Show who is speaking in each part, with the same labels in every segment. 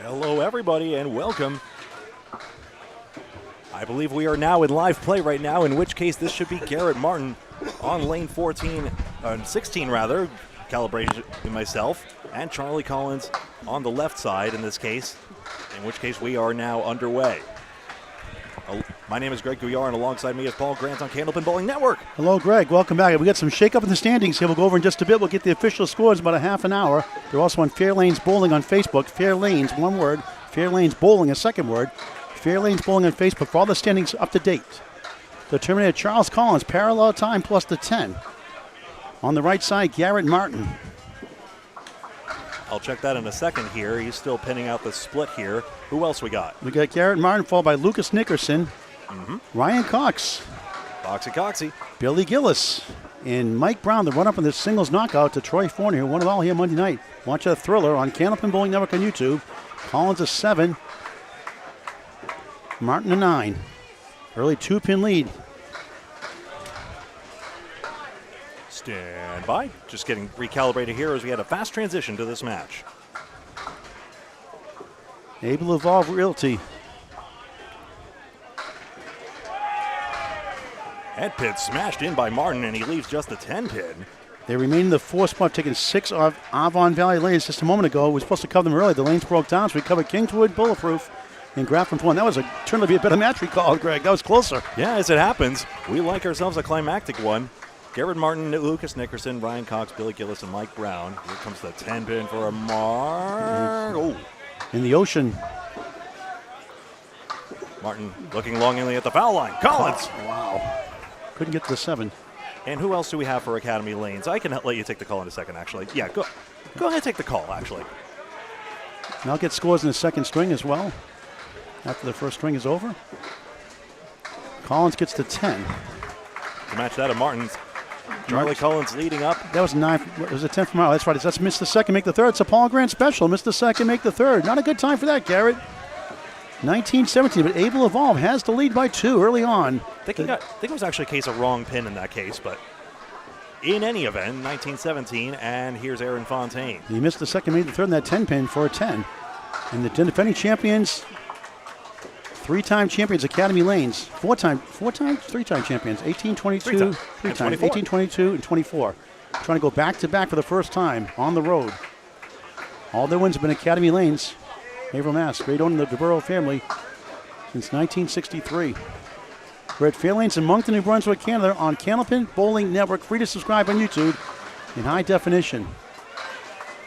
Speaker 1: Hello, everybody, and welcome. I believe we are now in live play right now, in which case this should be Garrett Martin on lane 16 rather, calibration myself, and Charlie Collins on the left side in this case, in which case we are now underway. My name is Greg Guyar, and alongside me is Paul Grant on Candlepin Bowling Network.
Speaker 2: Hello, Greg. Welcome back. We got some shake-up in the standings here. We'll go over in just a bit. We'll get the official scores in about a half an hour. They're also on Fairlanes Bowling on Facebook. Fairlanes, one word. Fairlanes Bowling, a second word. Fairlanes Bowling on Facebook for all the standings up to date. The Terminator Charles Collins, parallel time plus the 10. On the right side, Garrett Martin.
Speaker 1: I'll check that in a second here. He's still pinning out the split here. Who else we got?
Speaker 2: We got Garrett Martin, followed by Lucas Nickerson, Ryan Cox,
Speaker 1: Coxie,
Speaker 2: Billy Gillis, and Mike Brown, the run-up in the singles knockout to Troy Forney, who won it all here Monday night. Watch a thriller on Candlepin Bowling Network on YouTube. Collins a 7, Martin a 9. Early 2-pin lead.
Speaker 1: Stand by. Just getting recalibrated here as we had a fast transition to this match.
Speaker 2: Able to evolve Realty.
Speaker 1: Head pin smashed in by Martin, and he leaves just a 10-pin.
Speaker 2: They remain in the 4th spot, taking 6 off Avon Valley lanes just a moment ago. We were supposed to cover them early. The lanes broke down, so we covered Kingswood, Bulletproof, and Grafton 1. That was turned to be a better match we called, Greg. That was closer.
Speaker 1: Yeah, as it happens, we like ourselves a climactic one. Garrett Martin, Lucas Nickerson, Ryan Cox, Billy Gillis, and Mike Brown. Here comes the 10-pin for a Martin.
Speaker 2: In the ocean.
Speaker 1: Martin looking longingly at the foul line. Collins.
Speaker 2: Wow. Couldn't get to the 7.
Speaker 1: And who else do we have for Academy Lanes? I can let you take the call in a second, actually. Yeah, go ahead and take the call, actually.
Speaker 2: And I'll get scores in the second string as well, after the first string is over. Collins gets to 10.
Speaker 1: To match that of Martin's. Charlie Collins leading up.
Speaker 2: That was 9. It was a 10 from out. That's right. Let's miss the second, make the third. It's a Paul Grant special. Miss the second, make the third. Not a good time for that, Garrett. 19-17, but Able Evolve has the lead by 2 early on.
Speaker 1: I think it was actually a case of wrong pin in that case, but in any event, 19-17, and here's Aaron Fontaine.
Speaker 2: He missed the second, made the third in that 10-pin for a 10. And the defending champions, 3-time champions, Academy Lanes, 3-time champions, 18, 22, 3-time, 18, 22, and 24. Trying to go back-to-back for the first time on the road. All their wins have been Academy Lanes. Haverhill, Mass. Great owner of the DeBurrow family since 1963. We're at Fairlanes in Moncton, New Brunswick, Canada on Candlepin Bowling Network. Free to subscribe on YouTube in high definition.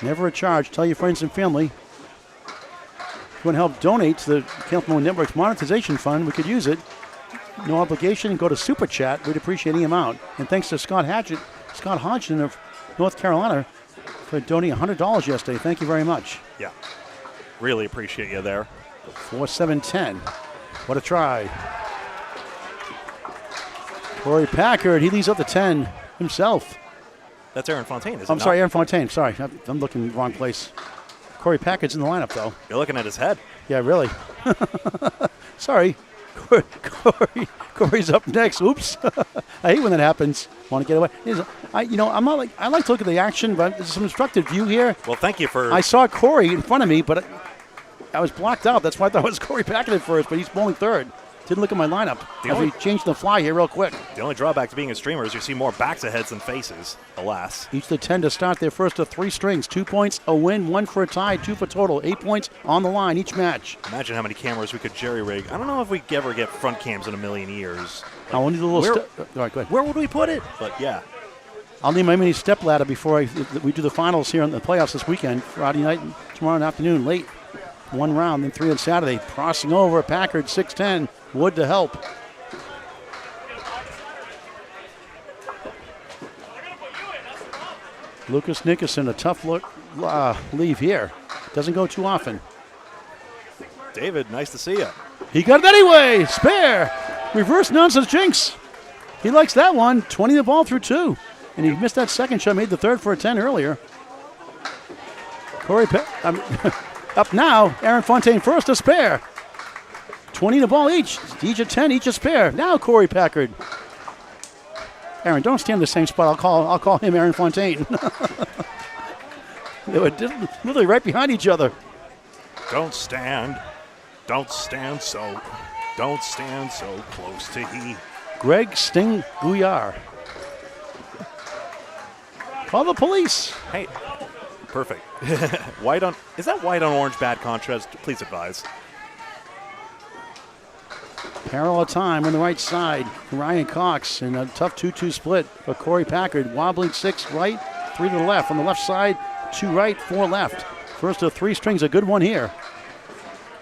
Speaker 2: Never a charge. Tell your friends and family. If you want to help donate to the Candlepin Bowling Network's monetization fund, we could use it. No obligation. Go to Super Chat. We'd appreciate any amount. And thanks to Scott Hodgson of North Carolina for donating $100 yesterday. Thank you very much.
Speaker 1: Yeah. Really appreciate you there.
Speaker 2: 4-7-10. What a try. Corey Packard, he leads up to 10 himself.
Speaker 1: That's Aaron Fontaine, isn't it?
Speaker 2: I'm sorry, Aaron Fontaine. Sorry, I'm looking in the wrong place. Corey Packard's in the lineup, though.
Speaker 1: You're looking at his head.
Speaker 2: Yeah, really. Sorry. Corey's up next. Oops. I hate when that happens. Want to get away. I like to look at the action, but there's some instructive view here.
Speaker 1: Well, thank you for...
Speaker 2: I saw Corey in front of me, but I was blocked out. That's why I thought it was Corey Packard at first, but he's bowling third. Didn't look at my lineup. We changed the fly here real quick.
Speaker 1: The only drawback to being a streamer is you see more backs of heads than faces, alas.
Speaker 2: Each of the 10 to start their first of 3 strings. 2 points, a win, 1 for a tie, 2 for total. 8 points on the line each match.
Speaker 1: Imagine how many cameras we could jerry-rig. I don't know if we could ever get front cams in a million years.
Speaker 2: I'll need a little all right, go ahead.
Speaker 1: Where would we put it? But, yeah.
Speaker 2: I'll need my mini step ladder before we do the finals here in the playoffs this weekend. Friday night, tomorrow afternoon, late. 1 round, then 3 on Saturday. Crossing over, Packard, 6-10. Wood to help. Lucas Nickerson, a tough look leave here. Doesn't go too often.
Speaker 1: David, nice to see you.
Speaker 2: He got it anyway. Spare. Reverse nonsense jinx. He likes that one. 20 the ball through 2. And he missed that second shot, made the third for a 10 earlier. Up now, Aaron Fontaine first, a spare. 20 the ball each a 10, each a spare. Now Corey Packard. Aaron, don't stand in the same spot. I'll call him Aaron Fontaine. They were literally right behind each other.
Speaker 1: Don't stand so close to he.
Speaker 2: Greg Sting Gouillard. Call the police.
Speaker 1: Hey, perfect. White on, is that white on orange bad contrast? Please advise.
Speaker 2: Parallel time on the right side for Ryan Cox, and a tough 2-2 split for Corey Packard. Wobbling 6 right, 3 to the left. On the left side, 2 right, 4 left. First of 3 strings, a good one here.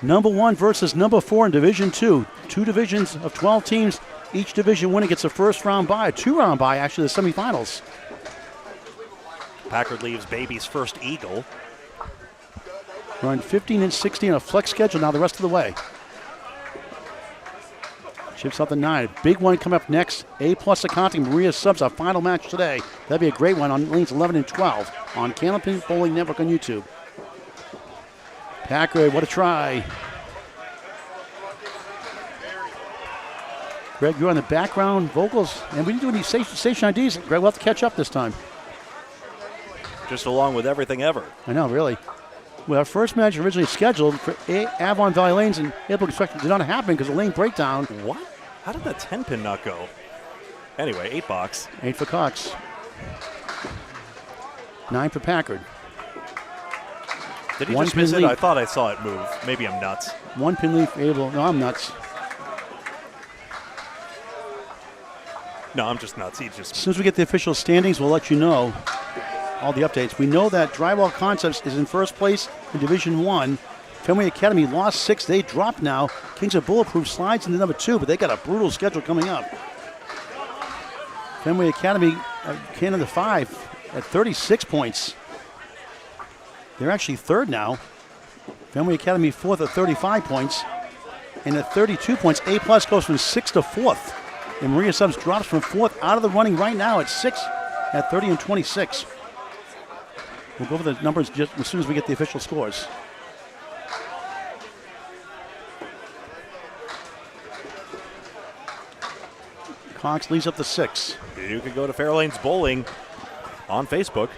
Speaker 2: Number 1 versus number 4 in Division 2. 2 divisions of 12 teams. Each division winner gets a first round bye, a 2-round bye, actually, the semifinals.
Speaker 1: Packard leaves Baby's first eagle.
Speaker 2: Run 15 and 16 on a flex schedule now the rest of the way. Chips up the 9. Big one coming up next. A-plus accounting. Maria Subs, our final match today. That'd be a great one on lanes 11 and 12 on Candlepin Bowling Network on YouTube. Packard, what a try. Greg, you're on the background vocals, and we didn't do any station IDs. Greg, we'll have to catch up this time.
Speaker 1: Just along with everything ever.
Speaker 2: I know, really. Well, our first match originally scheduled for Avon Valley Lanes, and April expected did not happen because of lane breakdown.
Speaker 1: What? How did that 10 pin not go? Anyway, 8 box.
Speaker 2: 8 for Cox. 9 for Packard.
Speaker 1: Did he
Speaker 2: 1
Speaker 1: just miss
Speaker 2: pin
Speaker 1: it?
Speaker 2: lead.
Speaker 1: I thought I saw it move. Maybe I'm nuts.
Speaker 2: 1 pin lead for Abel. No, I'm nuts.
Speaker 1: No, I'm just nuts. He just.
Speaker 2: As soon as we get the official standings, we'll let you know all the updates. We know that Drywall Concepts is in first place in Division 1. Fenway Academy lost 6. They dropped now. Kings of Bulletproof slides into number 2, but they got a brutal schedule coming up. Fenway Academy, Canada 5 at 36 points. They're actually third now. Fenway Academy 4th at 35 points. And at 32 points, A-plus goes from 6th to 4th. And Maria Subs drops from 4th out of the running right now at 6 at 30 and 26. We'll go over the numbers just as soon as we get the official scores. Cox leads up to 6.
Speaker 1: You can go to Fairlanes Bowling on Facebook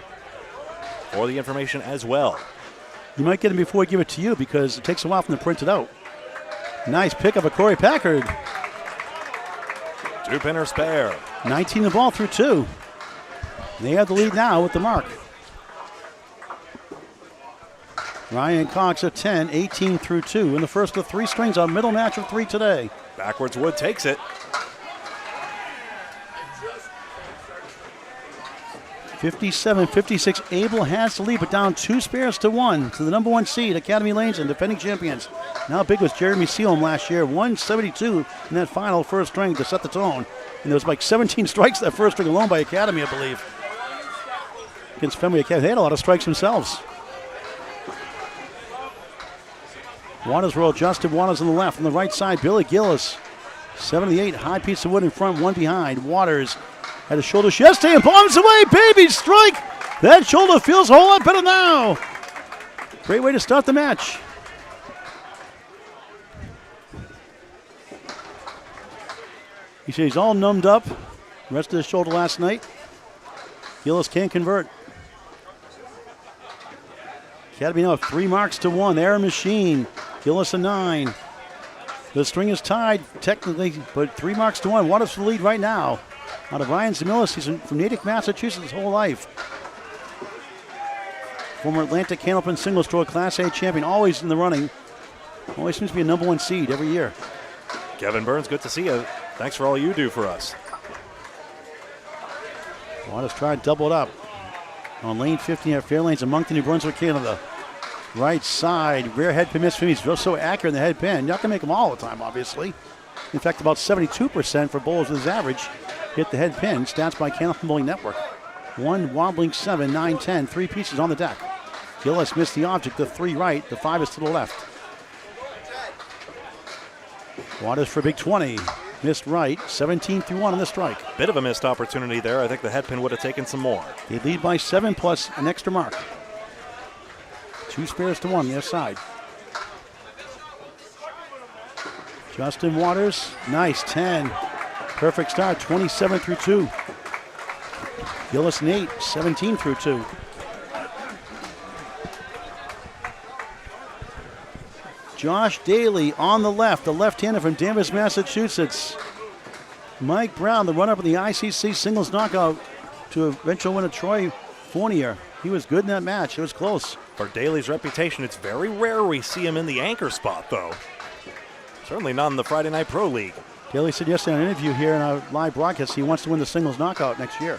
Speaker 1: for the information as well.
Speaker 2: You might get it before we give it to you because it takes a while for them to print it out. Nice pickup of Corey Packard.
Speaker 1: 2-pinner spare.
Speaker 2: 19 the ball through 2. They have the lead now with the mark. Ryan Cox at 10, 18 through 2. In the first of 3 strings, our middle match of 3 today.
Speaker 1: Backwards Wood takes it.
Speaker 2: 57-56. Abel has the lead, but down 2 spares to 1 to the number 1 seed, Academy Lanes, and defending champions. Now big was Jeremy Seelum last year, 172 in that final first string to set the tone. And there was like 17 strikes that first string alone by Academy, I believe. Against Fenway Academy, they had a lot of strikes themselves. Waters roll, Justin Waters on the left. On the right side, Billy Gillis. 78, high piece of wood in front, 1 behind. Waters had a shoulder sieste and bombs away. Baby strike. That shoulder feels a whole lot better now. Great way to start the match. He says he's all numbed up. Rest of his shoulder last night. Gillis can't convert. Academy now 3 marks to 1. Air Machine. Gillis a 9. The string is tied technically, but 3 marks to 1. Waters for the lead right now. Out of Ryan Zamilis, he's from Natick, Massachusetts his whole life. Former Atlantic Candlepin Singles Tour Class A champion, always in the running. Always seems to be a number 1 seed every year.
Speaker 1: Kevin Burns, good to see you. Thanks for all you do for us.
Speaker 2: Waters trying to double it up. On lane 15 at Fairlanes in Moncton, New Brunswick, Canada. Right side, rear head pin miss for me. He's so accurate in the head pin. Not going to make them all the time, obviously. In fact, about 72% for bowlers with his average hit the head pin. Stats by Candlepin Bowling Network. 1 wobbling 7, 9, 10. 3 pieces on the deck. Gillis missed the object. The 3 right. The 5 is to the left. Waters for a big 20. Missed right. 17 through 1 on the strike.
Speaker 1: Bit of a missed opportunity there. I think the head pin would have taken some more.
Speaker 2: They lead by 7 plus an extra mark. 2 spares to 1 on their side. Justin Waters, nice 10. Perfect start, 27 through 2. Gillis Nate, 17 through 2. Josh Daly on the left-hander from Danvers, Massachusetts. Mike Brown, the runner-up in the ICC singles knockout to eventual winner Troy Fournier. He was good in that match. It was close.
Speaker 1: For Daly's reputation, it's very rare we see him in the anchor spot, though. Certainly not in the Friday Night Pro League.
Speaker 2: Daly said yesterday in an interview here in our live broadcast he wants to win the singles knockout next year.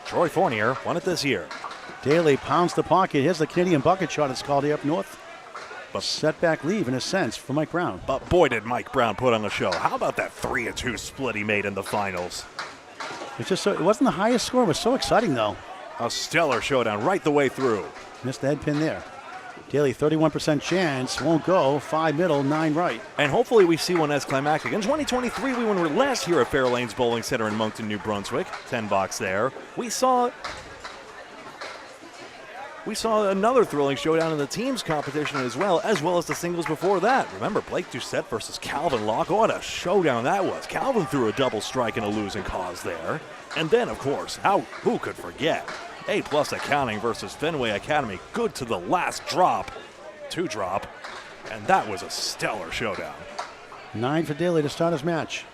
Speaker 1: Troy Fournier won it this year.
Speaker 2: Daly pounds the pocket. Here's the Canadian bucket shot. It's called here up north. But setback leave in a sense for Mike Brown.
Speaker 1: But boy, did Mike Brown put on a show. How about that 3-2 split he made in the finals?
Speaker 2: It's just it wasn't the highest score. It was so exciting, though.
Speaker 1: A stellar showdown right the way through.
Speaker 2: Missed the head pin there. Daly, 31% chance. Won't go. 5 middle, 9 right.
Speaker 1: And hopefully we see one as climactic. In 2023, we were last here at Fairlanes Bowling Center in Moncton, New Brunswick. 10 box there. We saw another thrilling showdown in the teams competition as well as the singles before that. Remember, Blake Doucette versus Calvin Locke. What a showdown that was. Calvin threw a double strike in a losing cause there. And then, of course, who could forget? A-plus Accounting versus Fenway Academy. Good to the last drop. 2-drop. And that was a stellar showdown.
Speaker 2: 9 for Daly to start his match.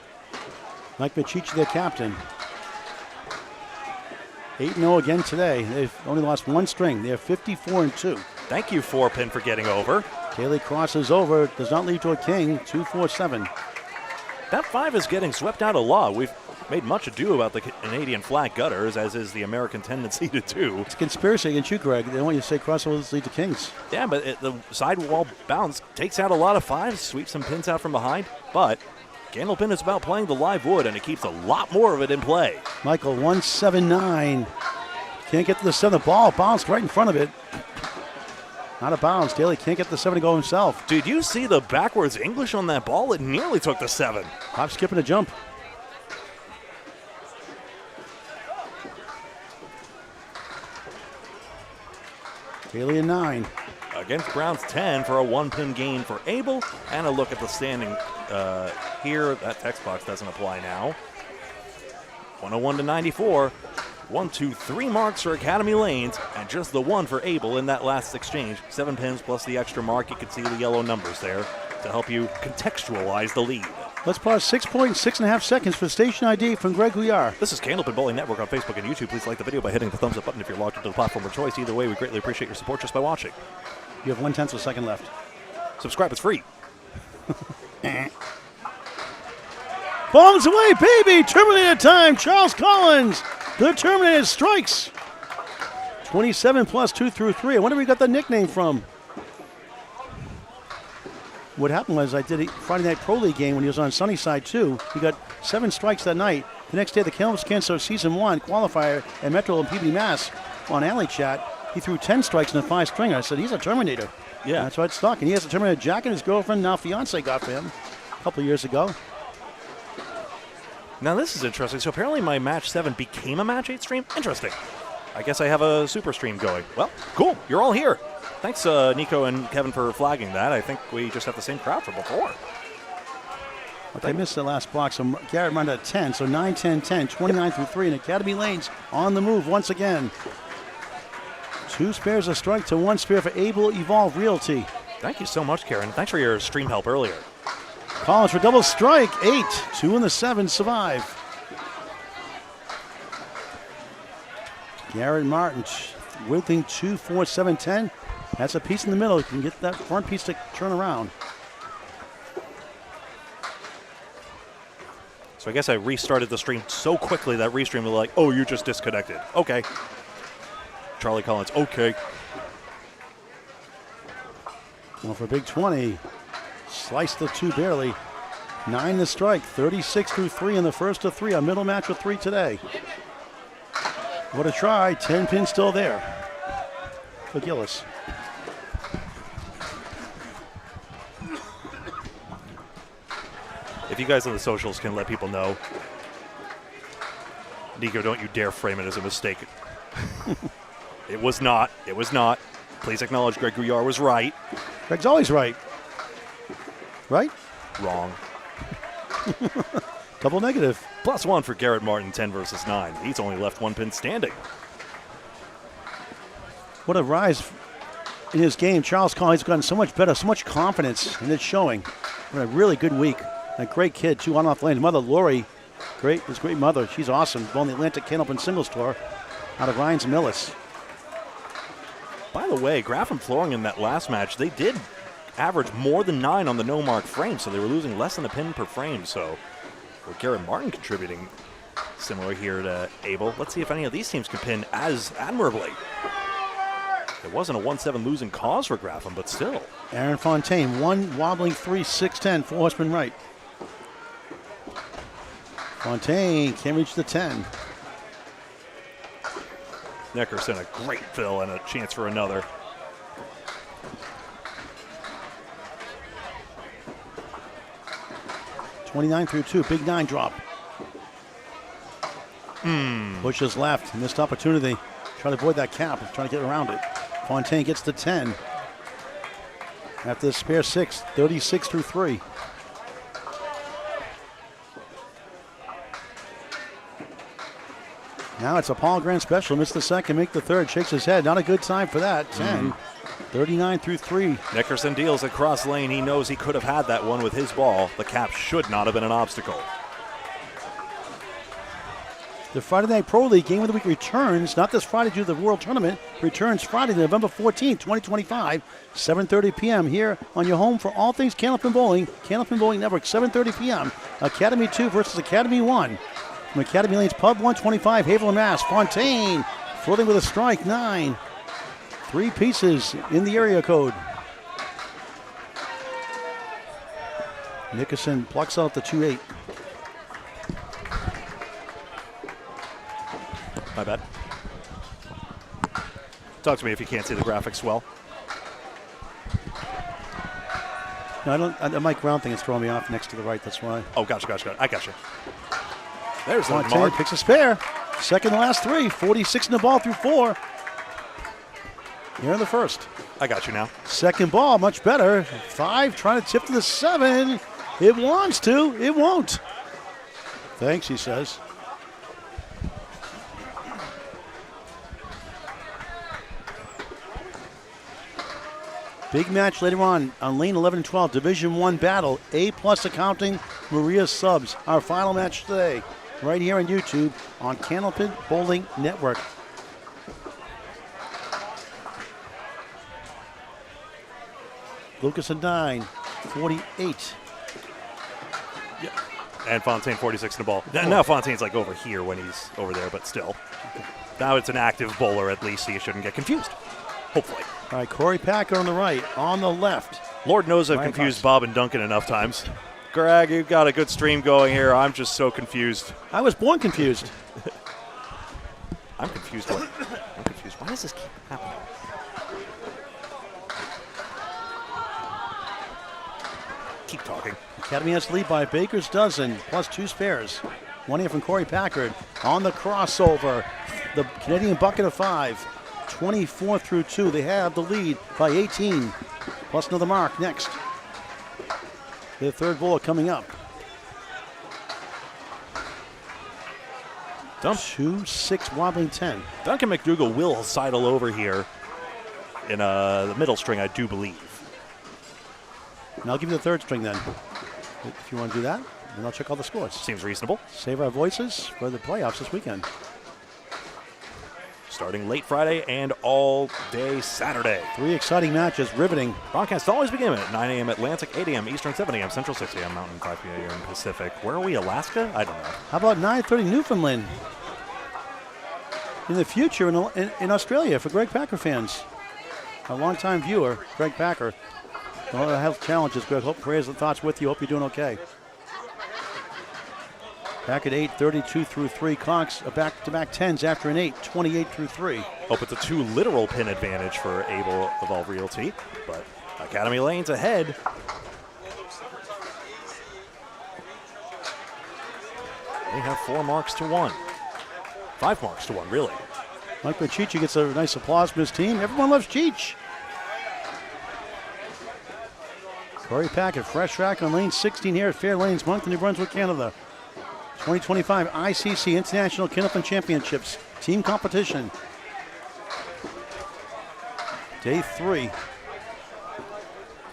Speaker 2: Mike Machici, their captain. 8-0 again today. They've only lost one string. They're 54-2.
Speaker 1: Thank you, 4-pin, for getting over.
Speaker 2: Daly crosses over. Does not lead to a king. 2-4-7.
Speaker 1: That 5 is getting swept out a lot. We've made much ado about the Canadian flat gutters, as is the American tendency to do.
Speaker 2: It's a conspiracy against you, Greg. They don't want you to say crossovers lead to kings.
Speaker 1: Yeah, but the sidewall bounce takes out a lot of 5s, sweeps some pins out from behind. But Candlepin is about playing the live wood, and it keeps a lot more of it in play.
Speaker 2: Michael, 179. Can't get to the 7. The ball bounced right in front of it. Out of bounds. Daly can't get the 7 to go himself.
Speaker 1: Did you see the backwards English on that ball? It nearly took the 7.
Speaker 2: Hop, skip, and a jump. Daly a 9.
Speaker 1: Against Brown's 10 for a 1-pin gain for Abel. And a look at the standing here. That text box doesn't apply now. 101-94. 1, 2, 3 marks for Academy Lanes, and just the 1 for Abel in that last exchange. 7 pins plus the extra mark. You can see the yellow numbers there to help you contextualize the lead.
Speaker 2: Let's pause 6.6.5 seconds for station ID from Greg Guyar.
Speaker 1: This is Candlepin Bowling Network on Facebook and YouTube. Please like the video by hitting the thumbs up button if you're logged into the platform of choice. Either way, we greatly appreciate your support just by watching.
Speaker 2: You have 1/10 of a second left.
Speaker 1: Subscribe, it's free.
Speaker 2: Bombs away, baby! Terminator time, Charles Collins! The Terminator strikes! 27 plus 2 through 3. I wonder where he got the nickname from. What happened was I did a Friday Night Pro League game when he was on Sunnyside 2. He got 7 strikes that night. The next day, the Candlepin Cancer Season 1 qualifier at Metro and Peabody, Mass. On Alley Chat, he threw 10 strikes in a 5-stringer. I said, he's a Terminator.
Speaker 1: Yeah.
Speaker 2: That's why it's stuck. And he has a Terminator jacket his girlfriend, now fiance, got for him a couple of years ago.
Speaker 1: Now this is interesting. So apparently my match 7 became a match 8 stream. Interesting. I guess I have a super stream going. Well, cool. You're all here. Thanks, Nico and Kevin, for flagging that. I think we just have the same crowd from before.
Speaker 2: Okay, I missed the last block, so Garrett run at 10. So 9, 10, 10, 29 through 3. And Academy Lanes on the move once again. 2 spares a strike to 1 spare for Able Evolve Realty.
Speaker 1: Thank you so much, Karen. Thanks for your stream help earlier.
Speaker 2: Collins for double strike. 8. 2 and the 7 survive. Garrett Martin wilting 2, 4, 7, 10. That's a piece in the middle. You can get that front piece to turn around.
Speaker 1: So I guess I restarted the stream so quickly that restream was like, oh, you just disconnected. Okay. Charlie Collins, okay.
Speaker 2: Well, for big 20, sliced the 2 barely. 9 to strike, 36 through 3 in the first of 3. A middle match with 3 today. What a try. 10 pins still there for Gillis.
Speaker 1: If you guys on the socials can let people know, Nico, don't you dare frame it as a mistake. It was not. It was not. Please acknowledge Greg Guyar was right.
Speaker 2: Greg's always right. Right?
Speaker 1: Wrong.
Speaker 2: Double negative.
Speaker 1: +1 for Garrett Martin, 10 versus 9. He's only left 1 pin standing.
Speaker 2: What a rise in his game. Charles Collins has gotten so much better, so much confidence, and it's showing. What a really good week. A great kid, too, on off lane. His mother, Lori, his great mother. She's awesome. Won the Atlantic Candlepin Singles Tour out of Ryan's Millis.
Speaker 1: By the way, Graf and Flooring in that last match, they did average more than 9 on the no-mark frame, so they were losing less than a pin per frame. So with Garrett Martin contributing similar here to Abel. Let's see if any of these teams can pin as admirably. It wasn't a 1-7 losing cause for Grafham, but still.
Speaker 2: Aaron Fontaine, 1 wobbling 3, 6-10, 4 horseman right. Fontaine can't reach the 10.
Speaker 1: Nickerson, a great fill and a chance for another.
Speaker 2: .29 through 2, big 9 drop. Pushes left, missed opportunity. Trying to avoid that cap, trying to get around it. Fontaine gets the 10. After the spare 6, 36 through 3. Now it's a Paul Grant special. Missed the second, make the third. Shakes his head. Not a good time for that. 10, 39 through 3.
Speaker 1: Nickerson deals across lane. He knows he could have had that one with his ball. The cap should not have been an obstacle.
Speaker 2: The Friday Night Pro League Game of the Week returns, not this Friday due to the World Tournament, returns Friday, November 14th, 2025, 7:30 p.m. here on your home for all things Candlepin Bowling, Candlepin Bowling Network, 7:30 p.m. Academy 2 versus Academy 1. From Academy Lanes Pub 125, Haverhill, Mass. Fontaine floating with a strike, 9. 3 pieces in the area code. Nickerson plucks out the 2-8.
Speaker 1: My bad. Talk to me if you can't see the graphics well.
Speaker 2: No, I don't. The Mike Brown thing is throwing me off next to the right. That's why.
Speaker 1: Oh, gotcha. I gotcha. There's the
Speaker 2: Fontaine
Speaker 1: mark.
Speaker 2: picks a spare. Second to last 3. 46 in the ball through 4. Here in the first.
Speaker 1: I got you now.
Speaker 2: Second ball, much better. 5 trying to tip to the 7. It wants to. It won't. Thanks, he says. Big match later on lane 11 and 12, Division 1 battle. A-plus accounting, Maria Subs. Our final match today, right here on YouTube on Candlepin Bowling Network. Lucas and 9, 48.
Speaker 1: Yeah. And Fontaine 46 in the ball. Now Fontaine's like over here when he's over there, but still. Now it's an active bowler at least, so you shouldn't get confused. Hopefully.
Speaker 2: All right, Corey Packer on the right, on the left.
Speaker 1: Lord knows I've confused Bob and Duncan enough times. Greg, you've got a good stream going here. I'm just so confused.
Speaker 2: I was born confused.
Speaker 1: I'm confused. I'm confused. Why does this keep happening? Keep talking.
Speaker 2: Academy has the lead by a baker's dozen, plus 2 spares. 1 here from Corey Packard on the crossover. The Canadian bucket of 5. 24 through 2. They have the lead by 18. Plus another mark next. Their third bowler coming up.
Speaker 1: Dump.
Speaker 2: 2-6 wobbling 10.
Speaker 1: Duncan McDougall will sidle over here in the middle string, I do believe.
Speaker 2: And I'll give you the third string then. If you want to do that, then I'll check all the scores.
Speaker 1: Seems reasonable.
Speaker 2: Save our voices for the playoffs this weekend.
Speaker 1: Starting late Friday and all day Saturday.
Speaker 2: 3 exciting matches, riveting.
Speaker 1: Broadcast always begin at 9 a.m. Atlantic, 8 a.m. Eastern, 7 a.m. Central, 6 a.m. Mountain, 5 p.m. Pacific. Where are we, Alaska? I don't know.
Speaker 2: How about 9:30 Newfoundland? In the future in Australia for Greg Packer fans. A longtime viewer, Greg Packer. A lot of health challenges, Greg. Hope prayers and thoughts with you. Hope you're doing okay. Back at 8, 32 through 3. Cox back-to-back 10s after an 8, 28 through 3.
Speaker 1: Hope it's a 2 literal pin advantage for Abel of Realty, but Academy Lanes ahead. They have 4 marks to 1. 5 marks to 1, really.
Speaker 2: Mike Pachichi gets a nice applause from his team. Everyone loves Cheech. Corey Packett, fresh track on lane 16 here at Fairlanes, Moncton, New Brunswick, Canada. 2025 ICC International Candlepin Championships team competition. Day 3.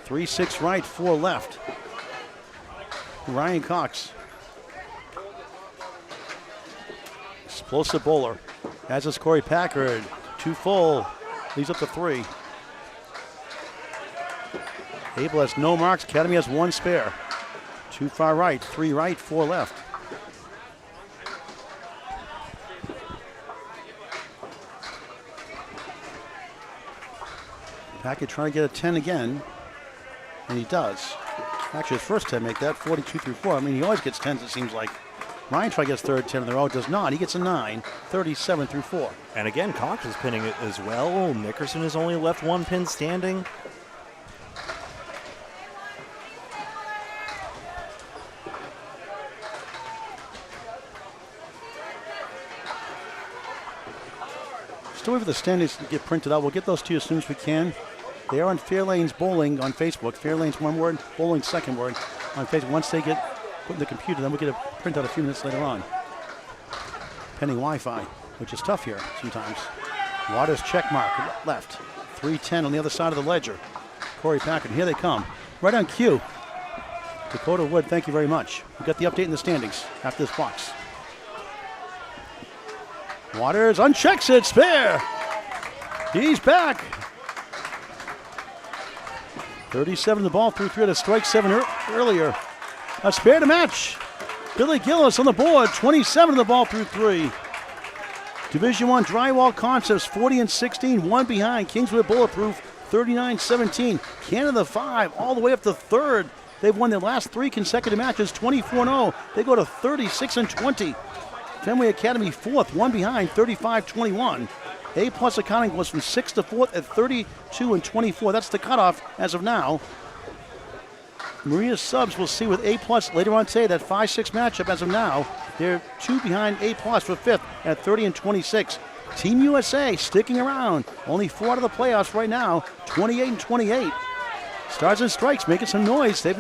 Speaker 2: 3-6 right, 4 left. Ryan Cox. Explosive bowler. As is Corey Packard. 2 full. Leaves up to 3. Abel has no marks. Academy has 1 spare. 2 far right, 3 right, 4 left. Packard trying to get a 10 again, and he does. Actually, his first 10 make that 42 through 4. I mean, he always gets 10s, it seems like. Ryan tries to get his third 10 in a row, does not. He gets a 9, 37 through 4.
Speaker 1: And again, Cox is pinning it as well. Nickerson has only left 1 pin standing.
Speaker 2: Still wait for the standings to get printed out. We'll get those to you as soon as we can. They are on Fairlanes Bowling on Facebook. Fairlanes, 1 word, Bowling, 2nd word on Facebook. Once they get put in the computer, then we'll get a printout a few minutes later on. Pending Wi-Fi, which is tough here sometimes. Waters check mark left. 310 on the other side of the ledger. Corey Packard, here they come. Right on cue. Dakota Wood, thank you very much. We got the update in the standings after this box. Waters unchecks it, spare. He's back. 37 the ball through 3 to strike 7 earlier. A spare to match. Billy Gillis on the board, 27 the ball through 3. Division I Drywall Concepts, 40-16, 1 behind. Kingswood Bulletproof, 39-17. Canada 5, all the way up to 3rd. They've won their last 3 consecutive matches, 24-0. They go to 36-20. Fenway Academy 4th, 1 behind, 35-21. A-plus accounting was from 6th to 4th at 32-24. That's the cutoff as of now. Maria Subs will see with A-plus later on today, that 5-6 matchup as of now. They're 2 behind A-plus for 5th at 30-26. Team USA sticking around. Only 4 out of the playoffs right now, 28-28. Stars and Strikes making some noise. They've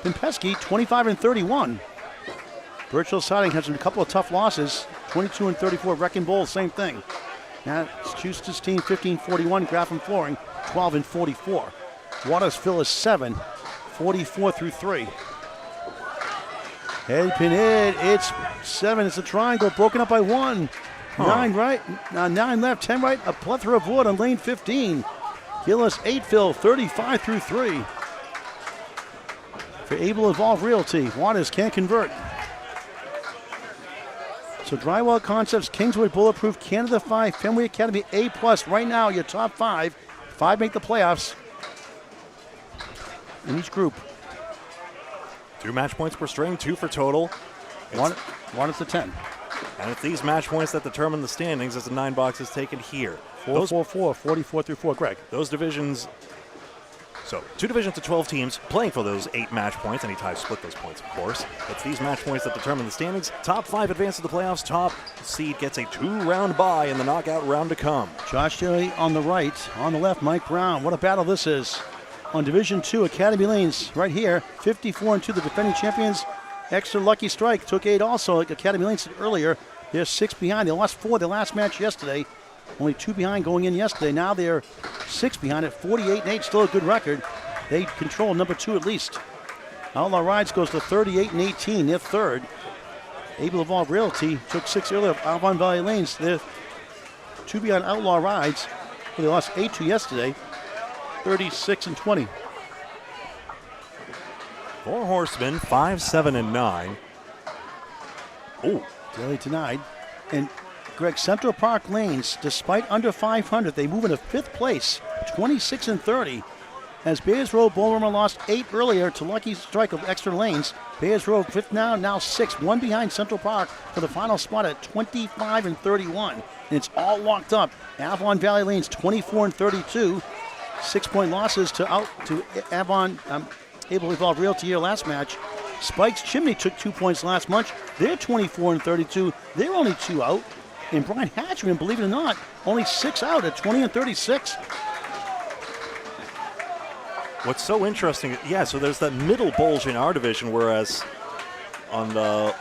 Speaker 2: been pesky, 25-31. Virtual Siding has a couple of tough losses, 22-34. Wrecking Bowl, same thing. Massachusetts team 15-41. Grafham Flooring 12-44. Watersville is 7, 44 through 3. Head pin hit. It's 7. It's a triangle broken up by 1. 9 right, 9 left, 10 right. A plethora of wood on lane 15. Gillis 8 fill, 35 through 3. For Able Evolve Realty, Waters can't convert. So Drywall Concepts, Kingswood Bulletproof, Canada 5, Fenway Academy A+. Right now, your top 5. 5 make the playoffs in each group.
Speaker 1: 2 match points per string, 2 for total.
Speaker 2: One is the 10.
Speaker 1: And it's these match points that determine the standings as the 9 boxes taken here.
Speaker 2: 4-4-4, 44 through 4. Greg.
Speaker 1: Those divisions, so 2 divisions of 12 teams playing for those 8 match points. Any ties split those points, of course. It's these match points that determine the standings. Top 5 advance to the playoffs. Top seed gets a 2-round bye in the knockout round to come.
Speaker 2: Josh Daly on the right. On the left, Mike Brown. What a battle this is. On Division 2, Academy Lanes right here. 54-2, the defending champions. Extra lucky strike. Took 8 also, like Academy Lanes said earlier. They're 6 behind. They lost 4 their last match yesterday. Only 2 behind going in yesterday. Now they're 6 behind at 48-8. Still a good record. They control number 2 at least. Outlaw Rides goes to 38-18. They're 3rd. Able Evolve Realty took 6 earlier. Avon Valley Lanes. They're 2 behind Outlaw Rides. They lost 8-2 yesterday. 36-20.
Speaker 1: 4 horsemen, 5, 7, and 9. Oh,
Speaker 2: Daly denied. And Greg, Central Park Lanes, despite under 500, they move into 5th place, 26-30. As Bayers Road Ballroom lost 8 earlier to lucky strike of extra lanes. Bayers Road 5th now 6, 1 behind Central Park for the final spot at 25-31. And it's all locked up. Avon Valley Lanes 24-32. 6-point losses to Avon Able Evolve Realty here last match. Spike's Chimney took 2 points last month. They're 24-32. They're only 2 out. And Brian Hatchman, believe it or not, only 6 out at 20-36.
Speaker 1: What's so interesting, so there's that middle bulge in our division, whereas on the,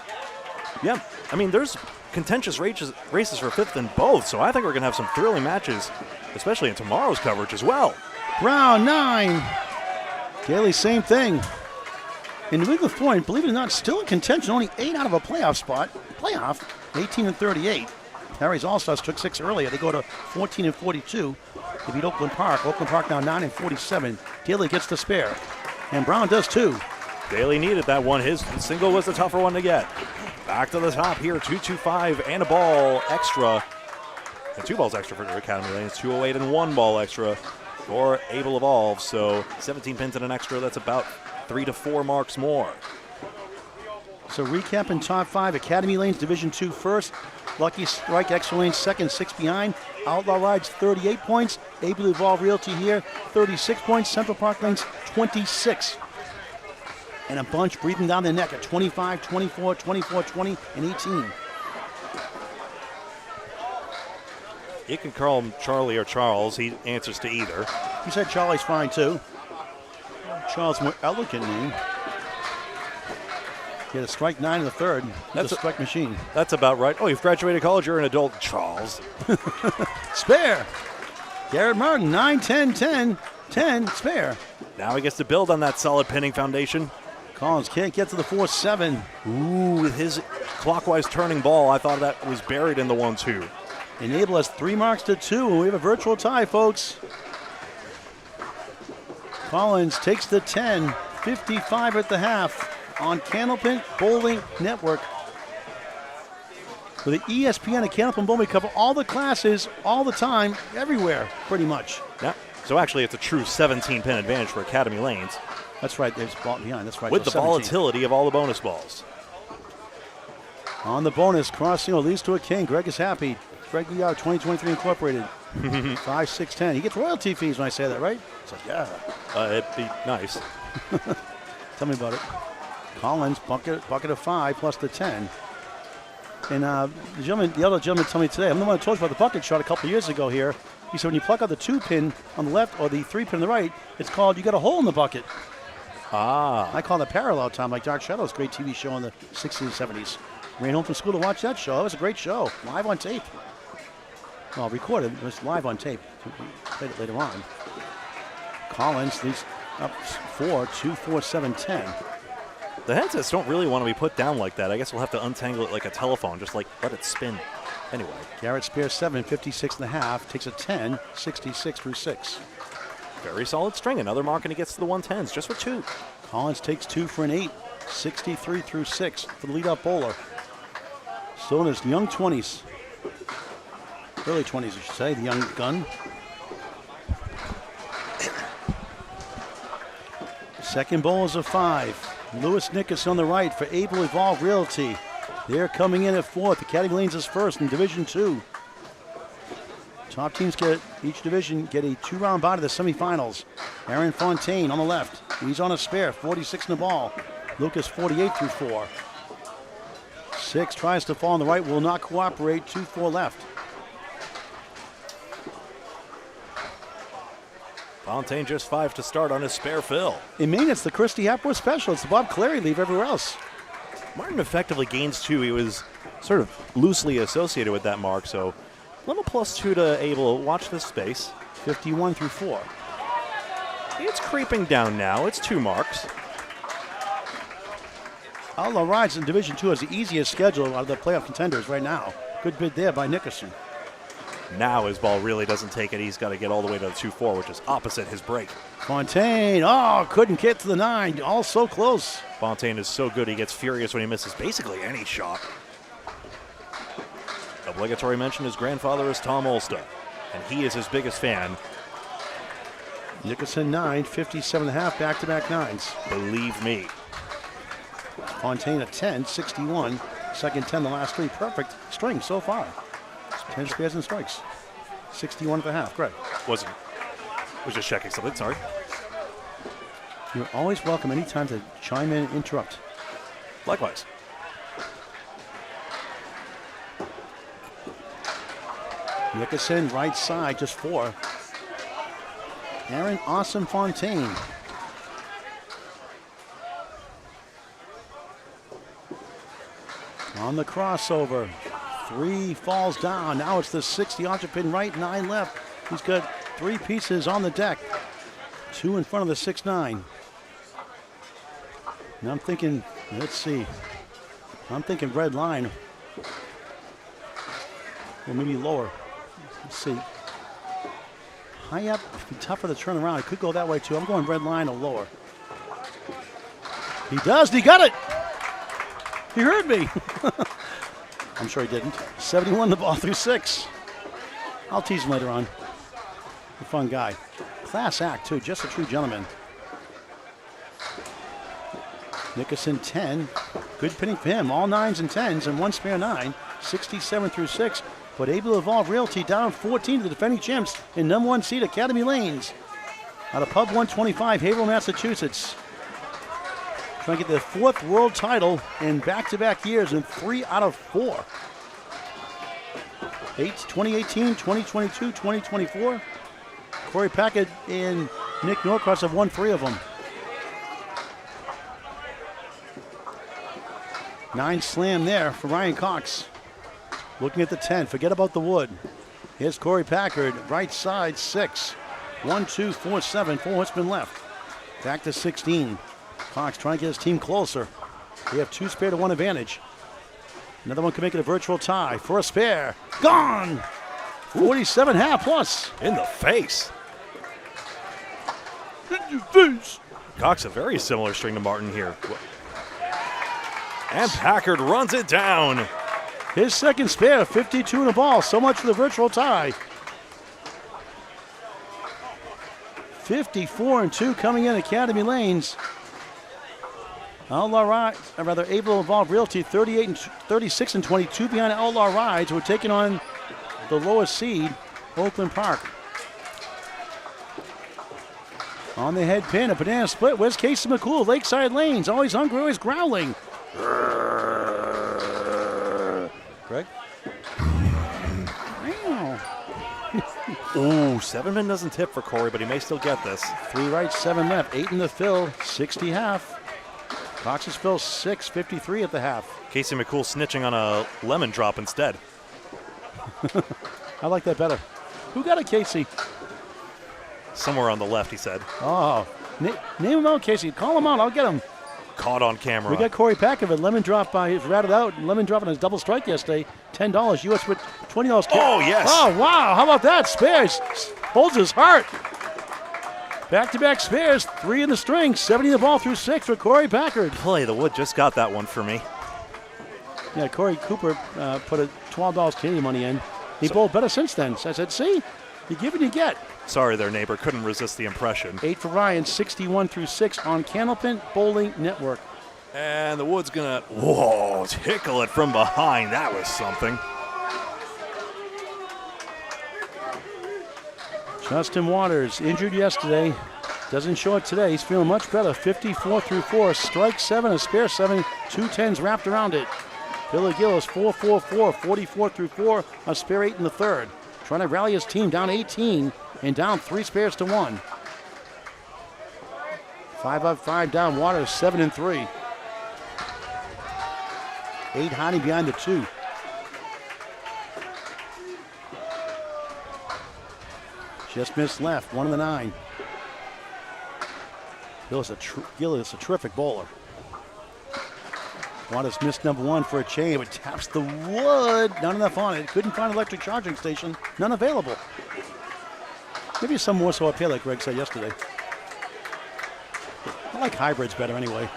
Speaker 1: there's contentious races for 5th in both, so I think we're going to have some thrilling matches especially in tomorrow's coverage as well.
Speaker 2: Brown, 9. Daly, same thing. And New England Thornton, believe it or not, still in contention, only 8 out of a playoff spot. 18-38. Harry's All-Stars took 6 earlier. They go to 14-42. They beat Oakland Park. Oakland Park now 9-47. Daly gets the spare. And Brown does too.
Speaker 1: Daly needed that one. His single was the tougher one to get. Back to the top here, 225 and a ball extra. And 2 balls extra for Academy Lanes, 208 and 1 ball extra for Able Evolve. So 17 pins and an extra, that's about 3 to 4 marks more.
Speaker 2: So recapping top 5, Academy Lanes Division 2 first. Lucky Strike Extra Lanes second, 6 behind. Outlaw Rides 38 points. Able Evolve Realty here 36 points. Central Park Lanes 26. And a bunch breathing down their neck at 25, 24, 24, 20, and 18.
Speaker 1: You can call him Charlie or Charles. He answers to either.
Speaker 2: You said Charlie's fine too. Charles' more elegant name. He had a strike 9 in the third. That's a strike machine.
Speaker 1: That's about right. Oh, you've graduated college. You're an adult, Charles.
Speaker 2: Spare. Garrett Martin, 9, 10, 10, 10, spare.
Speaker 1: Now he gets to build on that solid pinning foundation.
Speaker 2: Collins can't get to the 4-7.
Speaker 1: Ooh, with his clockwise turning ball, I thought that was buried in the 1-2.
Speaker 2: Enable has 3 marks to 2, and we have a virtual tie, folks. Collins takes the 10, 55 at the half on Candlepin Bowling Network. With the ESPN and Candlepin Bowling, we cover all the classes, all the time, everywhere, pretty much.
Speaker 1: Yeah. So actually, it's a true 17-pin advantage for Academy Lanes.
Speaker 2: That's right, there's ball behind, that's right.
Speaker 1: With
Speaker 2: so
Speaker 1: the
Speaker 2: 17.
Speaker 1: volatility of all the bonus balls.
Speaker 2: On the bonus, crossing leads to a king. Greg is happy. Greg Liao, 2023 Incorporated. 5, 6, 10. He gets royalty fees when I say that, right? It's like, yeah.
Speaker 1: It'd be nice.
Speaker 2: Tell me about it. Collins, bucket of 5 plus the 10. And the other gentleman told me today, I'm the one that told you about the bucket shot a couple years ago here. He said when you pluck out the 2 pin on the left or the 3 pin on the right, it's called you got a hole in the bucket.
Speaker 1: Ah.
Speaker 2: I call it Parallel Time, like Dark Shadows, great TV show in the 60s and 70s. Ran home from school to watch that show. It was a great show, live on tape. Well, recorded, it was live on tape. We played it later on. Collins leads up 4, 2, 4, 7, 10.
Speaker 1: The headsets don't really want to be put down like that. I guess we'll have to untangle it like a telephone, just like let it spin. Anyway.
Speaker 2: Garrett spares 7, 56 and a half, takes a 10, 66 through 6.
Speaker 1: Very solid string. Another mark and he gets to the 110s just for 2.
Speaker 2: Collins takes 2 for an 8, 63 through 6 for the lead-up bowler. Still in his young 20s. Early 20s, I should say, the young gun. Second bowl is a 5. Lewis Nickus on the right for Able Evolve Realty. They're coming in at 4th. Academy Lanes is first in Division 2. Top teams get each division get a 2-round bye to the semifinals. Aaron Fontaine on the left. He's on a spare, 46 in the ball. Lucas 48 through 4. 6 tries to fall on the right, will not cooperate. 2-4 left.
Speaker 1: Fontaine just 5 to start on his spare fill.
Speaker 2: In Maine, it's the Christy Hapworth special. It's the Bob Clary leave everywhere else.
Speaker 1: Martin effectively gains 2. He was sort of loosely associated with that mark, so little +2 to Able. Watch this space.
Speaker 2: 51 through 4.
Speaker 1: It's creeping down now. It's 2 marks.
Speaker 2: Outlaw Rides in Division 2 has the easiest schedule out of the playoff contenders right now. Good bid there by Nickerson.
Speaker 1: Now his ball really doesn't take it. He's got to get all the way to the 2-4, which is opposite his break.
Speaker 2: Fontaine, couldn't get to the 9. All so close.
Speaker 1: Fontaine is so good, he gets furious when he misses basically any shot. Obligatory mention, his grandfather is Tom Olsta, and he is his biggest fan.
Speaker 2: Nickerson 9, 57 and a half, back-to-back 9s.
Speaker 1: Believe me.
Speaker 2: Fontaine at 10, 61. Second 10, the last 3. Perfect string so far. 10 spares and strikes. 61 and a half. Greg.
Speaker 1: Was just checking something, sorry.
Speaker 2: You're always welcome anytime to chime in and interrupt.
Speaker 1: Likewise.
Speaker 2: Nickerson, right side, just 4. Aaron Awesome Fontaine. On the crossover. 3 falls down. Now it's the 60 option pin right, 9 left. He's got 3 pieces on the deck. 2 in front of the 6'9". And I'm thinking, let's see. I'm thinking red line. Or maybe lower. Let's see. High up, it'd be tougher to turn around. It could go that way too. I'm going red line or lower. He does. He got it. He heard me. I'm sure he didn't. 71 the ball through 6. I'll tease him later on. A fun guy. Class act too. Just a true gentleman. Nickerson 10. Good pinning for him. All 9s and 10s and 1 spare 9. 67 through 6. But able to evolve Realty down 14 to the defending champs in number 1 seed Academy Lanes. Out of Pub 125, Haverhill, Massachusetts. Trying to get their 4th world title in back-to-back years in 3 out of 4. 2018, 2022, 2024. Corey Packard and Nick Norcross have won 3 of them. 9 slam there for Ryan Cox. Looking at the 10, forget about the wood. Here's Corey Packard, right side 6. 1, 2, 4, 7, 4 horsemen left. Back to 16. Cox trying to get his team closer. They have 2 spare to 1 advantage. Another one can make it a virtual tie for a spare. Gone! 47 half plus.
Speaker 1: In the face.
Speaker 2: In the face.
Speaker 1: Cox a very similar string to Martin here. And Packard runs it down.
Speaker 2: His second spare, 52 in the ball. So much for the virtual tie. 54 and 2 coming in Academy Lanes. Outlaw Rides, or rather able to evolve Realty 38 and 36 and 22 behind Outlaw Rides, who are taking on the lowest seed, Oakland Park. On the head pin, a banana split. Where's Casey McCool? Lakeside Lanes, always hungry, always growling. Greg?
Speaker 1: Ooh, 7-man doesn't tip for Corey, but he may still get this.
Speaker 2: 3 right, 7 left. 8 in the fill, 60 half. Cox's fill 6, 53 at the half.
Speaker 1: Casey McCool snitching on a lemon drop instead.
Speaker 2: I like that better. Who got it, Casey?
Speaker 1: Somewhere on the left, he said.
Speaker 2: Oh, name him out, Casey. Call him out. I'll get him.
Speaker 1: Caught on camera.
Speaker 2: We got Corey Packard, lemon drop by ratted out. Lemon drop on his double strike yesterday. $10 US with $20.
Speaker 1: Oh, yes.
Speaker 2: Oh, wow. How about that? Spares. Holds his heart. Back-to-back spares. 3 in the string. 70 the ball through 6 for Corey Packard.
Speaker 1: Play the wood just got that one for me.
Speaker 2: Yeah, Corey Cooper put a $12 Canadian money in. He bowled better since then. So I said, see, you give and you get.
Speaker 1: Sorry there, neighbor. Couldn't resist the impression.
Speaker 2: 8 for Ryan, 61 through 6 on Candlepin Bowling Network.
Speaker 1: And the wood's gonna, whoa, tickle it from behind. That was something.
Speaker 2: Justin Waters, injured yesterday. Doesn't show it today. He's feeling much better. 54 through 4. Strike 7, a spare 7, 2 10s wrapped around it. Billy Gillis, 4-4-4, 44 through 4, a spare 8 in the third. Trying to rally his team down 18 and down 3 spares to 1. 5 up, 5 down. Waters, 7 and 3. 8 hiding behind the 2. Just missed left, 1 of the 9. Gillis a terrific bowler. Waters missed number 1 for a chain, but taps the wood. Not enough on it. Couldn't find an electric charging station. None available. Maybe some more so up here, like Greg said yesterday. I like hybrids better anyway.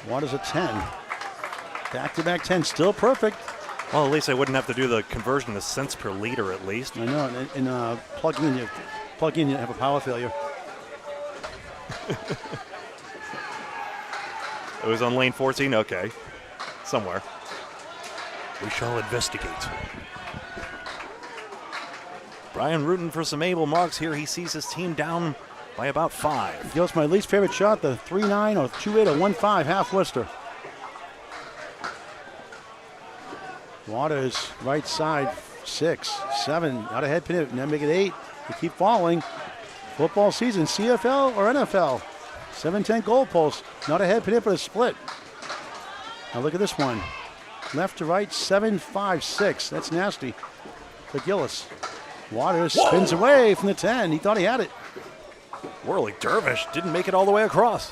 Speaker 2: Waters a 10. Back-to-back 10, still perfect.
Speaker 1: Well, at least I wouldn't have to do the conversion to cents per liter at least.
Speaker 2: I know, and plug in, you have a power failure.
Speaker 1: It was on lane 14? Okay. Somewhere. We shall investigate. Brian rooting for some able marks here. He sees his team down by about 5.
Speaker 2: Gillis, my least favorite shot, the 3-9 or 2-8 or 1-5 half Worcester. Waters, right side, 6, 7, out ahead, pin it, now make it 8. They keep falling. Football season, CFL or NFL? 7-10 goalpost, not ahead, pin it for the split. Now look at this one. Left to right, 7-5-6. That's nasty for Gillis. Waters spins away from the 10. He thought he had it.
Speaker 1: Whirly Dervish didn't make it all the way across.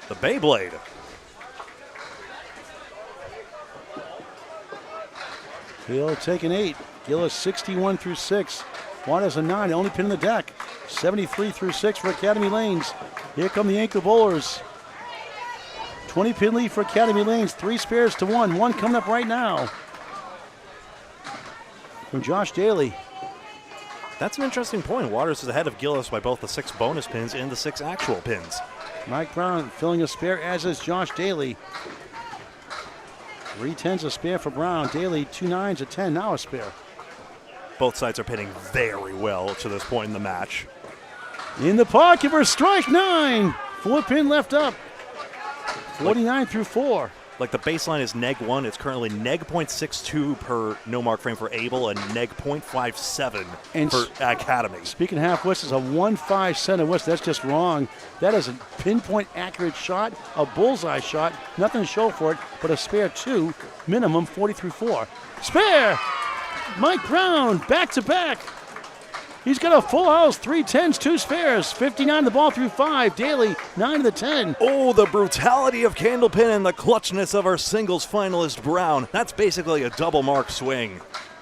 Speaker 1: The Beyblade.
Speaker 2: He'll take an 8. Gillis 61 through 6. Waters a 9, the only pin in the deck. 73 through 6 for Academy Lanes. Here come the Anchor Bowlers. 20 pin lead for Academy Lanes. 3 spares to 1. 1 coming up right now from Josh Daly.
Speaker 1: That's an interesting point. Waters is ahead of Gillis by both the 6 bonus pins and the 6 actual pins.
Speaker 2: Mike Brown filling a spare, as is Josh Daly. 3 10s a spare for Brown. Daly 2 9s, a 10, now a spare.
Speaker 1: Both sides are pitting very well to this point in the match.
Speaker 2: In the pocket for strike 9. 4 pin left up. 49 through 4.
Speaker 1: Like the baseline is neg 1. It's currently neg 0.62 per no mark frame for Abel and neg 0.57 for Academy.
Speaker 2: Speaking of half west, is a 1-5 center west. That's just wrong. That is a pinpoint accurate shot, a bullseye shot. Nothing to show for it, but a spare 2, minimum 40 through 4. Spare! Mike Brown, back to back. He's got a full house, 3 10s, 2 spares, 59 the ball through 5. Daly, 9 to the 10.
Speaker 1: Oh, the brutality of Candlepin and the clutchness of our singles finalist Brown. That's basically a double mark swing.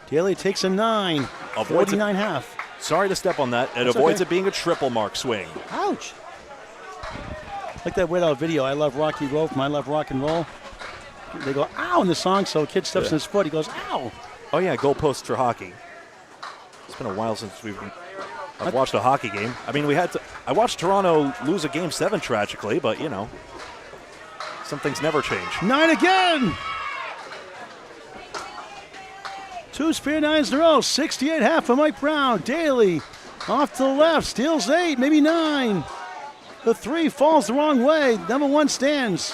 Speaker 2: Daly takes a 9, 49 half.
Speaker 1: Sorry to step on that. It avoids it being a triple mark swing.
Speaker 2: Ouch. Like that weird video, I love Rocky Road from I Love Rock and Roll. They go, ow, in the song, so a kid steps in his foot, he goes, ow.
Speaker 1: Oh yeah, goalposts for hockey. It's been a while since I've watched a hockey game. I mean, I watched Toronto lose a Game 7 tragically, but, you know, some things never change.
Speaker 2: 9 again! 2 spare 9s in a row, 68 half for Mike Brown. Daly off to the left, steals 8, maybe 9. The 3 falls the wrong way. Number 1 stands.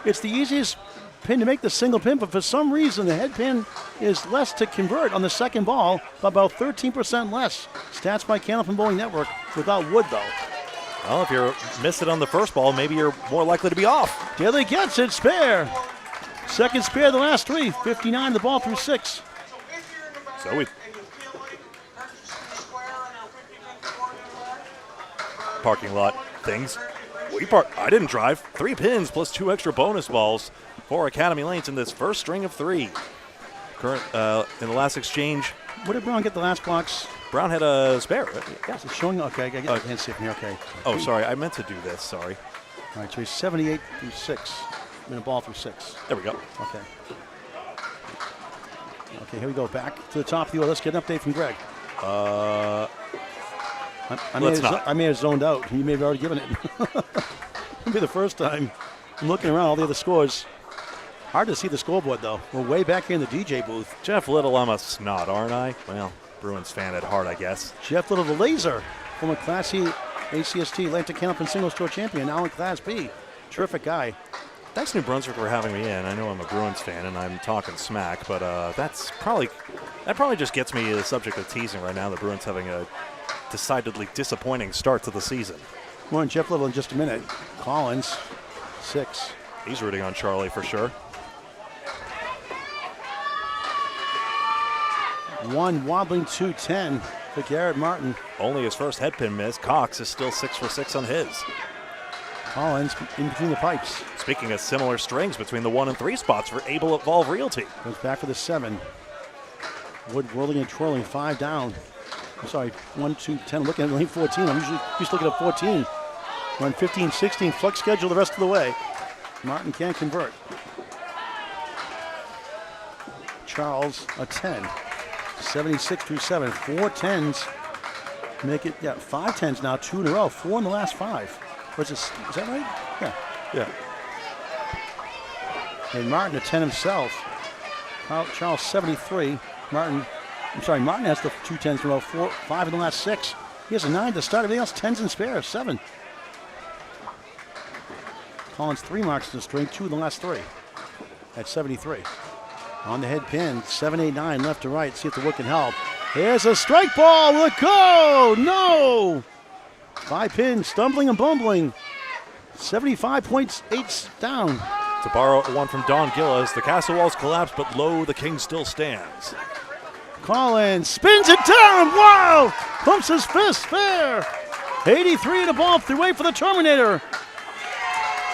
Speaker 2: It's the easiest pin to make the single pin, but for some reason the head pin is less to convert on the second ball, about 13% less. Stats by Candlepin Bowling Network, without wood though.
Speaker 1: Well, if you missed it on the first ball, maybe you're more likely to be off.
Speaker 2: Daly gets it, spare. Second spare of the last 3, 59 the ball through 6.
Speaker 1: So we parking lot things. I didn't drive. 3 pins plus 2 extra bonus balls for Academy Lanes in this first string of 3. Current in the last exchange.
Speaker 2: What did Brown get the last box?
Speaker 1: Brown had a spare.
Speaker 2: Yeah. Is it showing? Okay, I can't see it from here. Okay.
Speaker 1: Oh, sorry. I meant to do this. Sorry.
Speaker 2: All right, so he's 78 through 6. I mean, a ball through 6.
Speaker 1: There we go.
Speaker 2: Okay. Okay, here we go. Back to the top of the order. Let's get an update from Greg. I may have zoned out. You may have already given it. It'll be the first time I'm looking around all the other scores. Hard to see the scoreboard, though. We're way back here in the DJ booth.
Speaker 1: Jeff Little, I'm a snot, aren't I? Well, Bruins fan at heart, I guess.
Speaker 2: Jeff Little, the laser, former Class C ACST Atlantic Candlepin Single Store Champion, now in Class B. Terrific guy.
Speaker 1: Thanks, New Brunswick, for having me in. I know I'm a Bruins fan, and I'm talking smack, but that probably just gets me the subject of teasing right now. The Bruins having a decidedly disappointing start to the season.
Speaker 2: More on Jeff Little in just a minute. Collins, 6.
Speaker 1: He's rooting on Charlie for sure.
Speaker 2: 1 wobbling 2-10 for Garrett Martin.
Speaker 1: Only his first head pin miss. Cox is still 6 for 6 on his.
Speaker 2: Collins in between the pipes.
Speaker 1: Speaking of similar strings between the 1 and 3 spots for Abel at Volve Realty.
Speaker 2: Goes back for the 7. Wood whirling and twirling, 5 down. I'm sorry, 1, 2, 10. Looking at lane 14. I'm usually used to looking at 14. Run 15, 16, flex schedule the rest of the way. Martin can't convert. Charles, a 10. 76 through 7. 4 10s. Make it, 5 10s now, 2 in a row. 4 in the last 5. Is that right? Yeah. And Martin, a 10 himself. Charles, 73. Martin has the 2 10s in a row. 5 in the last 6. He has a 9 to start. Everything else 10s and spares. 7. Collins 3 marks to the string. 2 in the last 3. At 73. On the head pin. 7, 8, 9 left to right. See if the wood can help. Here's a strike ball. Will it go? No! 5 pins. Stumbling and bumbling. 75.8 down.
Speaker 1: To borrow one from Don Gillis, the castle walls collapse, but lo, the king still stands.
Speaker 2: Collins spins it down. Wow! Pumps his fist. Fair. 83 to ball. 3-way for the Terminator.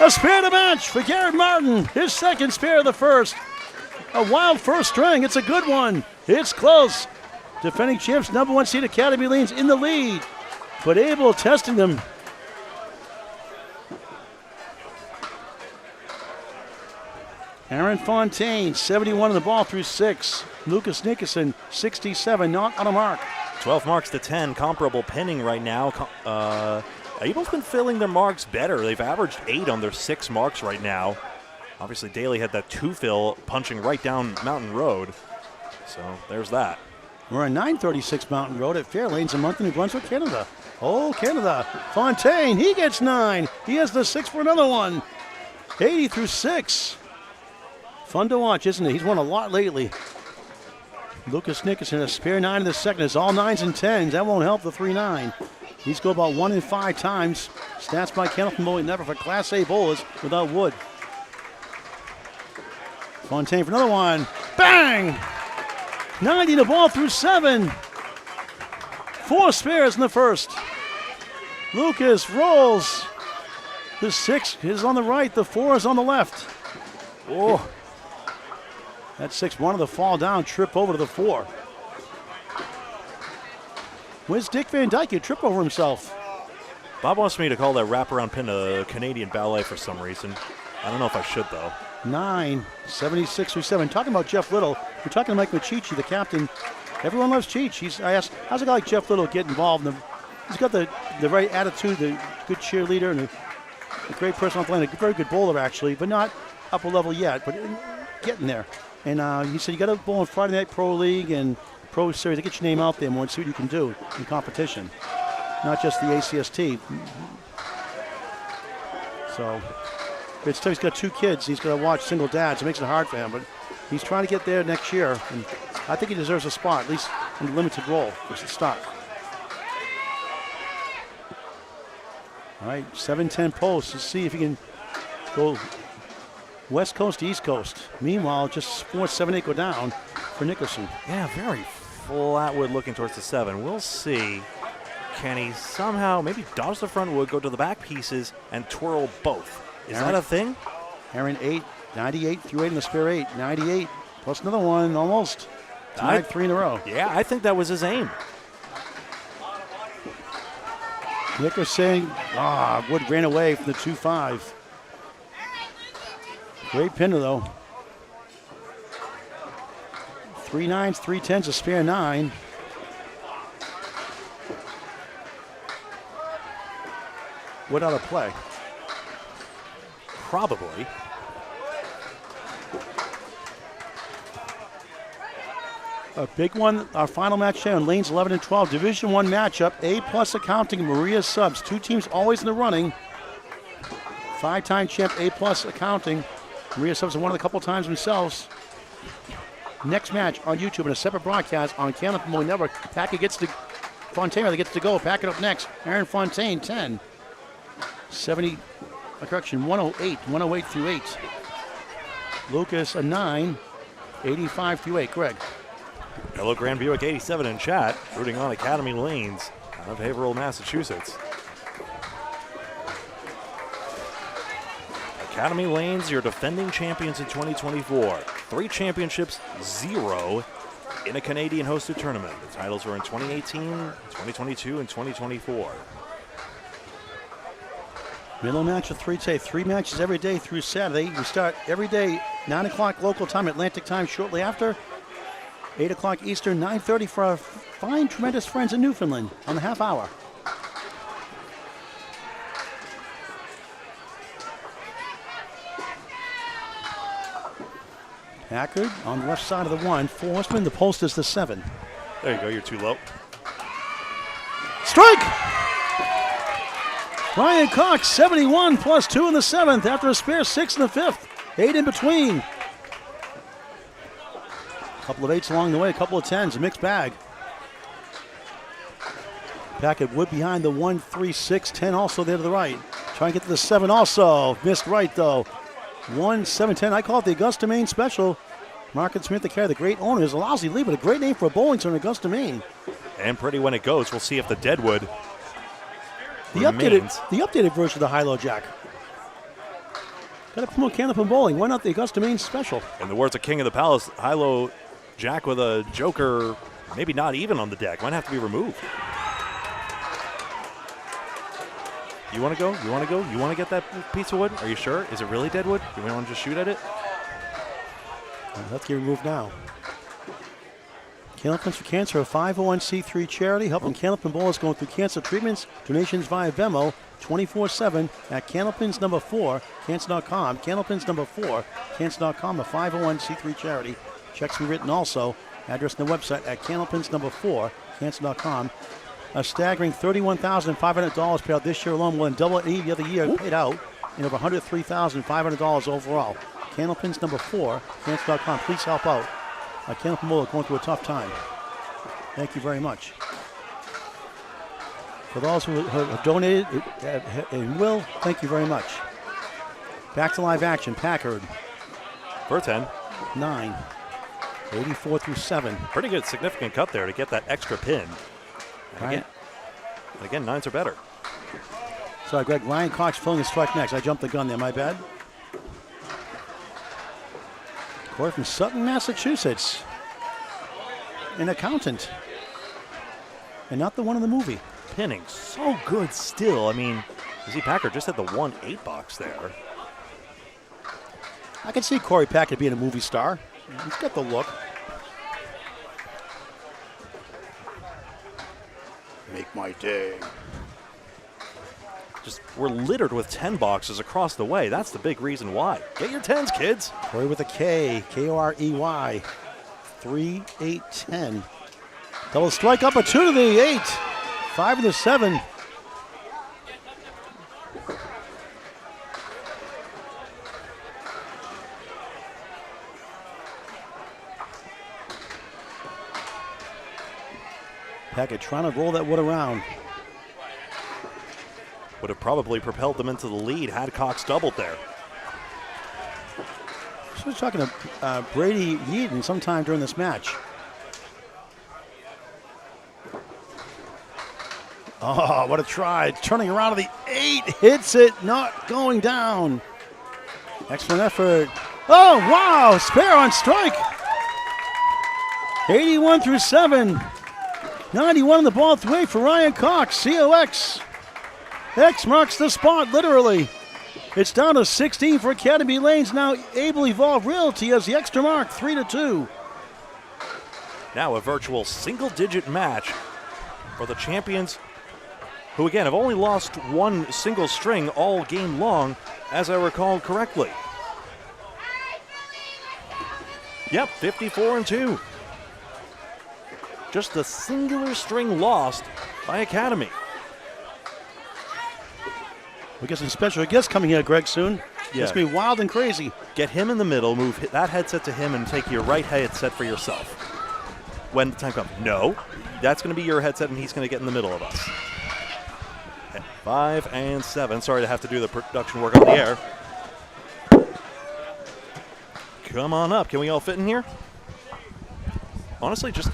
Speaker 2: A spare to match for Garrett Martin. His second spare of the first. A wild first string. It's a good one. It's close. Defending champs, number 1 seed Academy Lanes in the lead. But Abel testing them. Aaron Fontaine, 71 on the ball through 6. Lucas Nickerson, 67, not on a mark.
Speaker 1: 12 marks to 10, comparable pinning right now. Abel's been filling their marks better. They've averaged 8 on their 6 marks right now. Obviously, Daly had that 2-fill punching right down Mountain Road. So there's that.
Speaker 2: We're on 936 Mountain Road at Fairlanes in Moncton, New Brunswick, Canada. Oh, Canada. Fontaine, he gets 9. He has the 6 for another one. 80 through 6. Fun to watch, isn't it? He's won a lot lately. Lucas Nickerson, a spare 9 in the second. It's all 9s and 10s. That won't help the 3-9. He's go about 1 in 5 times. Stats by Candlepin Bowling Never for Class A bowlers without wood. Fontaine for another one. Bang! 90 to ball through 7. 4 spares in the first. Lucas rolls. The 6 is on the right. The 4 is on the left. Oh. That 6 wanted to fall down, trip over to the 4. Where's Dick Van Dyke? He tripped over himself.
Speaker 1: Bob wants me to call that wraparound pin a Canadian ballet for some reason. I don't know if I should, though.
Speaker 2: 9, 76 through 7. Talking about Jeff Little, we're talking to Mike Machichi, the captain. Everyone loves Cheech. I asked, how's a guy like Jeff Little get involved? He's got the right attitude, the good cheerleader, and a great person on the line, a very good bowler, actually, but not upper level yet, but getting there. And he said, you got to bowl in Friday Night Pro League and Pro Series to get your name out there more and see what you can do in competition, not just the ACST. So it's tough. He's got 2 kids. He's got to watch single dads. It makes it hard for him, but he's trying to get there next year. And I think he deserves a spot, at least in a limited role, which is start. All right, 7-10 post. Let's see if he can go West Coast to East Coast. Meanwhile, just 4, 7, 8 go down for Nickerson.
Speaker 1: Yeah, very flat wood looking towards the 7. We'll see. Can he somehow maybe dodge the front wood, go to the back pieces, and twirl both? Is that a thing?
Speaker 2: Aaron 8, 98 through 8 in the spare 8. 98 plus another one, almost. Tied 3 in a row.
Speaker 1: Yeah, I think that was his aim.
Speaker 2: Nickerson, Wood ran away from the 2-5. Great pinner, though. 3 9s, 3 10s, a spare 9. Wood out of play.
Speaker 1: Probably.
Speaker 2: A big one, our final match today on lanes 11 and 12. Division 1 matchup, A+ Accounting, Maria Subs. 2 teams always in the running. 5-time champ A+ Accounting. Maria Subs have won it a couple times themselves. Next match on YouTube and a separate broadcast on Candlepin Bowling Network. Packett gets to, Fontaine rather gets to go. Packett up next. Aaron Fontaine, 10. 108 through 8. Lucas, a 9. 85 through 8. Greg.
Speaker 1: Hello, Grand Buick 87 in chat, rooting on Academy Lanes out of Haverhill, Massachusetts. Academy Lanes, your defending champions in 2024. 3 championships, 0 in a Canadian-hosted tournament. The titles were in 2018, 2022, and 2024.
Speaker 2: Middle match of 3 today. 3 matches every day through Saturday. We start every day, 9 o'clock local time, Atlantic time shortly after. 8 o'clock Eastern, 9:30 for our fine, tremendous friends in Newfoundland on the half hour. Packard on the left side of the 1. 4 horsemen, the post is the 7.
Speaker 1: There you go, you're too low.
Speaker 2: Strike! Ryan Cox, 71 plus 2 in the 7th after a spare 6 in the 5th. 8 in between. A couple of 8s along the way, a couple of 10s, a mixed bag. Packett Wood behind the 1, 3, 6, 10 also there to the right. Trying to get to the 7 also. Missed right though. 1, 7, 10. I call it the Augusta Maine Special. Mark and Smith, the care, the great owner, is a lousy lead, but a great name for a bowling center in Augusta, Maine.
Speaker 1: And pretty when it goes. We'll see if the Deadwood
Speaker 2: The
Speaker 1: remains.
Speaker 2: updated version of the high-low jack. Got to promote Candlepin bowling. Why not the Augusta, Maine special?
Speaker 1: In the words of King of the Palace, high-low jack with a joker, maybe not even on the deck. Might have to be removed. You want to go? You want to go? You want to get that piece of wood? Are you sure? Is it really Deadwood? Do we want to just shoot at it?
Speaker 2: Let's get removed now. Candlepins for Cancer, a 501c3 charity helping Candlepin bowlers going through cancer treatments. Donations via Venmo 24/7 at Candlepins number 4, cancer.com. Candlepins number 4, cancer.com, a 501c3 charity. Checks be written also. Address on the website at Candlepins number 4, cancer.com. A staggering $31,500 paid out this year alone, more than double any other year paid out, and over $103,500 overall. Candlepins number 4, cancer.com. Please help out. Candlepin bowler going through a tough time. Thank you very much. For those who have donated and will, thank you very much. Back to live action. Packard.
Speaker 1: For 10.
Speaker 2: 9. 84 through 7.
Speaker 1: Pretty good, significant cut there to get that extra pin. And again, 9s are better.
Speaker 2: Sorry, Greg. Ryan Cox filling his strike next. I jumped the gun there. My bad. Corey from Sutton, Massachusetts. An accountant. And not the one in the movie.
Speaker 1: Pinning so good still. I mean, you see Packard just had the 1-8 box there.
Speaker 2: I can see Corey Packard being a movie star. He's got the look. Make my day.
Speaker 1: Just we're littered with 10 boxes across the way. That's the big reason why. Get your 10s, kids.
Speaker 2: Corey with a K. Korey. 3, 8, 10. Double strike up a 2 to the 8. 5 to the 7. Packard trying to roll that wood around.
Speaker 1: Would have probably propelled them into the lead had Cox doubled there.
Speaker 2: So I was talking to Brady Yeaton sometime during this match. Oh, what a try. Turning around to the 8. Hits it, not going down. Excellent effort. Oh, wow. Spare on strike. 81 through 7. 91 on the ball through 8 for Ryan Cox. COX. X marks the spot, literally. It's down to 16 for Academy Lanes. Now Able Evolve Realty has the extra mark, 3-2.
Speaker 1: Now a virtual single-digit match for the champions, who again have only lost one single string all game long, as I recall correctly. Yep, 54-2. Just a singular string lost by Academy.
Speaker 2: We got some special guests coming here, Greg, soon.
Speaker 1: Yeah.
Speaker 2: It's going to be wild and crazy.
Speaker 1: Get him in the middle, move that headset to him, and take your right headset for yourself. When the time comes. No, that's going to be your headset, and he's going to get in the middle of us. At 5 and 7. Sorry to have to do the production work on the air. Come on up. Can we all fit in here? Honestly, just...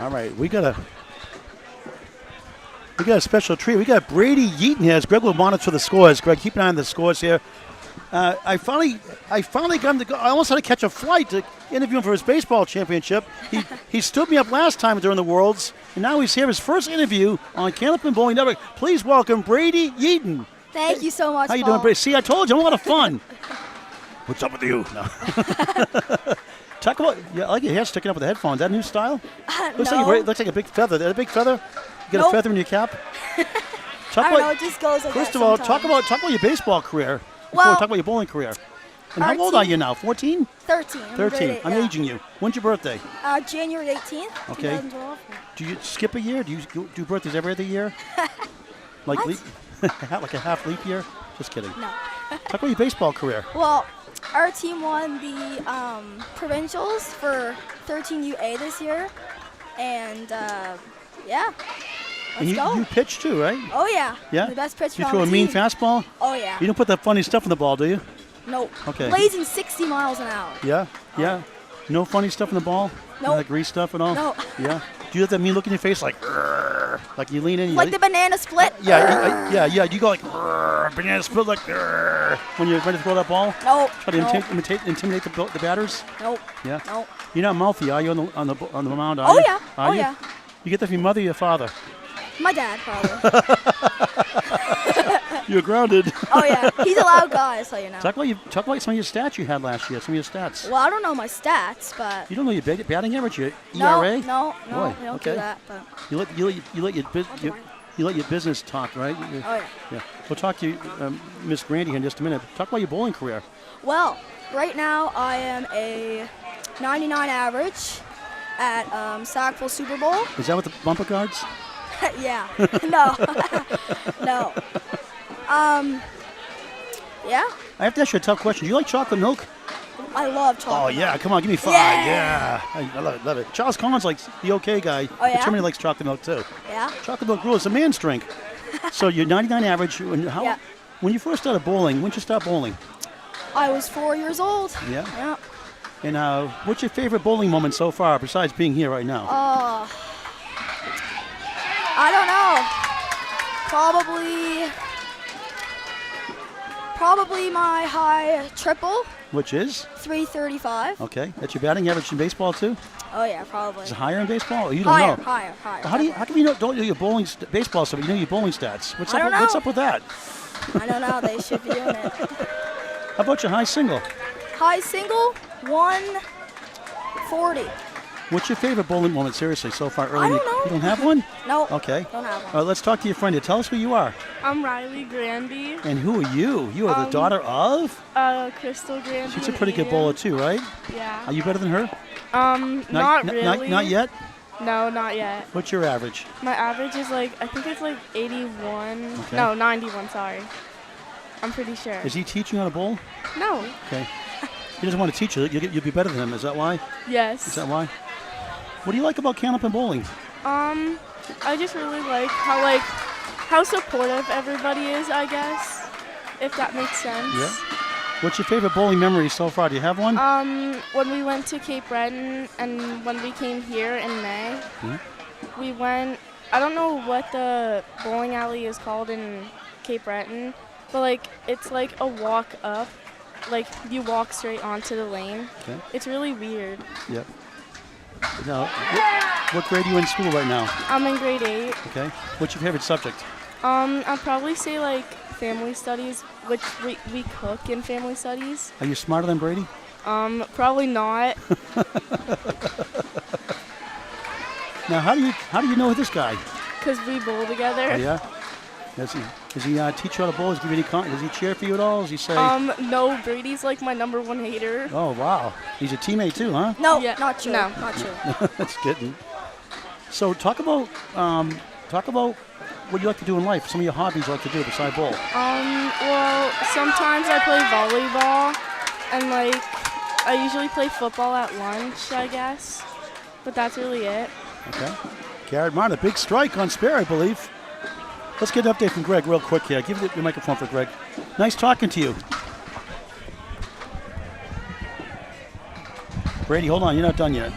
Speaker 2: All right, we got a special treat. We got Brady Yeaton here. As Greg will monitor the scores. Greg, keep an eye on the scores here. I finally got him to go. I almost had to catch a flight to interview him for his baseball championship. He stood me up last time during the Worlds, and now he's here. His first interview on Candlepin Bowling Network. Please welcome Brady Yeaton.
Speaker 3: Thank you so much,
Speaker 2: How you
Speaker 3: Paul.
Speaker 2: doing, Brady? See, I told you, I'm a lot of fun. What's up with you? No. Talk about, I like your hair sticking up with the headphones. Is that a new style? Looks like a big feather. Is that a big feather? You got a feather in your cap?
Speaker 3: I don't know, it just goes like
Speaker 2: First
Speaker 3: that
Speaker 2: of all,
Speaker 3: sometimes.
Speaker 2: talk about your baseball career before
Speaker 3: Well,
Speaker 2: we talk about your bowling career. And how old are you now? 14?
Speaker 3: 13.
Speaker 2: 13. I'm aging you. When's your birthday?
Speaker 3: January 18th,
Speaker 2: Okay.
Speaker 3: 2012.
Speaker 2: Do you skip a year? Do you do birthdays every other year? Like
Speaker 3: What?
Speaker 2: leap, like a half leap year? Just kidding.
Speaker 3: No.
Speaker 2: Talk about your baseball career.
Speaker 3: Well, our team won the provincials for 13UA this year. And, yeah.
Speaker 2: And you pitch too, right?
Speaker 3: Oh, yeah.
Speaker 2: Yeah?
Speaker 3: The best pitcher
Speaker 2: You
Speaker 3: on
Speaker 2: throw
Speaker 3: the
Speaker 2: a mean
Speaker 3: team.
Speaker 2: fastball?
Speaker 3: Oh, yeah.
Speaker 2: You don't put that funny stuff in the ball, do you?
Speaker 3: Nope.
Speaker 2: Okay.
Speaker 3: Blazing 60 miles an hour.
Speaker 2: Yeah? Yeah? No funny stuff in the ball?
Speaker 3: Nope.
Speaker 2: No grease stuff at all?
Speaker 3: No.
Speaker 2: Yeah? Do you have that mean look in your face like, "Grrr," like you lean in?
Speaker 3: Like the banana split?
Speaker 2: Yeah, yeah. You go like, "Grrr," banana split like, "Grrr," when you're ready to throw that ball?
Speaker 3: Nope.
Speaker 2: Try to intimidate the batters?
Speaker 3: Nope.
Speaker 2: Yeah?
Speaker 3: Nope.
Speaker 2: You're not mouthy, are you, on the mound? Are
Speaker 3: Oh,
Speaker 2: you?
Speaker 3: yeah.
Speaker 2: Are
Speaker 3: Oh,
Speaker 2: you?
Speaker 3: yeah.
Speaker 2: You get that from your mother or your father?
Speaker 3: My dad, probably.
Speaker 2: You're grounded.
Speaker 3: Oh, yeah. He's a loud guy, so you know.
Speaker 2: Talk about some of your stats you had last year, some of your stats.
Speaker 3: Well, I don't know my stats, but...
Speaker 2: You don't know your batting average, your
Speaker 3: No,
Speaker 2: ERA?
Speaker 3: no,
Speaker 2: Boy,
Speaker 3: we don't
Speaker 2: okay.
Speaker 3: do that, but...
Speaker 2: You let your business talk, right?
Speaker 3: Oh, yeah.
Speaker 2: Yeah. We'll talk to you, Miss Grandy, here in just a minute. Talk about your bowling career.
Speaker 3: Well, right now I am a 99 average at Sackville Super Bowl.
Speaker 2: Is that with the bumper guards?
Speaker 3: Yeah. No. No. Yeah.
Speaker 2: I have to ask you a tough question. Do you like chocolate milk?
Speaker 3: I love chocolate.
Speaker 2: Oh, yeah. Come on, give me 5.
Speaker 3: Yeah.
Speaker 2: I love it. Charles Collins likes the okay guy.
Speaker 3: Oh, yeah?
Speaker 2: Determined likes chocolate milk, too.
Speaker 3: Yeah.
Speaker 2: Chocolate milk rules. It's a man's drink. So you're 99 average.
Speaker 3: Yeah.
Speaker 2: When you first started bowling, when did you start bowling?
Speaker 3: I was 4 years old.
Speaker 2: Yeah.
Speaker 3: Yeah.
Speaker 2: And what's your favorite bowling moment so far, besides being here right now?
Speaker 3: I don't know. Probably my high triple,
Speaker 2: Which is?
Speaker 3: 335.
Speaker 2: Okay. That's your batting average in baseball, too?
Speaker 3: Oh, yeah, probably.
Speaker 2: Is it higher in baseball? Or you don't
Speaker 3: Higher,
Speaker 2: know?
Speaker 3: higher.
Speaker 2: How come you don't know your bowling baseball stuff, but you know your bowling stats?
Speaker 3: I don't know.
Speaker 2: What's up with that?
Speaker 3: I don't know. They should be doing it.
Speaker 2: How about your high single?
Speaker 3: High single, 140.
Speaker 2: What's your favorite bowling moment, seriously, so far early?
Speaker 3: I don't know.
Speaker 2: You don't have one?
Speaker 3: No.
Speaker 2: Okay.
Speaker 3: Don't have one.
Speaker 2: All right, let's talk to your friend here. Tell us who you are.
Speaker 4: I'm Riley Grandy.
Speaker 2: And who are you? You are the daughter of?
Speaker 4: Crystal Grandy.
Speaker 2: She's a pretty good
Speaker 4: Ian.
Speaker 2: bowler, too, right?
Speaker 4: Yeah.
Speaker 2: Are you better than her?
Speaker 4: Not really.
Speaker 2: Not yet?
Speaker 4: No, not yet.
Speaker 2: What's your average?
Speaker 4: My average is I think it's 81.
Speaker 2: Okay.
Speaker 4: No, 91, sorry. I'm pretty sure.
Speaker 2: Is he teaching you how to bowl?
Speaker 4: No.
Speaker 2: Okay. He doesn't want to teach you. You'll be better than him. Is that why?
Speaker 4: Yes.
Speaker 2: Is that why? What do you like about Candlepin bowling?
Speaker 4: I just really like how supportive everybody is, I guess, if that makes sense.
Speaker 2: Yeah. What's your favorite bowling memory so far? Do you have one?
Speaker 4: When we went to Cape Breton and when we came here in May, we went, I don't know what the bowling alley is called in Cape Breton, but it's like a walk up, you walk straight onto the lane.
Speaker 2: Okay.
Speaker 4: It's really weird.
Speaker 2: Yep. Now, what grade are you in school right now?
Speaker 4: I'm in grade 8.
Speaker 2: Okay. What's your favorite subject?
Speaker 4: I'd probably say family studies, which we cook in family studies.
Speaker 2: Are you smarter than Brady?
Speaker 4: Probably not.
Speaker 2: Now, how do you know this guy?
Speaker 4: Because we bowl together.
Speaker 2: Oh, yeah. Does he teach you how to bowl? Does he cheer for you at all? Does he say?
Speaker 4: No, Brady's my number 1 hater.
Speaker 2: Oh, wow. He's a teammate too, huh?
Speaker 3: No,
Speaker 4: Yeah.
Speaker 3: not true.
Speaker 4: No.
Speaker 3: Not true.
Speaker 2: That's good. So talk about what you like to do in life. Some of your hobbies you like to do besides bowl.
Speaker 4: Well, sometimes I play volleyball, and I usually play football at lunch, I guess. But that's really it.
Speaker 2: Okay. Garrett Martin, a big strike on Spare, I believe. Let's get an update from Greg real quick here. Give the microphone for Greg. Nice talking to you. Brady, hold on. You're not done yet.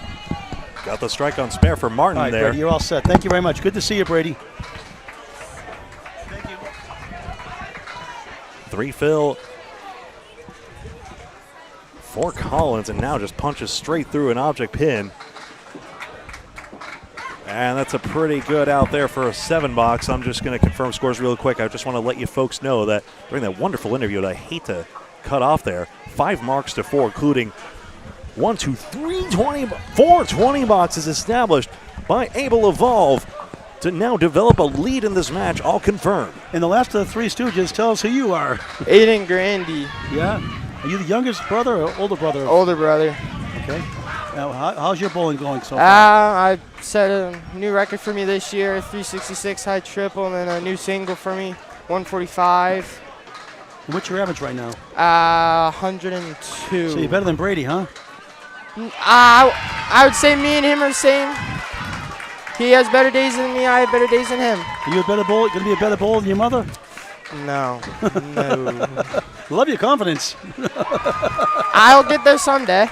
Speaker 1: Got the strike on Spare for Martin
Speaker 2: All right,
Speaker 1: there.
Speaker 2: Brady, you're all set. Thank you very much. Good to see you, Brady. Thank you.
Speaker 1: 3 fill for Collins, and now just punches straight through an object pin. And that's a pretty good out there for a 7 box. I'm just going to confirm scores real quick. I just want to let you folks know that during that wonderful interview that I hate to cut off there, 5 marks to 4, including 4 20 boxes established by Able Evolve to now develop a lead in this match, all confirmed.
Speaker 2: And the last of the 3 Stooges, tell us who you are.
Speaker 5: Aiden Grandy,
Speaker 2: Yeah? Are you the youngest brother or older brother?
Speaker 5: older brother.
Speaker 2: Okay. Now, how's your bowling going so far?
Speaker 5: I set a new record for me this year, 366 high triple, and then a new single for me, 145.
Speaker 2: And what's your average right now?
Speaker 5: 102.
Speaker 2: So you're better than Brady, huh?
Speaker 5: I would say me and him are the same. He has better days than me. I have better days than him.
Speaker 2: Are you a better bowler? Going to be a better bowler than your mother?
Speaker 5: No. No.
Speaker 2: Love your confidence.
Speaker 5: I'll get there someday.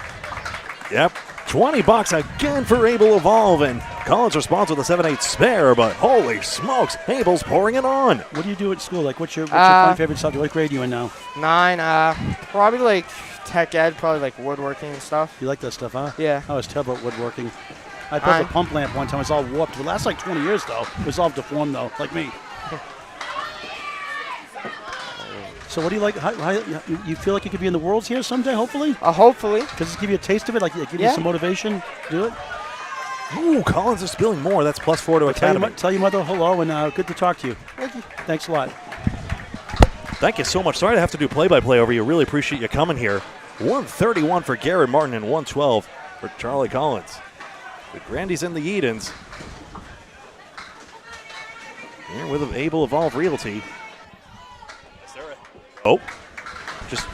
Speaker 1: Yep. $20 again for Able Evolve, and Collins responds with a 7-8 spare, but holy smokes, Abel's pouring it on.
Speaker 2: What do you do at school? Like, what's your fun favorite subject? What grade are you in now?
Speaker 5: 9. Probably like tech ed, probably like woodworking and stuff.
Speaker 2: You like that stuff, huh?
Speaker 5: Yeah.
Speaker 2: I was terrible at woodworking. I built a pump lamp one time. It was all warped. It lasted like 20 years, though. It was all deformed, though, like me. So what do you like? How, you feel like you could be in the Worlds here someday, hopefully?
Speaker 5: Hopefully.
Speaker 2: Does this give you a taste of it? Like, give you some motivation to do it?
Speaker 1: Ooh, Collins is spilling more. That's +4 to Academy.
Speaker 2: Tell your mother hello, and good to talk to you. Thank you. Thanks a lot.
Speaker 1: Thank you so much. Sorry to have to do play-by-play over you. Really appreciate you coming here. 131 for Garrett Martin and 112 for Charlie Collins. The Grandies and the Edens. Here with Able Evolve Realty. Oh, just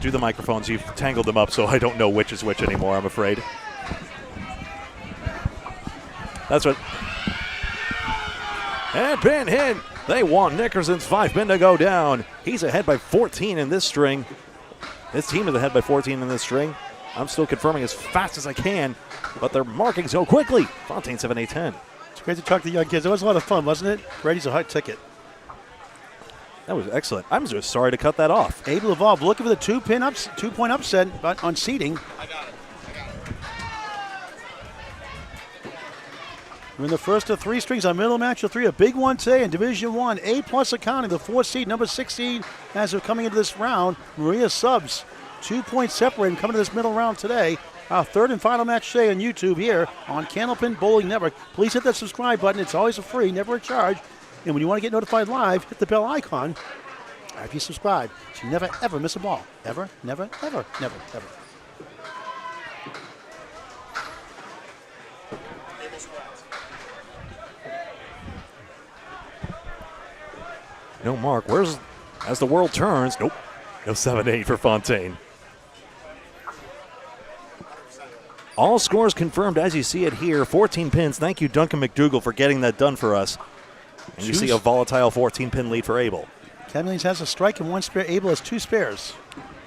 Speaker 1: do the microphones. You've tangled them up, so I don't know which is which anymore, I'm afraid. That's what. And pin hit. They want Nickerson's 5-pin to go down. He's ahead by 14 in this string. His team is ahead by 14 in this string. I'm still confirming as fast as I can, but they're marking so quickly. Fontaine 7-8-10.
Speaker 2: It's great to talk to young kids. It was a lot of fun, wasn't it? Brady's a hot ticket.
Speaker 1: That was excellent. I'm just sorry to cut that off.
Speaker 2: Able Evolve looking for the 2-point upset, but on seeding.
Speaker 6: I got it.
Speaker 2: We're in the first of 3 strings on middle match of 3. A big one today in Division 1. A+ accounting, the 4th seed, number 6 seed, as they're coming into this round. Maria Subs, 2 points separated coming to this middle round today. Our third and final match today on YouTube here on Candlepin Bowling Network. Please hit that subscribe button. It's always a free, never a charge. And when you want to get notified live, hit the bell icon after you subscribe. So you never, ever miss a ball. Ever, never, ever, never, ever.
Speaker 1: No mark. Where's, as the world turns, nope. No 7-8 for Fontaine. All scores confirmed as you see it here. 14 pins. Thank you, Duncan McDougall, for getting that done for us. And you see a volatile 14-pin lead for Able.
Speaker 2: Candlepin has a strike and 1 spare. Able has 2 spares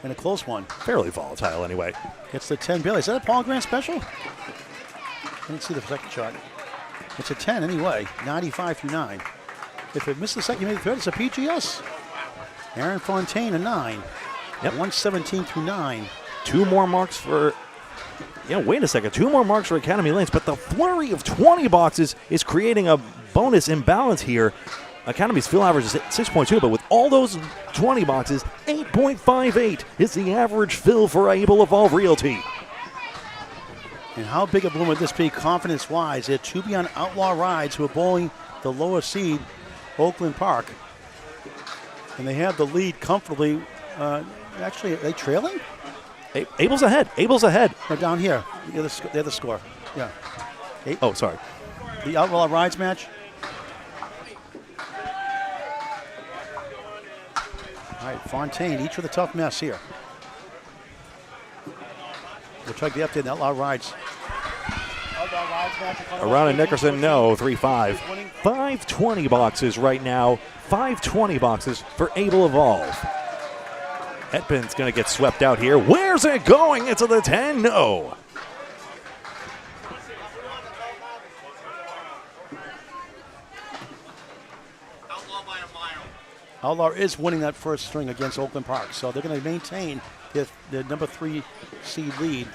Speaker 2: and a close one.
Speaker 1: Fairly volatile anyway.
Speaker 2: Gets the 10 Bailey. Is that a Paul Grant special? I didn't see the second shot. It's a 10 anyway, 95 through 9. If it missed the second, maybe the third, it's a PGS. Aaron Fontaine, a 9. Yep. 117 through 9.
Speaker 1: 2 more marks for, wait a second. 2 more marks for Academy Lanes, but the flurry of 20 boxes is creating a bonus imbalance here. Academy's fill average is 6.2, but with all those 20 boxes, 8.58 is the average fill for Able Evolve Realty.
Speaker 2: And how big a bloom would this be confidence-wise? They're to be on Outlaw Rides, who are bowling the lower seed, Oakland Park. And they have the lead comfortably. Actually, are they trailing?
Speaker 1: Abel's ahead. Abel's ahead.
Speaker 2: No, down here. They're the score. Yeah.
Speaker 1: Oh, sorry.
Speaker 2: The Outlaw Rides match. All right, Fontaine, each with a tough mess here. We'll try to get update on Outlaw Rides.
Speaker 1: Around and Nickerson, no, 3-5. 520 boxes right now. 520 boxes for Able Evolve. Hetpin's going to get swept out here. Where's it going? Into the 10? No.
Speaker 6: Outlaw by a mile.
Speaker 2: Outlaw is winning that first string against Oakland Park, so they're going to maintain their number 3 seed lead.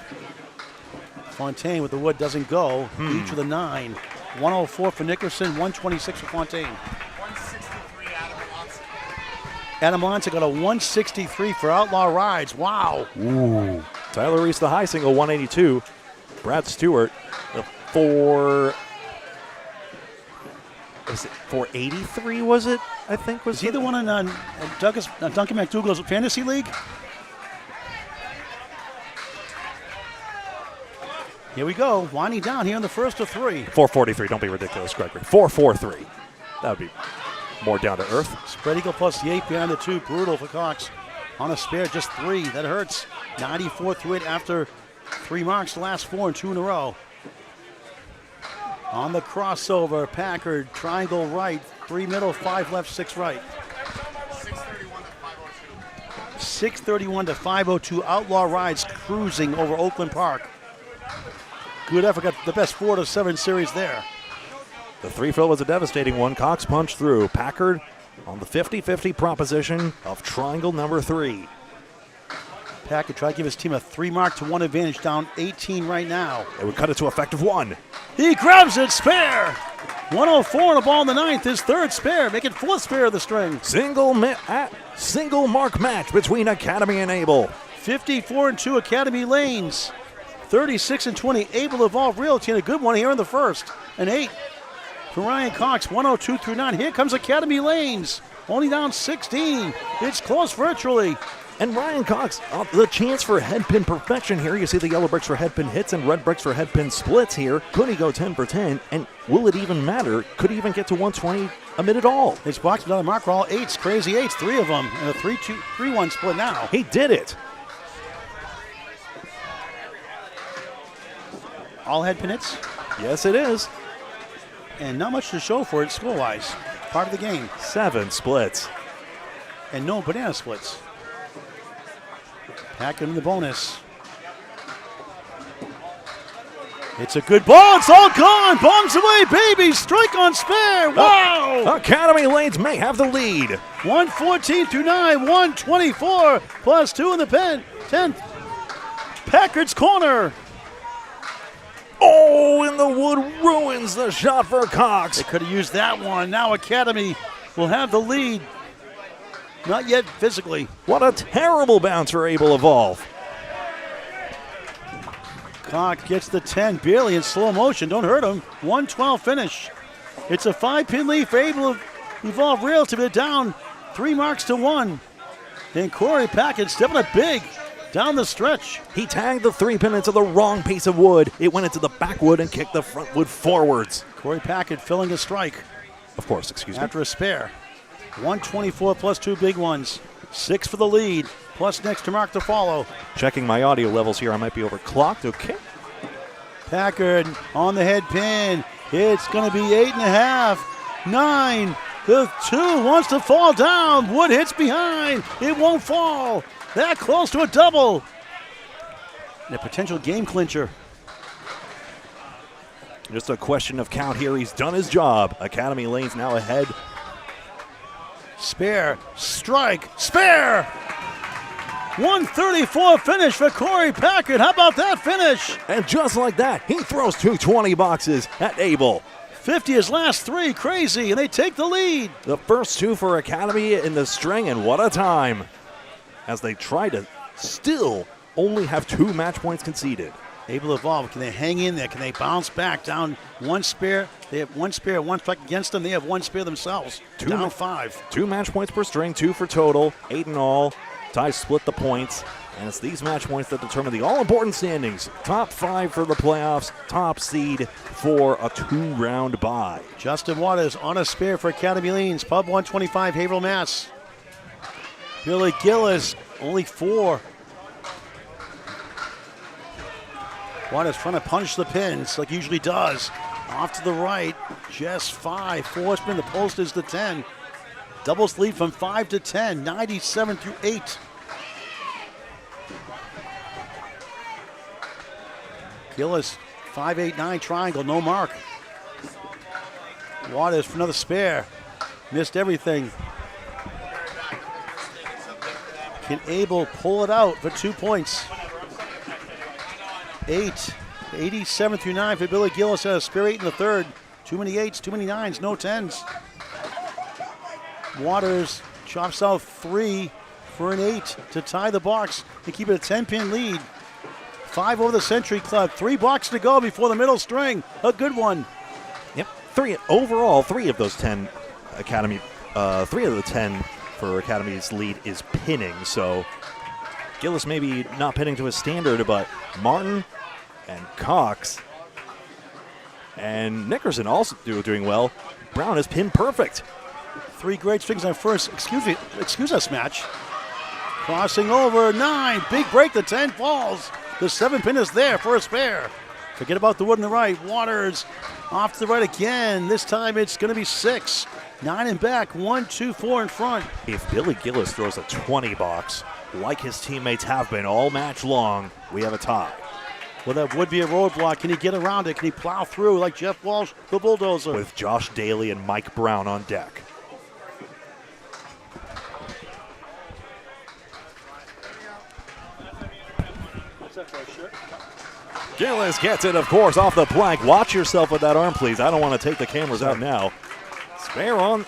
Speaker 2: Fontaine with the wood doesn't go. Each with a 9. 104 for Nickerson, 126 for Fontaine.
Speaker 6: 163
Speaker 2: Adam Lonsa got a 163 for Outlaw Rides. Wow.
Speaker 1: Ooh. Tyler Reese, the high single, 182. Brad Stewart, the 483 was it? I think was.
Speaker 2: Is he the one in Duncan McDougall's fantasy league? Here we go, winding down here in the first of 3.
Speaker 1: 443, don't be ridiculous, Gregory. 443. That would be more down to earth.
Speaker 2: Spread eagle plus the 8 behind the 2. Brutal for Cox. On a spare, just 3. That hurts. 94 through it after 3 marks, the last 4 and 2 in a row. On the crossover, Packard, triangle right, 3 middle, 5 left, 6 right. 6:31 to 5:02. Outlaw Rides cruising over Oakland Park. Good effort, got the best 4 to 7 series there.
Speaker 1: The three fill was a devastating one. Cox punched through. Packard on the 50-50 proposition of triangle number 3.
Speaker 2: Packard tried to give his team a 3-mark to 1 advantage, down 18 right now.
Speaker 1: They would cut it to effective 1.
Speaker 2: He grabs it, spare. 104 on the ball in the 9th, his 3rd spare, making 4th spare of the string.
Speaker 1: Single mark match between Academy and Able.
Speaker 2: 54-2 Academy Lanes. 36-20 Able Evolve Realty, and a good one here in the first. An 8 for Ryan Cox, 102 through 9. Here comes Academy Lanes, only down 16. It's close virtually.
Speaker 1: And Ryan Cox, the chance for headpin perfection here. You see the yellow bricks for headpin hits and red bricks for headpin splits here. Could he go 10 for 10? And will it even matter? Could he even get to 120 amid it all?
Speaker 2: His box another mark for all 8s, crazy 8s, 3 of them, and a 3-1 split now.
Speaker 1: He did it.
Speaker 2: All headpin hits,
Speaker 1: Yes, it is.
Speaker 2: and not much to show for it score-wise. Part of the game.
Speaker 1: 7 splits.
Speaker 2: And no banana splits. Packard in the bonus. It's a good ball. It's all gone. Bombs away, baby. Strike on spare. Wow.
Speaker 1: Academy Lanes may have the lead.
Speaker 2: 114 through 9. 124 plus 2 in the pen. 10th. Packard's corner.
Speaker 1: Oh, and the wood ruins the shot for Cox.
Speaker 2: They could have used that one. Now Academy will have the lead. Not yet physically.
Speaker 1: What a terrible bounce for Able Evolve.
Speaker 2: Cox gets the 10, barely in slow motion. Don't hurt him. 112 finish. It's a 5-pin lead for Able Evolve Realty. They're down 3 marks to 1. And Corey Packard stepping up big down the stretch.
Speaker 1: He tagged the 3-pin into the wrong piece of wood. It went into the back wood and kicked the front wood forwards.
Speaker 2: Corey Packard filling a strike.
Speaker 1: Of course, excuse me.
Speaker 2: After a spare. 124 plus 2 big ones. 6 for the lead. Plus next to mark to follow.
Speaker 1: Checking my audio levels here. I might be overclocked. Okay.
Speaker 2: Packard on the head pin. It's going to be 8.5. 9. The 2 wants to fall down. Wood hits behind. It won't fall. That close to a double. And a potential game clincher.
Speaker 1: Just a question of count here. He's done his job. Academy Lanes now ahead.
Speaker 2: Spare. Strike. Spare. 134 finish for Corey Packard. How about that finish?
Speaker 1: And just like that, he throws 220 boxes at Able.
Speaker 2: 50 his last 3. Crazy. And they take the lead.
Speaker 1: The first 2 for Academy in the string, and what a time. As they try to still only have 2 match points conceded.
Speaker 2: Able Evolve, can they hang in there? Can they bounce back down 1 spare? They have 1 spare, 1 strike against them. They have 1 spare themselves. Down 5.
Speaker 1: 2 match points per string, 2 for total, 8 in all. Ties split the points, and it's these match points that determine the all-important standings. Top 5 for the playoffs, top seed for a 2-round bye.
Speaker 2: Justin Waters on a spare for Academy Lanes. Pub 125, Haverhill, Mass. Billy Gillis, only 4. Waters trying to punch the pins like he usually does. Off to the right, just 5. 4 spin, the post is the 10. Doubles lead from 5 to 10, 97 through 8. Gillis, 5-8-9 triangle, no mark. Waters for another spare. Missed everything. Can Able pull it out for 2 points? 8, 87 through 9 for Billy Gillis. Has a spare 8 in the third. Too many 8s, too many 9s, no 10s. Waters chops out 3 for an 8 to tie the box and keep it a 10-pin lead. 5 over the Century Club. 3 boxes to go before the middle string. A good one.
Speaker 1: Yep, 3 overall. 3 of those 10 Academy, 3 of the 10 for Academy's lead is pinning. So Gillis maybe not pinning to his standard, but Martin and Cox and Nickerson also doing well. Brown is pin perfect.
Speaker 2: 3 great strings on first excuse us match. Crossing over 9. Big break. The 10 falls. The 7 pin is there for a spare. Forget about the wood on the right. Waters off to the right again. This time it's going to be 6. 9 and back. 1, 2, 4 in front.
Speaker 1: If Billy Gillis throws a 20 box, like his teammates have been all match long, we have a tie.
Speaker 2: Well, that would be a roadblock. Can he get around it? Can he plow through like Jeff Walsh, the bulldozer?
Speaker 1: With Josh Daly and Mike Brown on deck. Gillis gets it, of course, off the plank. Watch yourself with that arm, please. I don't want to take the cameras out now. Spare in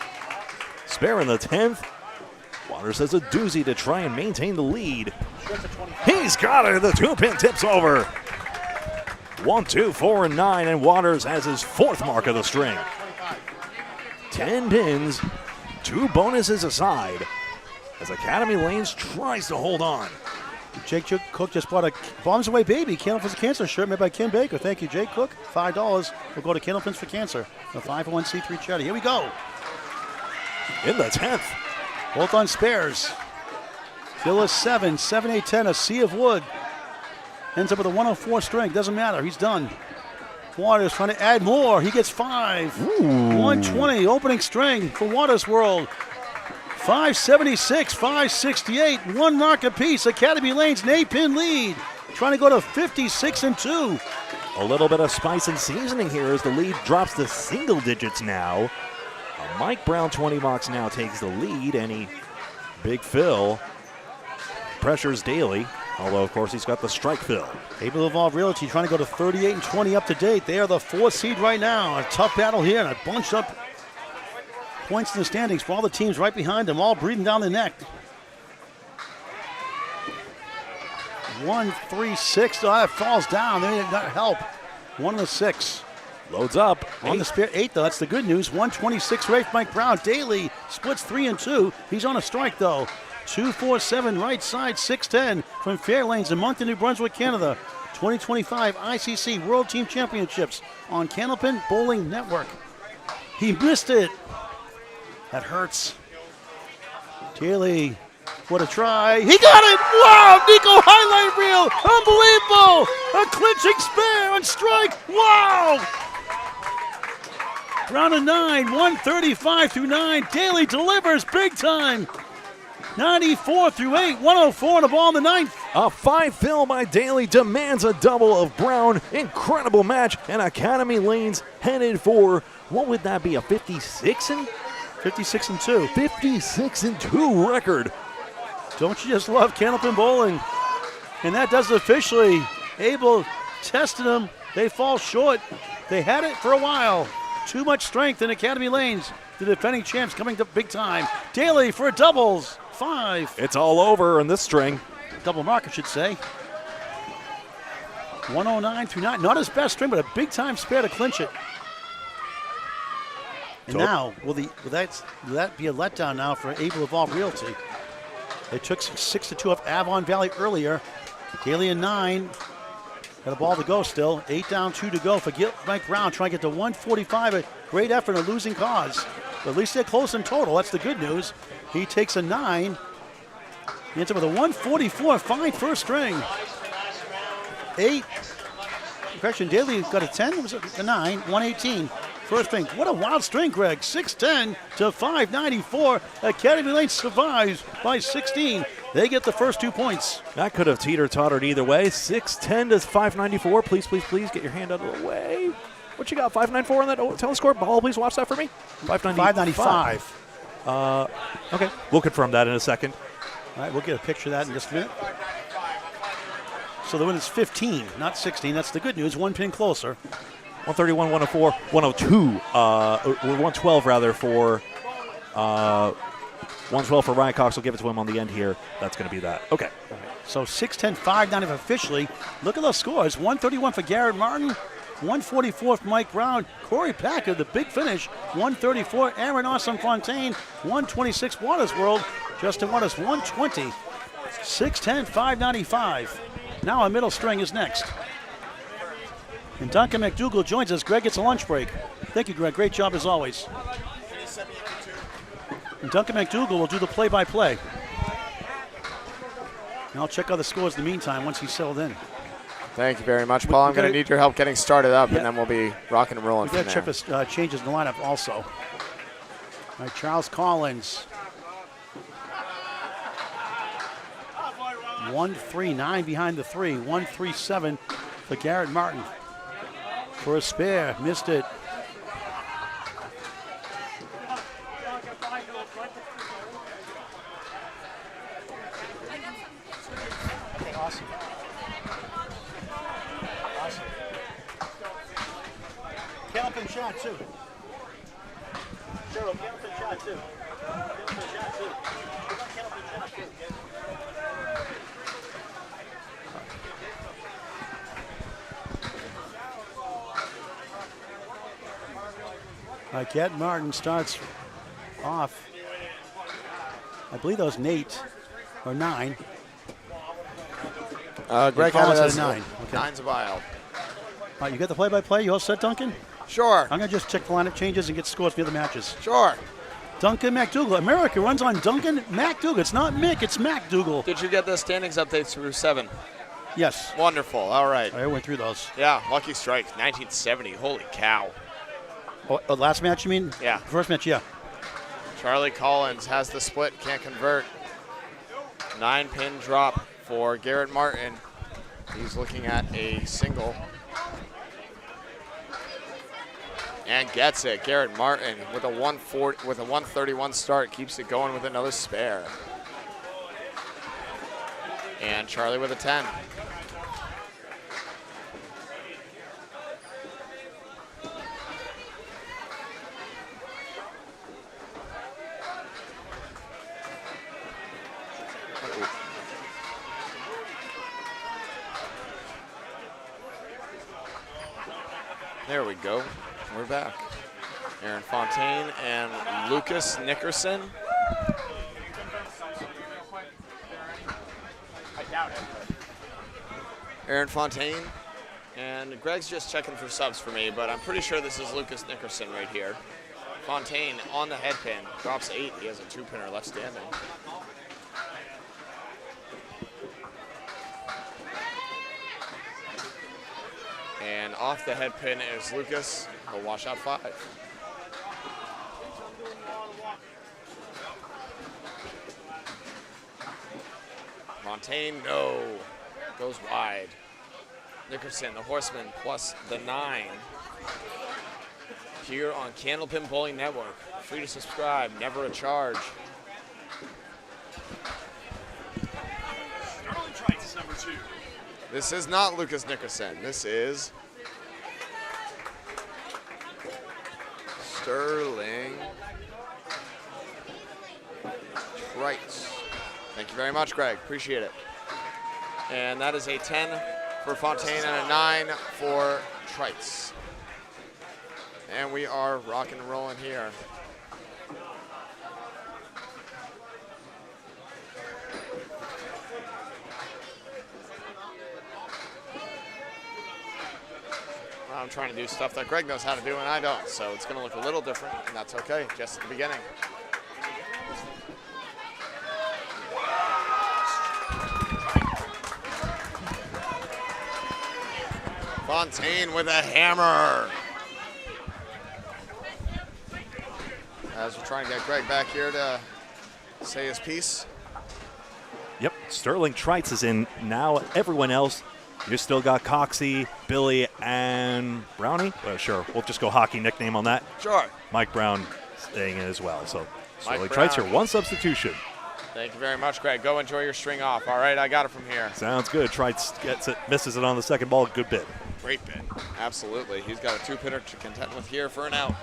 Speaker 1: the 10th. Waters has a doozy to try and maintain the lead. He's got it. The 2-pin tips over. 1, 2, 4, and 9, and Waters has his 4th mark of the string. 10 pins, 2 bonuses aside, as Academy Lanes tries to hold on.
Speaker 2: Jake Cook just bought a Bombs Away Baby Candlepins for Cancer shirt made by Kim Baker. Thank you, Jake Cook. $5 will go to Candlepins for Cancer, a 501c3 charity. Here we go.
Speaker 1: In the 10th.
Speaker 2: Both on spares. Gillis 7, 7, 8, 10, a sea of wood. Ends up with a 104 string. Doesn't matter. He's done. Waters trying to add more. He gets 5. 120 opening string for Waters World. 576, 568, 1 mark apiece. Academy Lanes, an 8-pin lead. Trying to go to 56 and 2.
Speaker 1: A little bit of spice and seasoning here as the lead drops to single digits now. Mike Brown 20 box now takes the lead, and Big Phil pressures Daly, although of course he's got the strike Phil.
Speaker 2: Able to evolve Realty trying to go to 38 and 20 up to date. They are the 4th seed right now. A tough battle here and a bunched up points in the standings for all the teams right behind them, all breathing down the neck. 1, 3, 6. That falls down. They got help. 1 of the 6.
Speaker 1: Loads up.
Speaker 2: On the spare 8, though. That's the good news. 126 right for Mike Brown. Daly splits 3 and 2. He's on a strike, though. 247 right side, 610 from Fairlanes in Moncton, New Brunswick, Canada. 2025 ICC World Team Championships on Candlepin Bowling Network. He missed it. That hurts. Daly, what a try. He got it! Wow, Nico highlight reel. Unbelievable! A clinching spare on strike. Wow! Round of 9, 135 through 9. Daly delivers big time. 94 through 8, 104 on the ball in the 9th.
Speaker 1: A 5 fill by Daly demands a double of Brown. Incredible match, and Academy Lanes headed for, what would that be, a 56 and
Speaker 2: 2.
Speaker 1: 56 and 2 record.
Speaker 2: Don't you just love Candlepin bowling? And that does it officially. Abel tested them. They fall short. They had it for a while. Too much strength in Academy Lanes. The defending champs coming to big time. Daly for a doubles. 5.
Speaker 1: It's all over in this string.
Speaker 2: Double mark, I should say. 109 through 9. Not his best string, but a big time spare to clinch it. And now, will that be a letdown now for Able Evolve Realty? They took 6-2 off Avon Valley earlier. Daly in 9. Got a ball to go still. 8 down, 2 to go for Mike Brown. Trying to get to 145. A great effort in a losing cause. But at least they're close in total. That's the good news. He takes a 9. He ends up with a 144. Fine first string. 8. Correction, Daly got a 10. Was it a 9? 118. First string. What a wild string, Greg. 610 to 594. Academy Lane survives by 16. They get the first 2 points.
Speaker 1: That could have teeter-tottered either way. 610 to 594. Please, please, please get your hand out of the way. What you got, 594 on that telescore? Ball, please watch that for me.
Speaker 2: 595.
Speaker 1: Okay, we'll confirm that in a second.
Speaker 2: All right, we'll get a picture of that in just a minute. So the win is 15, not 16. That's the good news. 1 pin closer.
Speaker 1: 131, 104, 102, 112 rather for 112 for Ryan Cox. We'll give it to him on the end here. That's going to be that. Okay.
Speaker 2: So 610, 590 officially. Look at those scores. 131 for Garrett Martin. 144 for Mike Brown. Corey Packer, the big finish. 134, Aaron Awesome Fontaine. 126, Waters World. Justin Waters, 120. 610, 595. Now a middle string is next. And Duncan McDougall joins us. Greg gets a lunch break. Thank you, Greg. Great job as always. And Duncan McDougall will do the play-by-play. And I'll check out the scores in the meantime once he's settled in.
Speaker 7: Thank you very much, Paul. I'm going to need your help getting started up, and then we'll be rocking and rolling
Speaker 2: We got to
Speaker 7: from
Speaker 2: check
Speaker 7: there.
Speaker 2: the changes in the lineup also. All right, Charles Collins. 1-3-9 behind the 3. 1-3-7 for Garrett Martin. For a spare, missed it. Okay, awesome. Awesome. Candlepin shot too. Cheryl, Candlepin shot too. Candlepin shot too. Candlepin shot too. Garrett Martin starts off. I believe that was Nate or 9.
Speaker 7: Greg
Speaker 2: Collins
Speaker 7: has
Speaker 2: at a 9. Okay.
Speaker 7: 9's a vial.
Speaker 2: All right, you got the play-by-play? You all set, Duncan?
Speaker 7: Sure.
Speaker 2: I'm going to just check the lineup changes and get scores for the other matches.
Speaker 7: Sure.
Speaker 2: Duncan McDougal. America runs on Duncan McDougal. It's not Mick, it's McDougal.
Speaker 7: Did you get the standings updates through 7?
Speaker 2: Yes.
Speaker 7: Wonderful. All right.
Speaker 2: I went through those.
Speaker 7: Yeah, lucky strike. 1970. Holy cow.
Speaker 2: Oh, last match, you mean?
Speaker 7: Yeah.
Speaker 2: First match, yeah.
Speaker 7: Charlie Collins has the split, can't convert. 9-pin drop for Garrett Martin. He's looking at a single. And gets it. Garrett Martin with a 131 start keeps it going with another spare. And Charlie with a 10. There we go. We're back. Aaron Fontaine and Lucas Nickerson. Aaron Fontaine. And Greg's just checking for subs for me, but I'm pretty sure this is Lucas Nickerson right here. Fontaine on the head pin. Drops 8. He has a 2-pinner left standing. And off the head pin is Lucas. He'll wash out 5. Fontaine, no. Goes wide. Nickerson, the horseman, plus the 9. Here on Candlepin Bowling Network. Free to subscribe, never a charge.
Speaker 6: Sterling Trice is number 2.
Speaker 7: This is not Lucas Nickerson. This is Sterling Trice. Thank you very much, Greg. Appreciate it. And that is a 10 for Fontaine and a 9 for Trice. And we are rocking and rolling here. I'm trying to do stuff that Greg knows how to do and I don't, so it's going to look a little different, and that's okay, just at the beginning. Fontaine with a hammer. As we're trying to get Greg back here to say his piece.
Speaker 1: Yep, Sterling Trice is in. Now everyone else, you still got Coxie, Billy, and Brownie. Sure, we'll just go hockey nickname on that.
Speaker 7: Sure.
Speaker 1: Mike Brown staying in as well. So Sterling
Speaker 7: Mike
Speaker 1: Trice
Speaker 7: Brown.
Speaker 1: here, 1 substitution.
Speaker 7: Thank you very much, Greg. Go enjoy your string off. All right, I got it from here.
Speaker 1: Sounds good. Trice gets it, misses it on the second ball. Good bid.
Speaker 7: Great bid. Absolutely. He's got a 2-pinner to contend with here for an out.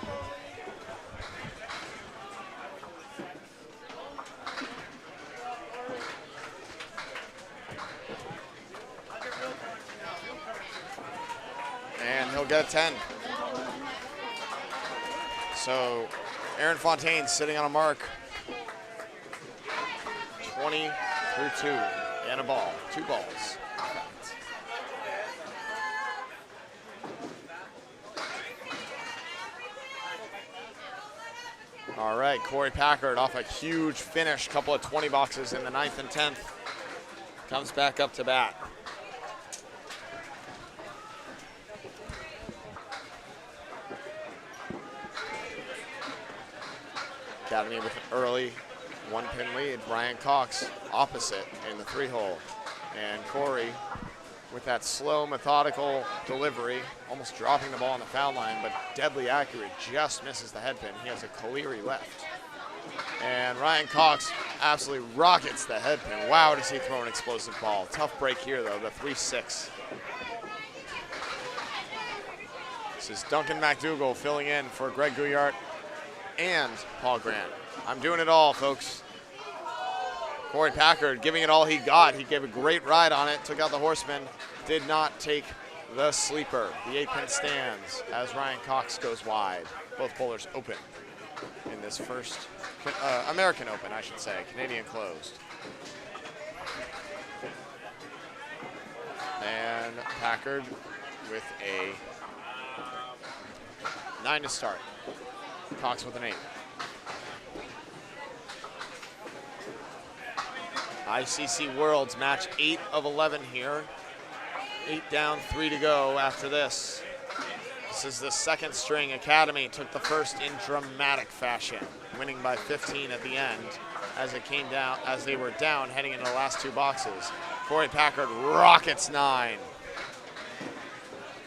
Speaker 7: And he'll get a 10. So Aaron Fontaine sitting on a mark. 20 through 2 and a ball. 2 balls. All right, Corey Packard off a huge finish, couple of 20 boxes in the 9th and 10th. Comes back up to bat. Academy with an early 1-pin lead. Ryan Cox opposite in the 3-hole. And Corey with that slow, methodical delivery, almost dropping the ball on the foul line, but deadly accurate, just misses the head pin. He has a Caleri left. And Ryan Cox absolutely rockets the head pin. Wow, does he throw an explosive ball. Tough break here, though, the 3-6. This is Duncan McDougall filling in for Greg Gouillart and Paul Grant. I'm doing it all, folks. Corey Packard giving it all he got. He gave a great ride on it, took out the horseman, did not take the sleeper. The 8-pin stands as Ryan Cox goes wide. Both bowlers open in this first American Open, I should say, Canadian closed. And Packard with a 9 to start. Cox with an 8. ICC Worlds match 8 of 11 here. 8 down, 3 to go after this. This is the second string. Academy took the first in dramatic fashion, winning by 15 at the end as it came down, as they were down heading into the last 2 boxes. Corey Packard rockets 9.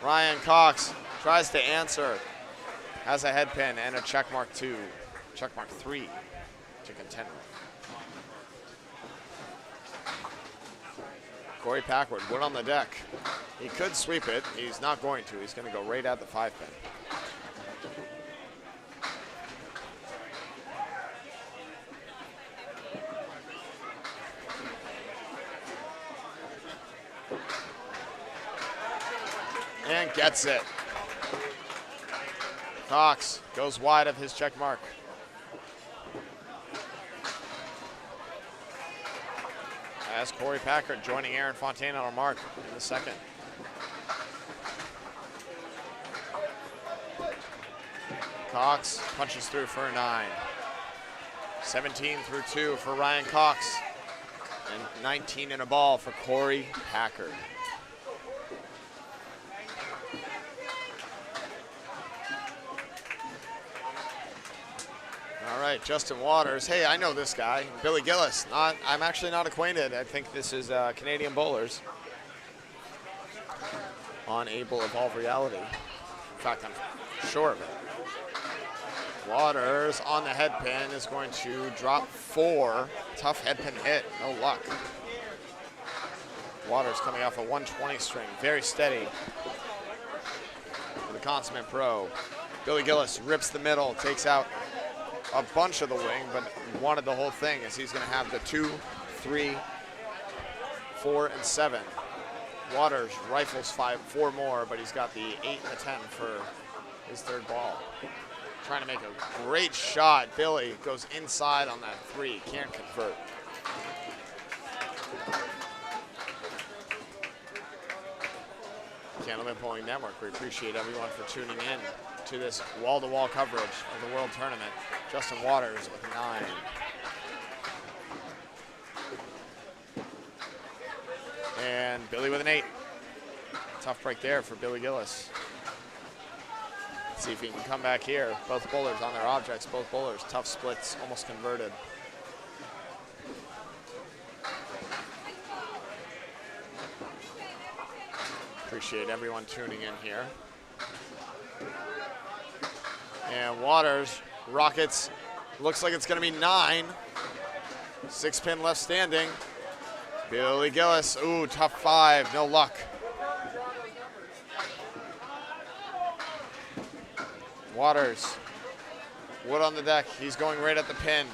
Speaker 7: Ryan Cox tries to answer, has a head pin and a checkmark 2, checkmark 3 to contend with. Corey Packard, wood on the deck. He could sweep it. He's not going to. He's going to go right at the 5-pin. And gets it. Cox goes wide of his check mark. As Corey Packard joining Aaron Fontaine on a mark in the second. Cox punches through for a 9. 17 through 2 for Ryan Cox. And 19 in a ball for Corey Packard. All right, Justin Waters. Hey, I know this guy, Billy Gillis. I'm actually not acquainted. I think this is Canadian Bowlers on Able Evolve Reality. In fact, I'm sure of it. Waters on the head pin is going to drop 4. Tough head pin hit, no luck. Waters coming off a 120 string, very steady for the consummate pro. Billy Gillis rips the middle, takes out a bunch of the wing, but wanted the whole thing as he's going to have the 2, 3, 4, and 7. Waters rifles 4 more, but he's got the 8 and the 10 for his third ball. Trying to make a great shot. Billy goes inside on that 3, can't convert. Candlepin Bowling Network, we appreciate everyone for tuning in to this wall-to-wall coverage of the World Tournament. Justin Waters with 9. And Billy with an 8. Tough break there for Billy Gillis. Let's see if he can come back here. Both bowlers on their objects, both bowlers. Tough splits, almost converted. Appreciate everyone tuning in here. And Waters rockets, looks like it's going to be 9. 6-pin left standing. Billy Gillis, ooh, tough 5, no luck. Waters, wood on the deck, he's going right at the pin.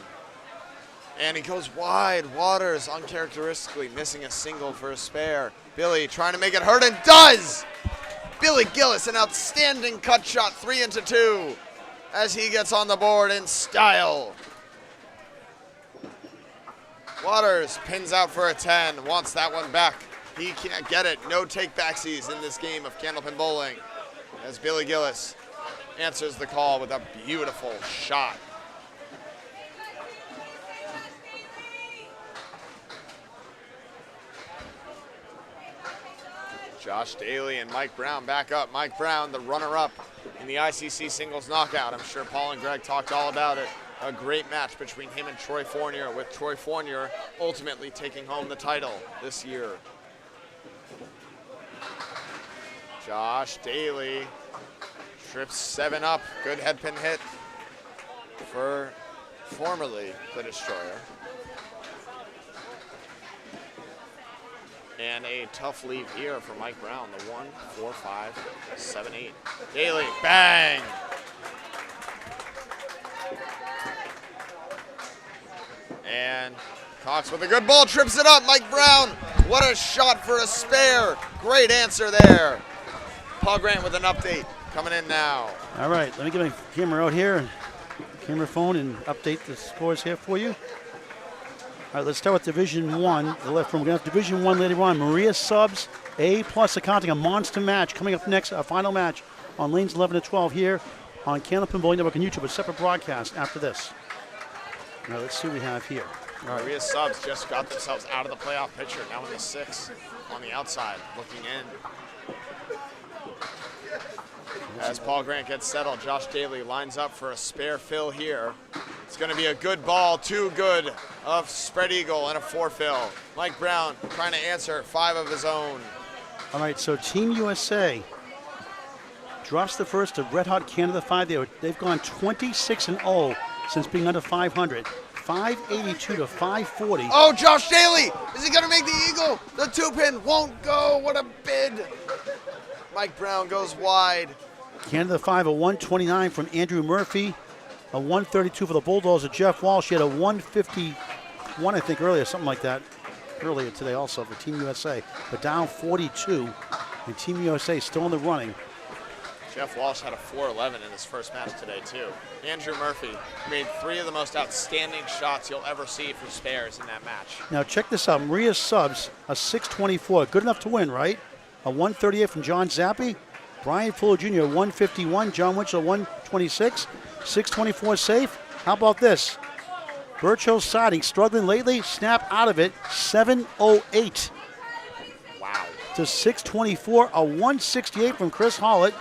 Speaker 7: And he goes wide. Waters uncharacteristically missing a single for a spare. Billy trying to make it hurt and does! Billy Gillis, an outstanding cut shot, 3 into 2, as he gets on the board in style. Waters pins out for a 10, wants that one back. He can't get it. No take-backsies in this game of Candlepin Bowling as Billy Gillis answers the call with a beautiful shot. Josh Daly and Mike Brown back up. Mike Brown, the runner-up in the ICC singles knockout. I'm sure Paul and Greg talked all about it a great match between him and Troy Fournier, with Troy Fournier ultimately taking home the title this year. Josh Daly trips 7 up. Good head pin hit for formerly the Destroyer. And a tough leave here for Mike Brown. The 1, 4, 5, 7, 8. Daly, bang! And Cox with a good ball, trips it up. Mike Brown, what a shot for a spare. Great answer there. Paul Grant with an update coming in now.
Speaker 2: All right, let me get my camera out here, camera phone, and update the scores here for you. All right, let's start with Division 1, the left room. We're going to have Division 1 later on. Maria Subs, A+ accounting, a monster match. Coming up next, a final match on lanes 11 to 12 here on Candlepin Bowling Network and YouTube, a separate broadcast after this. All right, let's see what we have here. All right.
Speaker 7: Maria Subs just got themselves out of the playoff picture, now in the 6 on the outside, looking in. As Paul Grant gets settled, Josh Daly lines up for a spare fill here. It's going to be a good ball, too good of spread eagle and a 4 fill. Mike Brown trying to answer 5 of his own.
Speaker 2: All right, so Team USA drops the first to Red Hot Canada 5. They've gone 26-0 since being under 500. 582 to 540.
Speaker 7: Oh, Josh Daly! Is he going to make the eagle? The 2-pin won't go. What a bid. Mike Brown goes wide.
Speaker 2: Canada 5, a 129 from Andrew Murphy. A 132 for the Bulldogs of Jeff Walsh. He had a 151, I think, earlier, something like that. Earlier today also for Team USA. But down 42, and Team USA still in the running.
Speaker 7: Jeff Walsh had a 4-11 in his first match today, too. Andrew Murphy made 3 of the most outstanding shots you'll ever see for spares in that match.
Speaker 2: Now check this out. Maria Subs, a 624. Good enough to win, right? A 138 from John Zappi. Brian Fuller Jr., 151. John Winchell, 126. 624 safe. How about this? Birch siding, struggling lately. Snap out of it. 708.
Speaker 7: Wow.
Speaker 2: To 624. A 168 from Chris Hollett.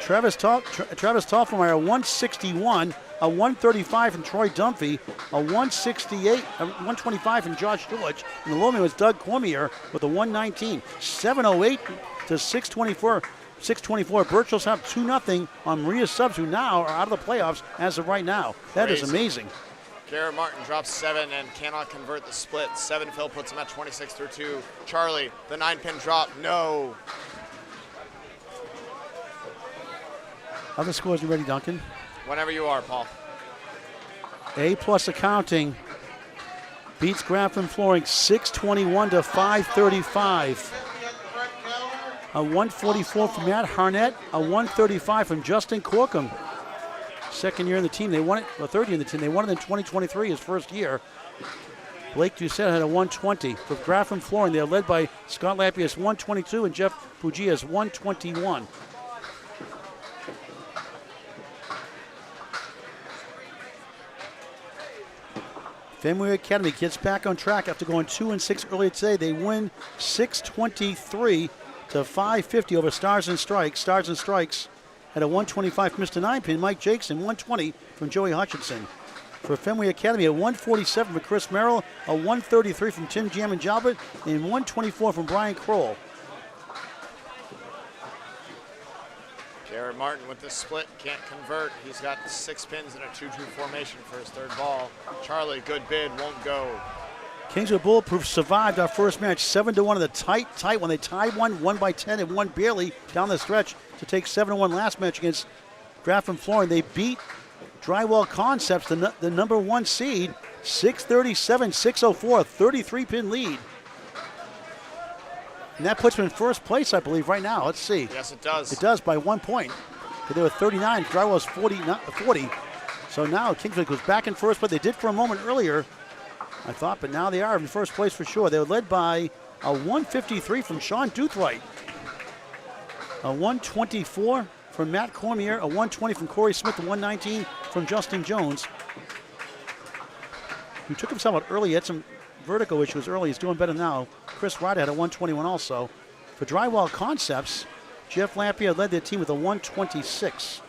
Speaker 2: Travis Toffenmeyer, a 161, a 135 from Troy Dunphy, a 168, a 125 from Josh George, and the low man was Doug Cormier with a 119. 708 to 624. 624. Birchall's have 2-0 on Maria Subs, who now are out of the playoffs as of right now. That is amazing.
Speaker 7: Garrett Martin drops 7 and cannot convert the split. 7 fill puts him at 26-2. Charlie, the 9-pin drop, no.
Speaker 2: Other scores, you ready, Duncan?
Speaker 7: Whenever you are, Paul.
Speaker 2: A+ accounting beats Grafton Flooring 621 to 535. A 144 from Matt Harnett, a 135 from Justin Corkum. Second year in the team, they won it, or third year in the team, they won it in 2023, his first year. Blake Doucette had a 120. For Grafton Flooring, they're led by Scott Lapier's 122 and Jeff Bugia's 121. Fenway Academy gets back on track after going 2-6 earlier today. They win 623 to 550 over Stars and Strikes. Stars and Strikes had a 125 from Mr. 9-pin, Mike Jackson, 120 from Joey Hutchinson. For Fenway Academy, a 147 from Chris Merrill, a 133 from Tim Jam and Jalbert, and 124 from Brian Kroll.
Speaker 7: Garrett Martin with the split, can't convert. He's got 6 pins in a 2-2 formation for his third ball. Charlie, good bid, won't go.
Speaker 2: Kingswood Bulletproof survived our first match 7-1 in the tight when they tied one by 10 and won barely down the stretch to take 7-1 last match against Grafton Flooring. They beat Drywall Concepts, the number 1 seed, 637-604, a 33-pin lead. And that puts them in first place, I believe, right now. Let's see.
Speaker 7: Yes, it does.
Speaker 2: It does by 1 point. They were 39, Drywall's 40. So now Kingswood goes back in first, but they did for a moment earlier, I thought, but now they are in first place for sure. They were led by a 153 from Sean Duthright, a 124 from Matt Cormier, a 120 from Corey Smith, a 119 from Justin Jones, who took himself out early. He had some vertigo issues early. He's doing better now. Chris Ryder had a 121 also. For Drywall Concepts, Jeff Lampier led their team with a 126.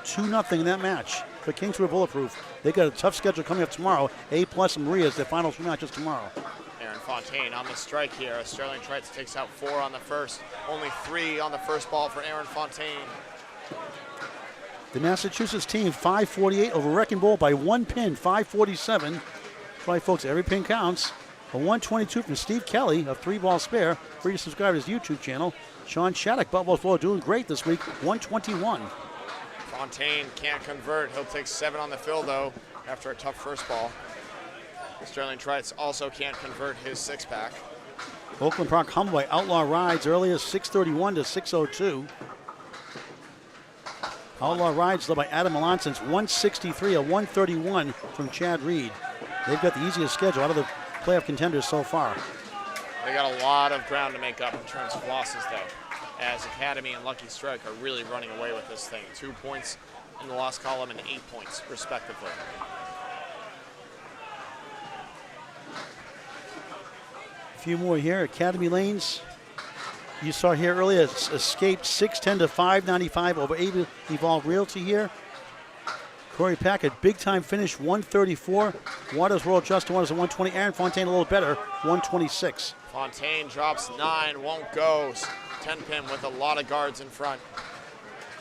Speaker 2: 2-0 in that match. for Kingswood Bulletproof. They got a tough schedule coming up tomorrow. A+ and Maria's their final 3 matches tomorrow.
Speaker 7: Aaron Fontaine on the strike here. Sterling Trites takes out 4 on the first. Only 3 on the first ball for Aaron Fontaine.
Speaker 2: The Massachusetts team 548 over Wrecking Ball by 1 pin, 547. That's right, folks, every pin counts. A 122 from Steve Kelly of 3 Ball Spare. Free to subscribe to his YouTube channel. Sean Shattuck, Buffalo Floor, doing great this week, 121.
Speaker 7: Fontaine can't convert. He'll take 7 on the fill, though, after a tough first ball. Sterling Trites also can't convert his 6-pack.
Speaker 2: Oakland Park humbled by Outlaw Rides earlier, 631 to 602. Outlaw Rides led by Adam Melanson's 163, a 131 from Chad Reed. They've got the easiest schedule out of the playoff contenders so far.
Speaker 7: They got a lot of ground to make up in terms of losses, though, as Academy and Lucky Strike are really running away with this thing. 2 points in the loss column and 8 points, respectively.
Speaker 2: A few more here. Academy Lanes, you saw here earlier, escaped 610 to 595 over Evolve Realty here. Corey Packard, big time finish, 134. Waters World Justin Waters at 120. Aaron Fontaine a little better, 126.
Speaker 7: Fontaine drops 9, won't go. 10-pin with a lot of guards in front.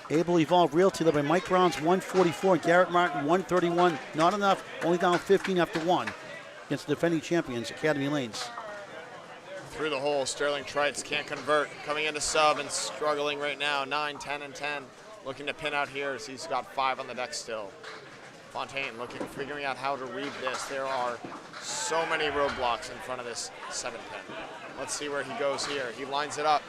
Speaker 2: Able Evolve Realty led by Mike Brown's 144. Garrett Martin 131. Not enough, only down 15 after 1 against the defending champions, Academy Lanes.
Speaker 7: Through the hole, Sterling Trites can't convert. Coming into sub and struggling right now, 9, 10, and 10. Looking to pin out here as he's got 5 on the deck still. Fontaine figuring out how to read this. There are so many roadblocks in front of this 7-pin. Let's see where he goes here. He lines it up.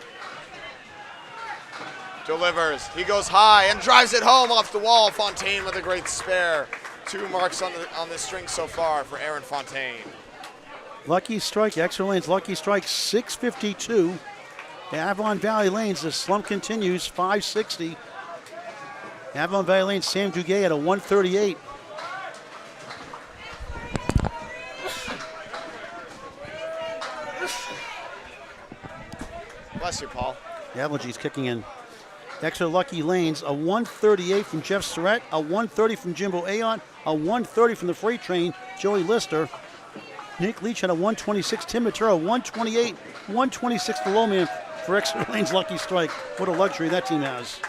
Speaker 7: Delivers. He goes high and drives it home off the wall. Fontaine with a great spare. 2 marks on the string so far for Aaron Fontaine.
Speaker 2: Lucky Strike, extra lanes, Lucky Strike 652. Avalon Valley Lanes, the slump continues, 560. Avalon Valley Lanes, Sam Duguay at a 138.
Speaker 7: Bless you, Paul.
Speaker 2: The Avalanche's kicking in. Extra Lucky Lanes, a 138 from Jeff Surratt, a 130 from Jimbo Ayon, a 130 from the freight train, Joey Lister. Nick Leach had a 126, Tim Matera 128, 126 the low man for Extra Lanes Lucky Strike. What a luxury that team has.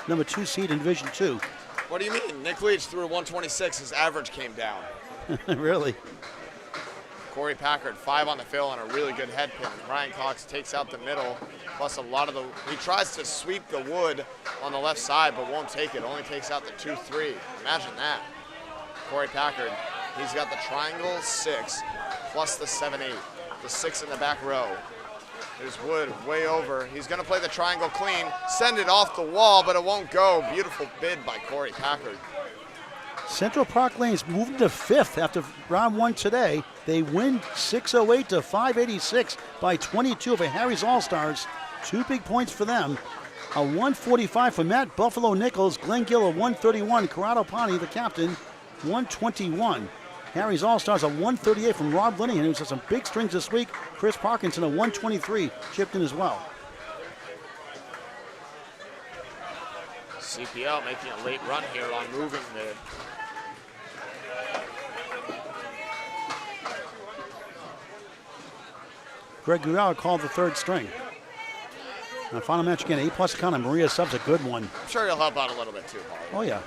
Speaker 2: Number 2 seed in Division 2.
Speaker 7: What do you mean? Nick Leach threw a 126. His average came down.
Speaker 2: Really?
Speaker 7: Corey Packard, 5 on the fill and a really good head pin. Ryan Cox takes out the middle, plus a lot of he tries to sweep the wood on the left side, but won't take it. Only takes out the 2-3. Imagine that. Corey Packard, he's got the triangle 6, plus the 7-8. The 6 in the back row. There's wood way over. He's going to play the triangle clean, send it off the wall, but it won't go. Beautiful bid by Corey Packard.
Speaker 2: Central Park Lanes moving to 5th after round 1 today. They win 608 to 586 by 22 over Harry's All-Stars. 2 big points for them. A 145 for Matt Buffalo Nichols. Glenn Gill a 131. Corrado Pani, the captain, 121. Harry's All-Stars a 138 from Rob Linehan, who's had some big strings this week. Chris Parkinson a 123, chipped in as well.
Speaker 7: CPL making a late run here on moving mid.
Speaker 2: Greg Gurau called the 3rd string. Now, final match again, A+ account, and Maria Sub's a good one.
Speaker 7: I'm sure he'll help out a little bit too, Paul.
Speaker 2: Oh, yeah.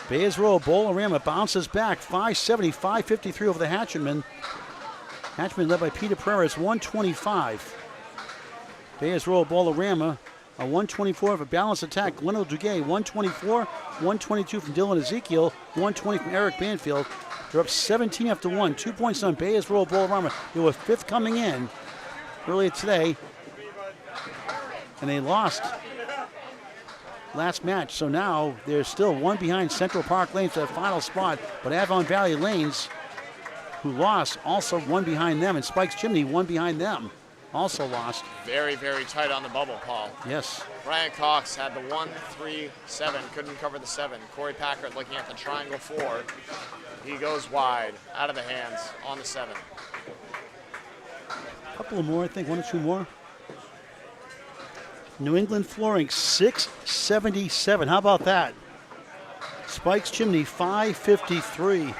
Speaker 2: Bayes Row, Bolorama bounces back, 570, 553 over the Hatchetman. Hatchetman led by Peter Pereira, 125. Bayes Row, Bolorama, a 124 of a balanced attack. Gleno Duguay, 124, 122 from Dylan Ezekiel, 120 from Eric Banfield. They're up 17 after 1. 2 points on Bayes Row, Bolorama. They were 5th coming in earlier today, and they lost last match. So now they're still 1 behind Central Park Lanes for that final spot, but Avon Valley Lanes, who lost, also 1 behind them, and Spike's Chimney 1 behind them, also lost.
Speaker 7: Very, very tight on the bubble, Paul.
Speaker 2: Yes.
Speaker 7: Brian Cox had the 1-3-7, couldn't cover the 7. Corey Packard looking at the triangle 4. He goes wide, out of the hands, on the 7.
Speaker 2: A couple more, I think, 1 or 2 more. New England Flooring, 677. How about that? Spikes Chimney, 553.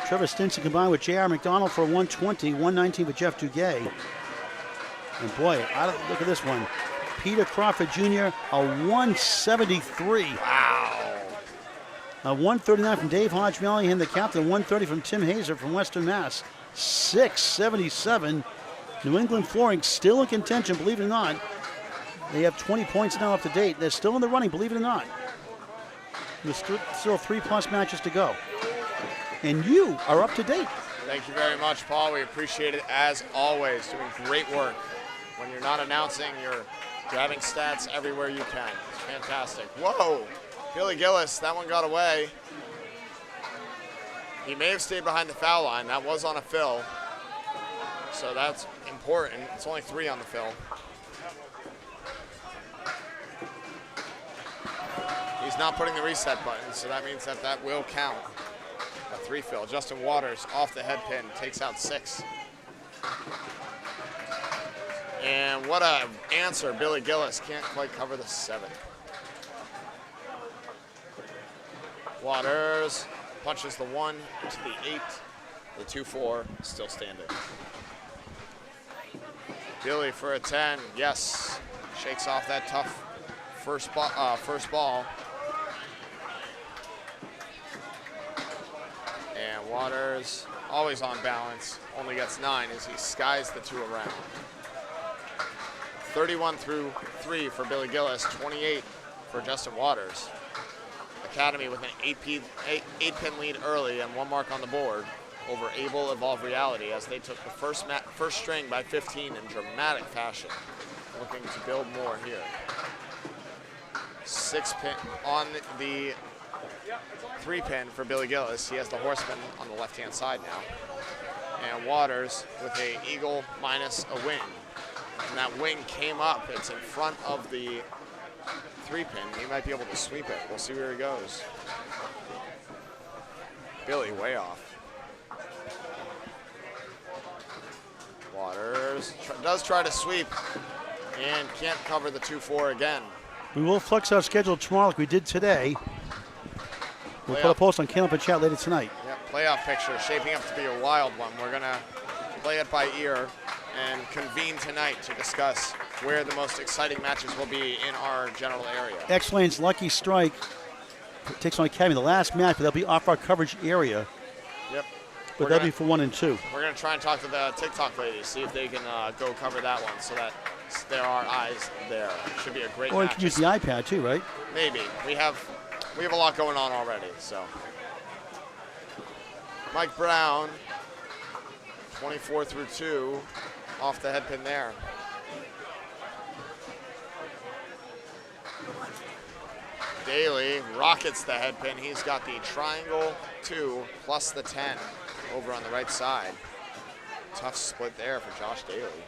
Speaker 2: Trevor Stinson combined with J.R. McDonald for 120, 119 for Jeff Duguay. And boy, look at this one. Peter Crawford Jr., a 173.
Speaker 7: Wow.
Speaker 2: A 139 from Dave Hodge Mellingham, the captain, 130 from Tim Hazer from Western Mass. 677. New England Flooring still in contention, believe it or not. They have 20 points now up to date. They're still in the running, believe it or not. There's still 3+ matches to go. And you are up to date.
Speaker 7: Thank you very much, Paul. We appreciate it as always. Doing great work. When you're not announcing, you're grabbing stats everywhere you can. It's fantastic. Whoa! Billy Gillis, that one got away. He may have stayed behind the foul line. That was on a fill. So that's important. It's only 3 on the fill. He's not putting the reset button, so that means that will count. A 3 fill. Justin Waters off the head pin, takes out 6. And what a answer. Billy Gillis can't quite cover the 7. Waters punches the 1 to the 8. The 2-4 still standing. Billy for a 10. Yes. Shakes off that tough first ball. And Waters, always on balance, only gets 9 as he skies the 2 around. 31-3 for Billy Gillis, 28 for Justin Waters. Academy with an 8-pin lead early and 1 mark on the board over Able Evolve Reality as they took the first string by 15 in dramatic fashion. Looking to build more here. 6-pin on the 3-pin for Billy Gillis. He has the Horseman on the left-hand side now. And Waters with a eagle minus a wing. And that wing came up. It's in front of the 3-pin. He might be able to sweep it. We'll see where he goes. Billy way off. Waters does try to sweep and can't cover the 2-4 again.
Speaker 2: We will flex our schedule tomorrow like we did today. We'll put a post on Candlepin Chat later tonight.
Speaker 7: Yep, playoff picture shaping up to be a wild one. We're going to play it by ear and convene tonight to discuss where the most exciting matches will be in our general area.
Speaker 2: X-Lane's Lucky Strike takes on Academy the last match, but they'll be off our coverage area.
Speaker 7: Yep.
Speaker 2: But that'll be for 1 and 2.
Speaker 7: We're going to try and talk to the TikTok ladies, see if they can go cover that one so that there are eyes there. Should be a great match.
Speaker 2: Or you can use the iPad too, right?
Speaker 7: Maybe. We have a lot going on already, so. Mike Brown, 24-2, off the head pin there. Daly rockets the head pin. He's got the triangle 2 plus the 10 over on the right side. Tough split there for Josh Daly.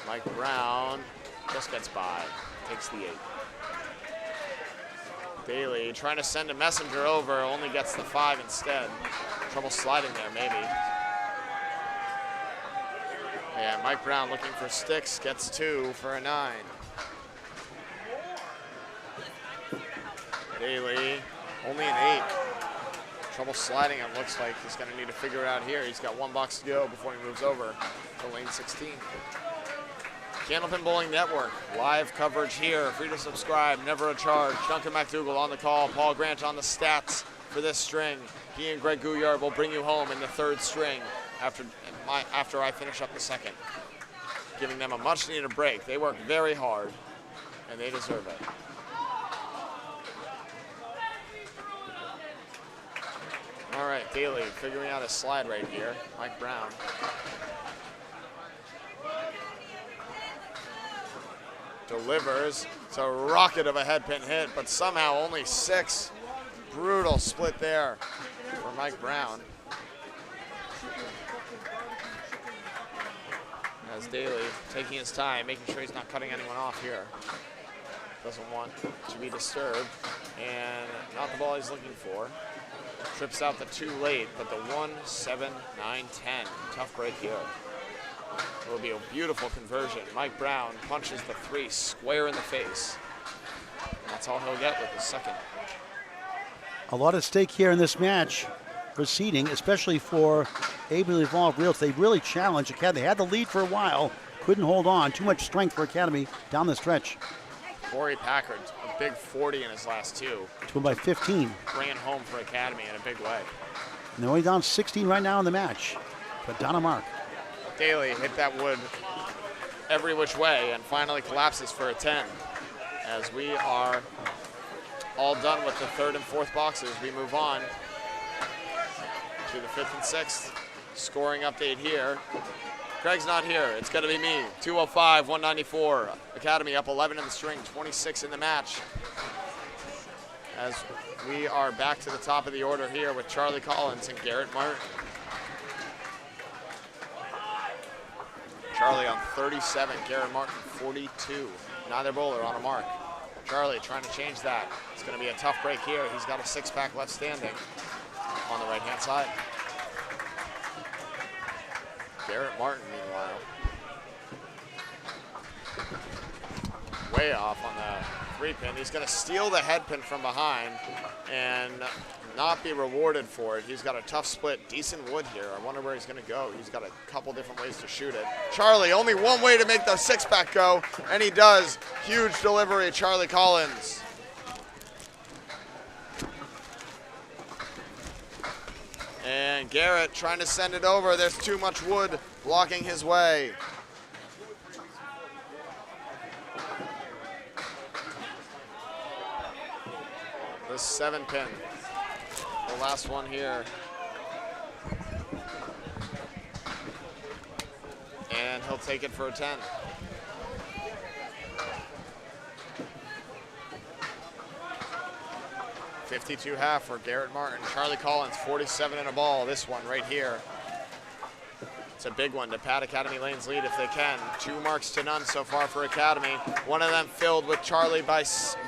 Speaker 7: Mike Brown just gets by, takes the 8. Daly trying to send a messenger over, only gets the 5 instead. Trouble sliding there, maybe. Yeah, Mike Brown looking for sticks, gets 2 for a 9. Daly, only an 8. Trouble sliding, it looks like he's going to need to figure it out here. He's got 1 box to go before he moves over to lane 16. Candlepin Bowling Network, live coverage here. Free to subscribe, never a charge. Duncan McDougall on the call. Paul Grant on the stats for this string. He and Greg Gouillard will bring you home in the 3rd string after I finish up the 2nd. Giving them a much needed break. They work very hard, and they deserve it. All right, Daly figuring out his slide right here. Mike Brown. Delivers. It's a rocket of a head pin hit, but somehow only 6. Brutal split there for Mike Brown. As Daly taking his time, making sure he's not cutting anyone off here. Doesn't want to be disturbed. And not the ball he's looking for. Trips out the 2 late, but the 1, 7, 9, 10. Tough break here. It will be a beautiful conversion. Mike Brown punches the 3 square in the face. That's all he'll get with his second.
Speaker 2: A lot at stake here in this match for seeding, especially for ably evolved Realty. They really challenged Academy. They had the lead for a while, couldn't hold on. Too much strength for Academy down the stretch.
Speaker 7: Corey Packard, a big 40 in his last two.
Speaker 2: To him by 15.
Speaker 7: Bringing home for Academy in a big way.
Speaker 2: And they're only down 16 right now in the match. But Donna Mark.
Speaker 7: Daly hit that wood every which way and finally collapses for a 10. As we are all done with the third and fourth boxes, we move on to the fifth and sixth. Scoring update here. Craig's not here. It's going to be me. 205, 194. Academy up 11 in the string, 26 in the match. As we are back to the top of the order here with Charlie Collins and Garrett Martin. Charlie on 37, Garrett Martin 42. Neither bowler on a mark. Charlie trying to change that. It's going to be a tough break here. He's got a six-pack left standing on the right-hand side. Garrett Martin, meanwhile, way off on the 3-pin. He's going to steal the head pin from behind and not be rewarded for it. He's got a tough split, decent wood here. I wonder where he's going to go. He's got a couple different ways to shoot it. Charlie, only one way to make the six-pack go, and he does. Huge delivery, Charlie Collins. And Garrett trying to send it over. There's too much wood blocking his way. The 7-pin. The last one here. And he'll take it for a 10. .52.5 for Garrett Martin. Charlie Collins, 47 in a ball. This one right here. It's a big one to pad Academy Lane's lead if they can. 2 marks to none so far for Academy. One of them filled with Charlie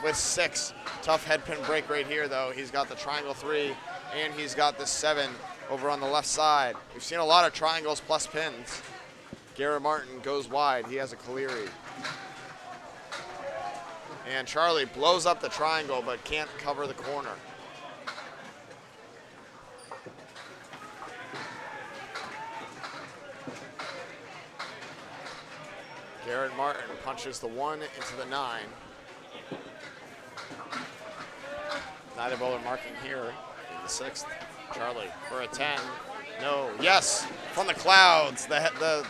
Speaker 7: with 6. Tough head pin break right here, though. He's got the triangle 3, and he's got the 7 over on the left side. We've seen a lot of triangles plus pins. Garrett Martin goes wide. He has a Caleri. And Charlie blows up the triangle, but can't cover the corner. Garrett Martin punches the 1 into the 9. Neither bowler marking here in the 6th. Charlie for a 10. No, yes, from the clouds. The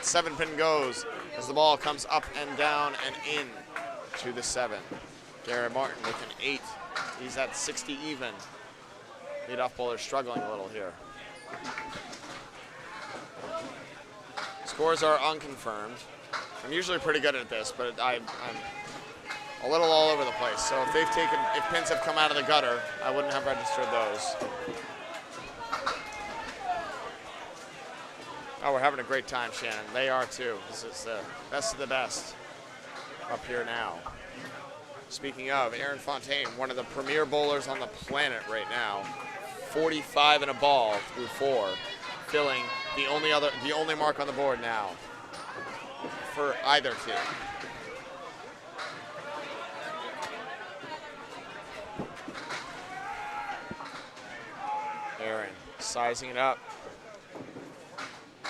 Speaker 7: 7-pin goes as the ball comes up and down and in to the 7. Garrett Martin with an 8. He's at 60 even. Leadoff bowler struggling a little here. Scores are unconfirmed. I'm usually pretty good at this, but I'm a little all over the place. So if pins have come out of the gutter, I wouldn't have registered those. Oh, we're having a great time, Shannon. They are too. This is the best of the best up here now. Speaking of, Aaron Fontaine, one of the premier bowlers on the planet right now. 45 in a ball through 4, filling the only mark on the board now for either team. Aaron sizing it up.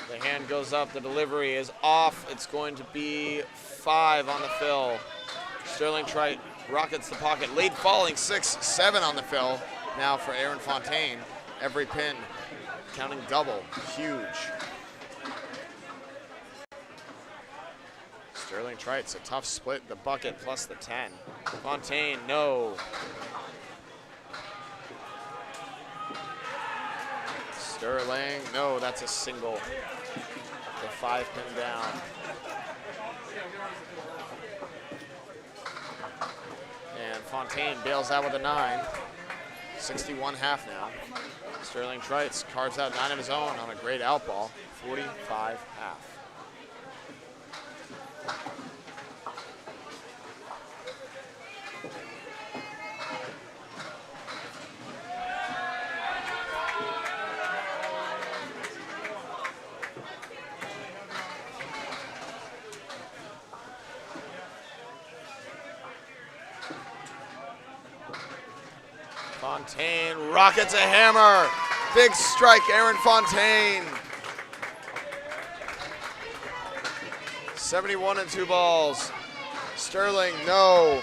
Speaker 7: The hand goes up, the delivery is off. It's going to be 5 on the fill. Sterling Trite rockets the pocket. Late falling 6-7 on the fill. Now for Aaron Fontaine. Every pin counting double. Huge. Sterling Trite's a tough split. The bucket plus the 10. Fontaine, no. Sterling, no, that's a single. The 5-pin down. And Fontaine bails out with a 9. 61 half now. Sterling Trite carves out 9 of his own on a great out ball. 45 half. Fontaine rockets a hammer. Big strike, Aaron Fontaine. 71 and 2 balls. Sterling, no.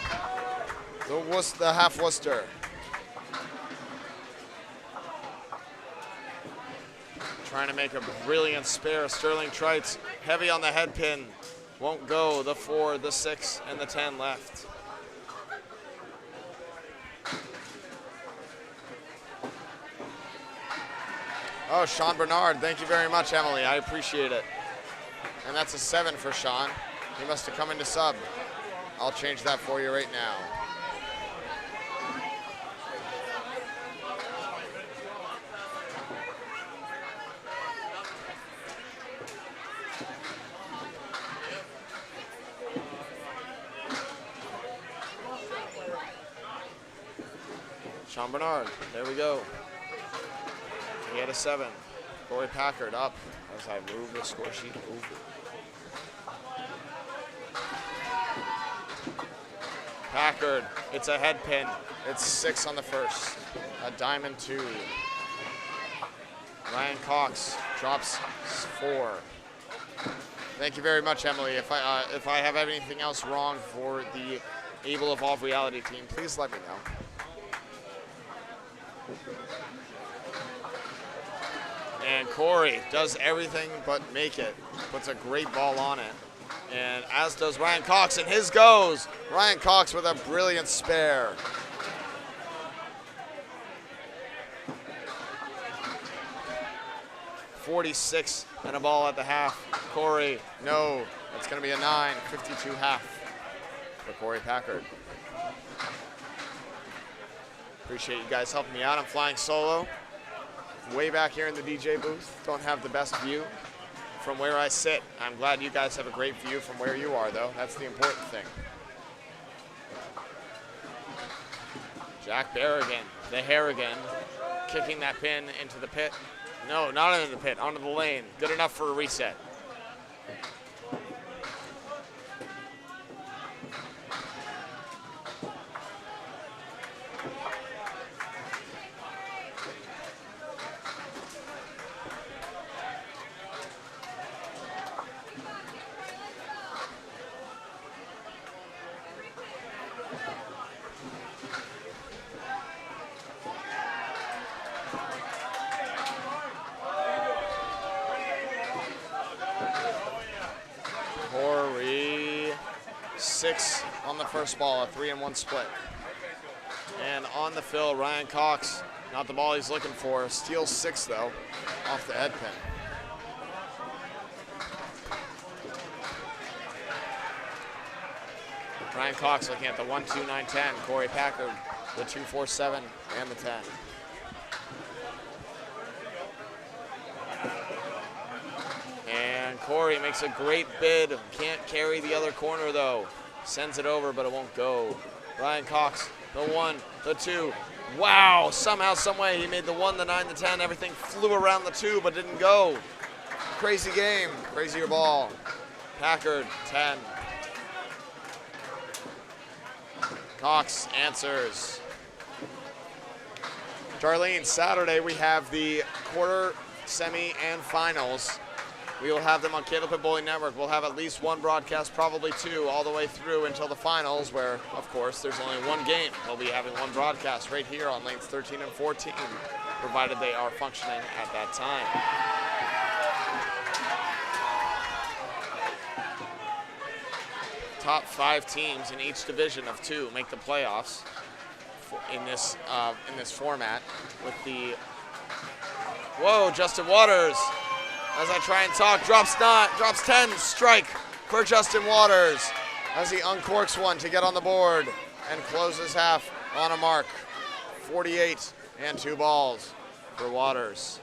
Speaker 7: The half Worcester. Trying to make a brilliant spare. Sterling Trites heavy on the head pin. Won't go. The 4, the 6, and the 10 left. Oh, Sean Bernard. Thank you very much, Emily. I appreciate it. And that's a 7 for Sean. He must have come into sub. I'll change that for you right now. Sean Bernard, there we go. He had a 7. Corey Packard up as I move the score sheet over. Packard, it's a head pin. It's 6 on the first. A diamond 2. Ryan Cox drops 4. Thank you very much, Emily. If I have anything else wrong for the Able Evolve Reality team, please let me know. And Corey does everything but make it. Puts a great ball on it. And as does Ryan Cox, and his goes. Ryan Cox with a brilliant spare. .46 and a ball at the half. Corey, no. That's going to be a 9, 52 half for Corey Packard. Appreciate you guys helping me out. I'm flying solo. Way back here in the DJ booth. Don't have the best view from where I sit. I'm glad you guys have a great view from where you are, though. That's the important thing. Jack Berrigan, the Harrigan, kicking that pin into the pit. No, not into the pit, onto the lane. Good enough for a reset. On the first ball, a 3-1 split. And on the fill, Ryan Cox, not the ball he's looking for. Steals 6 though, off the head pin. Ryan Cox looking at the 1, 2, 9, 10. Corey Packard, the 2, 4, 7, and the 10. And Corey makes a great bid. Can't carry the other corner though. Sends it over, but it won't go. Ryan Cox, the 1, the 2. Wow, somehow, some way, he made the 1, the 9, the 10. Everything flew around the 2, but didn't go. Crazy game, crazier ball. Packard, 10. Cox answers. Darlene, Saturday we have the quarter, semi, and finals. We will have them on Candlepin Bowling Network. We'll have at least one broadcast, probably 2, all the way through until the finals, where, of course, there's only one game. We'll be having one broadcast right here on lanes 13 and 14, provided they are functioning at that time. Top 5 teams in each division of 2 make the playoffs in this format. With the Justin Waters. As I try and talk, drops 10, strike for Justin Waters as he uncorks one to get on the board and closes half on a mark. 48 and 2 balls for Waters.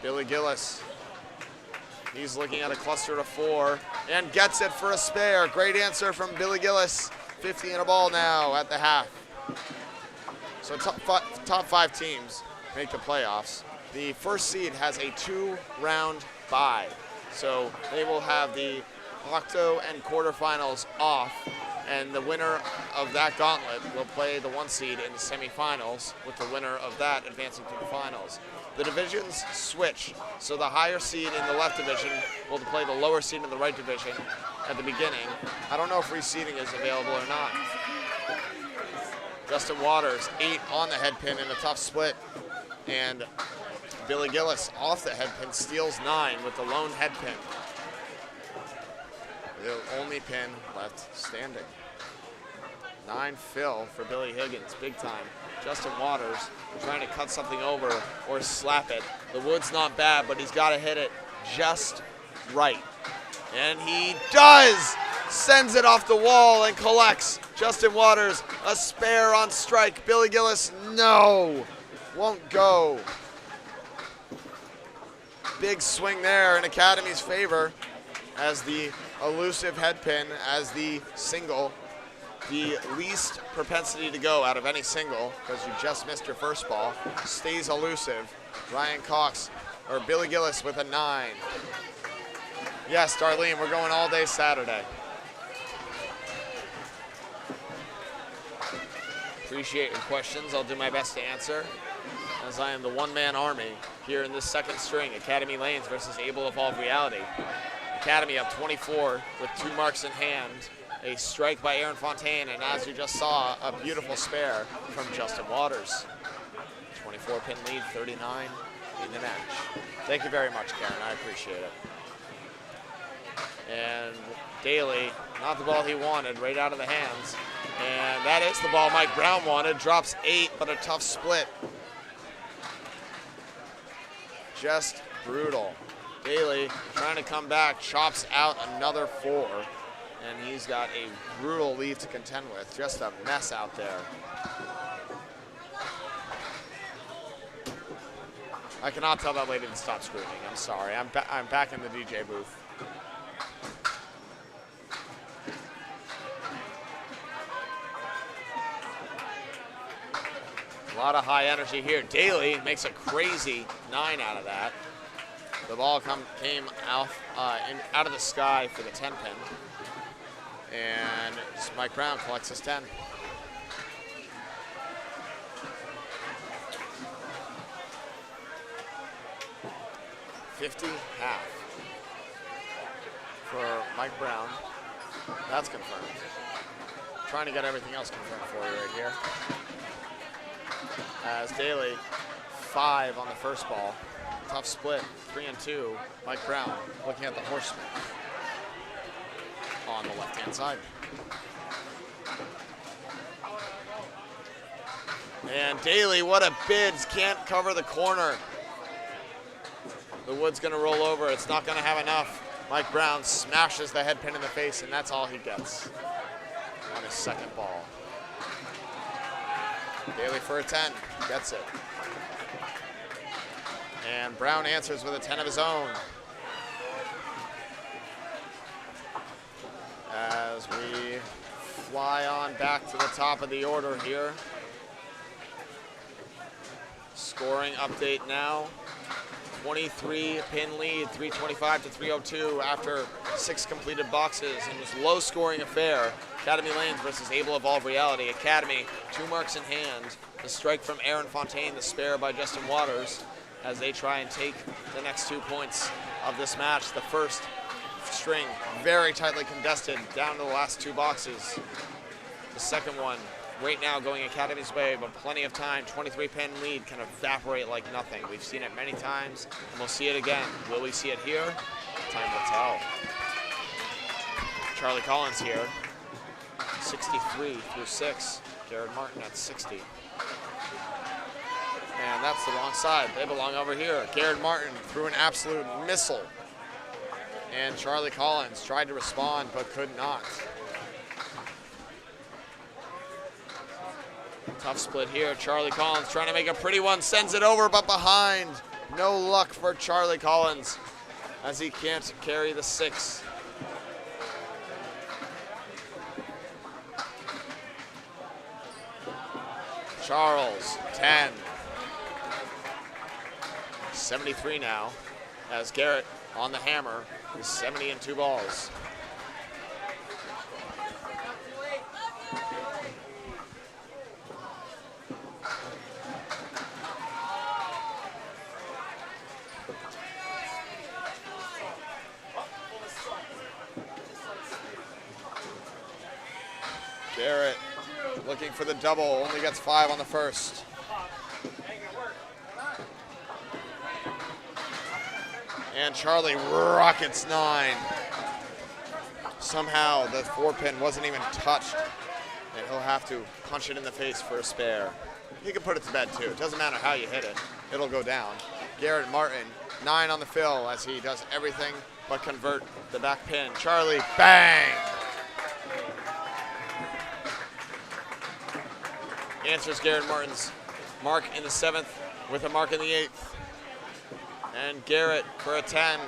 Speaker 7: Billy Gillis, he's looking at a cluster to 4 and gets it for a spare. Great answer from Billy Gillis. 50 and a ball now at the half. So top 5 teams make the playoffs. The first seed has a 2-round bye. So they will have the octo and quarterfinals off, And the winner of that gauntlet will play the 1 seed in the semifinals, with the winner of that advancing to the finals. The divisions switch, so the higher seed in the left division will play the lower seed in the right division at the beginning. I don't know if reseeding is available or not. Justin Waters, 8 on the head pin in a tough split. And Billy Gillis off the head pin, steals 9 with the lone head pin. The only pin left standing. 9 fill for Billy Higgins, big time. Justin Waters trying to cut something over or slap it. The wood's not bad, but he's got to hit it just right. And he does! Sends it off the wall and collects. Justin Waters, a spare on strike. Billy Gillis, no, won't go. Big swing there in Academy's favor as the elusive head pin, as the single. The least propensity to go out of any single, because you just missed your first ball, stays elusive. Ryan Cox, or Billy Gillis with a 9. Yes, Darlene, we're going all day Saturday. Appreciate your questions. I'll do my best to answer, as I am the one-man army here in this second string. Academy Lanes versus Able Evolve Reality. Academy up 24 with 2 marks in hand. A strike by Aaron Fontaine, and as you just saw, a beautiful spare from Justin Waters. 24-pin lead, 39 in the match. Thank you very much, Karen. I appreciate it. And Daly, not the ball he wanted, right out of the hands. And that is the ball Mike Brown wanted. Drops 8, but a tough split. Just brutal. Daly trying to come back, chops out another 4. And he's got a brutal lead to contend with. Just a mess out there. I cannot tell that lady to stop screaming. I'm sorry. I'm back in the DJ booth. A lot of high energy here. Daly makes a crazy 9 out of that. The ball came out of the sky for the 10 pin. And Mike Brown collects his 10. $50 half for Mike Brown. That's confirmed. Trying to get everything else confirmed for you right here. As Daly, 5 on the first ball. Tough split, 3 and 2. Mike Brown looking at the horseman on the left-hand side. And Daly, what a bid, can't cover the corner. The wood's gonna roll over, it's not gonna have enough. Mike Brown smashes the head pin in the face, and that's all he gets on his second ball. Daly for a 10, gets it. And Brown answers with a 10 of his own. As we fly on back to the top of the order here. Scoring update now. 23-pin lead, 325 to 302 after 6 completed boxes. And it was a low-scoring affair. Academy Lanes versus Able Evolve Reality. Academy, 2 marks in hand. The strike from Aaron Fontaine, the spare by Justin Waters, as they try and take the next 2 points of this match. The first string very tightly contested down to the last 2 boxes. The second one right now going Academy's way, but plenty of time. 23-pin lead can evaporate like nothing. We've seen it many times, and we'll see it again. Will we see it here? Time will tell. Charlie Collins here, 63 through 6. Garrett Martin at 60. And that's the wrong side. They belong over here. Garrett Martin threw an absolute missile. And Charlie Collins tried to respond, but could not. Tough split here. Charlie Collins trying to make a pretty one, sends it over, but behind. No luck for Charlie Collins, as he can't carry the 6. Charles, 10. 73 now, as Garrett on the hammer is 70 and 2 balls. looking for the double, only gets 5 on the first. And Charlie rockets 9. Somehow the 4-pin wasn't even touched, and he'll have to punch it in the face for a spare. He can put it to bed too. It doesn't matter how you hit it, it'll go down. Garrett Martin, 9 on the fill as he does everything but convert the back pin. Charlie, bang! Answers Garrett Martin's mark in the 7th with a mark in the 8th. And Garrett for a 10.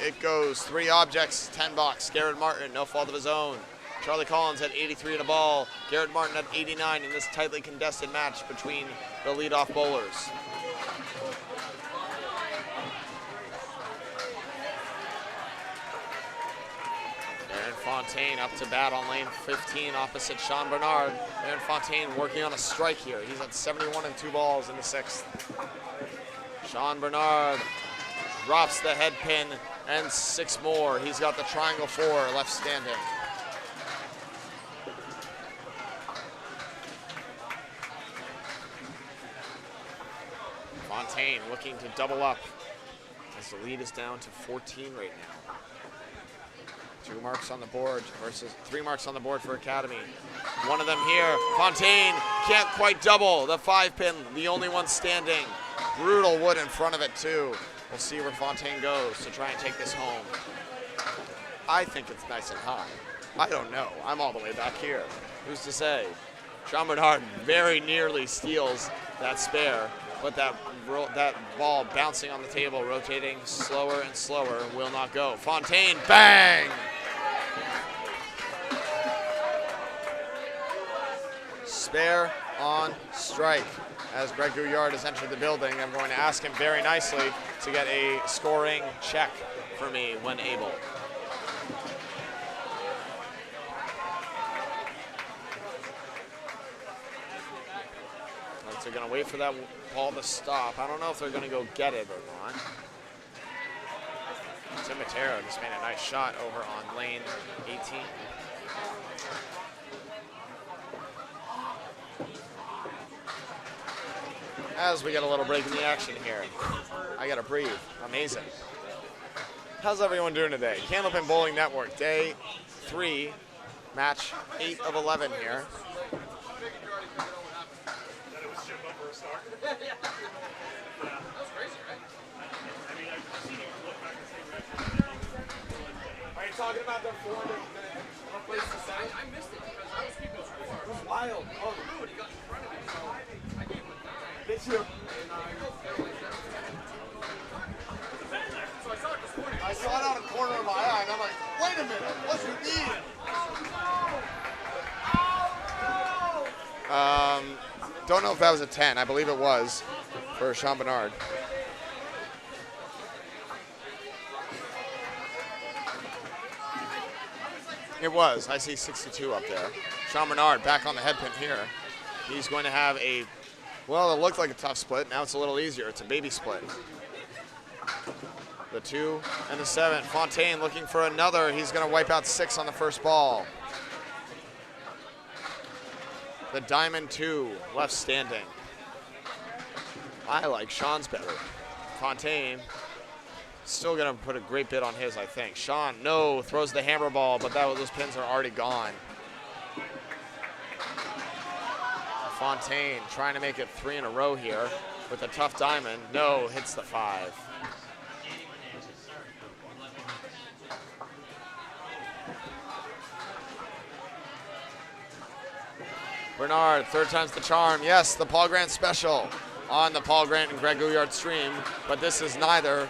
Speaker 7: It goes 3 objects, 10 bucks. Garrett Martin, no fault of his own. Charlie Collins at 83 in a ball. Garrett Martin at 89 in this tightly contested match between the leadoff bowlers. Aaron Fontaine up to bat on lane 15 opposite Sean Bernard. Aaron Fontaine working on a strike here. He's at 71 and 2 balls in the 6th. Sean Bernard drops the head pin and 6 more. He's got the triangle 4 left standing. Fontaine looking to double up as the lead is down to 14 right now. 2 marks on the board versus 3 marks on the board for Academy. One of them here. Fontaine can't quite double the 5-pin, the only one standing. Brutal wood in front of it too. We'll see where Fontaine goes to try and take this home. I think it's nice and high. I don't know. I'm all the way back here. Who's to say? Sean Bernard very nearly steals that spare, but that ball bouncing on the table, rotating slower and slower, will not go. Fontaine, bang! Spare on strike. As Greg Gouillard has entered the building, I'm going to ask him very nicely to get a scoring check for me when able. They're going to wait for that ball to stop. I don't know if they're going to go get it or not. Tim Matero just made a nice shot over on lane 18. As we get a little break in the action here. I gotta breathe. Amazing. How's everyone doing today? Candlepin Bowling Network, day 3, match 8 of 11 here. Are you talking about the 400-minute place to say? I missed it because I was keeping score. It was wild. Oh, dude, he got in front of me, so I gave him a 9. Did you? So I saw it this morning. I saw it out of the corner of my eye, and I'm like, wait a minute, what's it mean? Don't know if that was a 10. I believe it was for Sean Bernard. It was. I see 62 up there. Sean Bernard back on the head pin here. He's going to have a, well, it looked like a tough split. Now it's a little easier. It's a baby split. The 2 and the 7. Fontaine looking for another. He's going to wipe out 6 on the first ball. The diamond 2 left standing. I like Sean's better. Fontaine still going to put a great bit on his, I think. Sean, no, throws the hammer ball, but those pins are already gone. Fontaine trying to make it 3 in a row here with a tough diamond. No, hits the 5. Bernard, 3rd time's the charm. Yes, the Paul Grant special on the Paul Grant and Greg Gouillard stream, but this is neither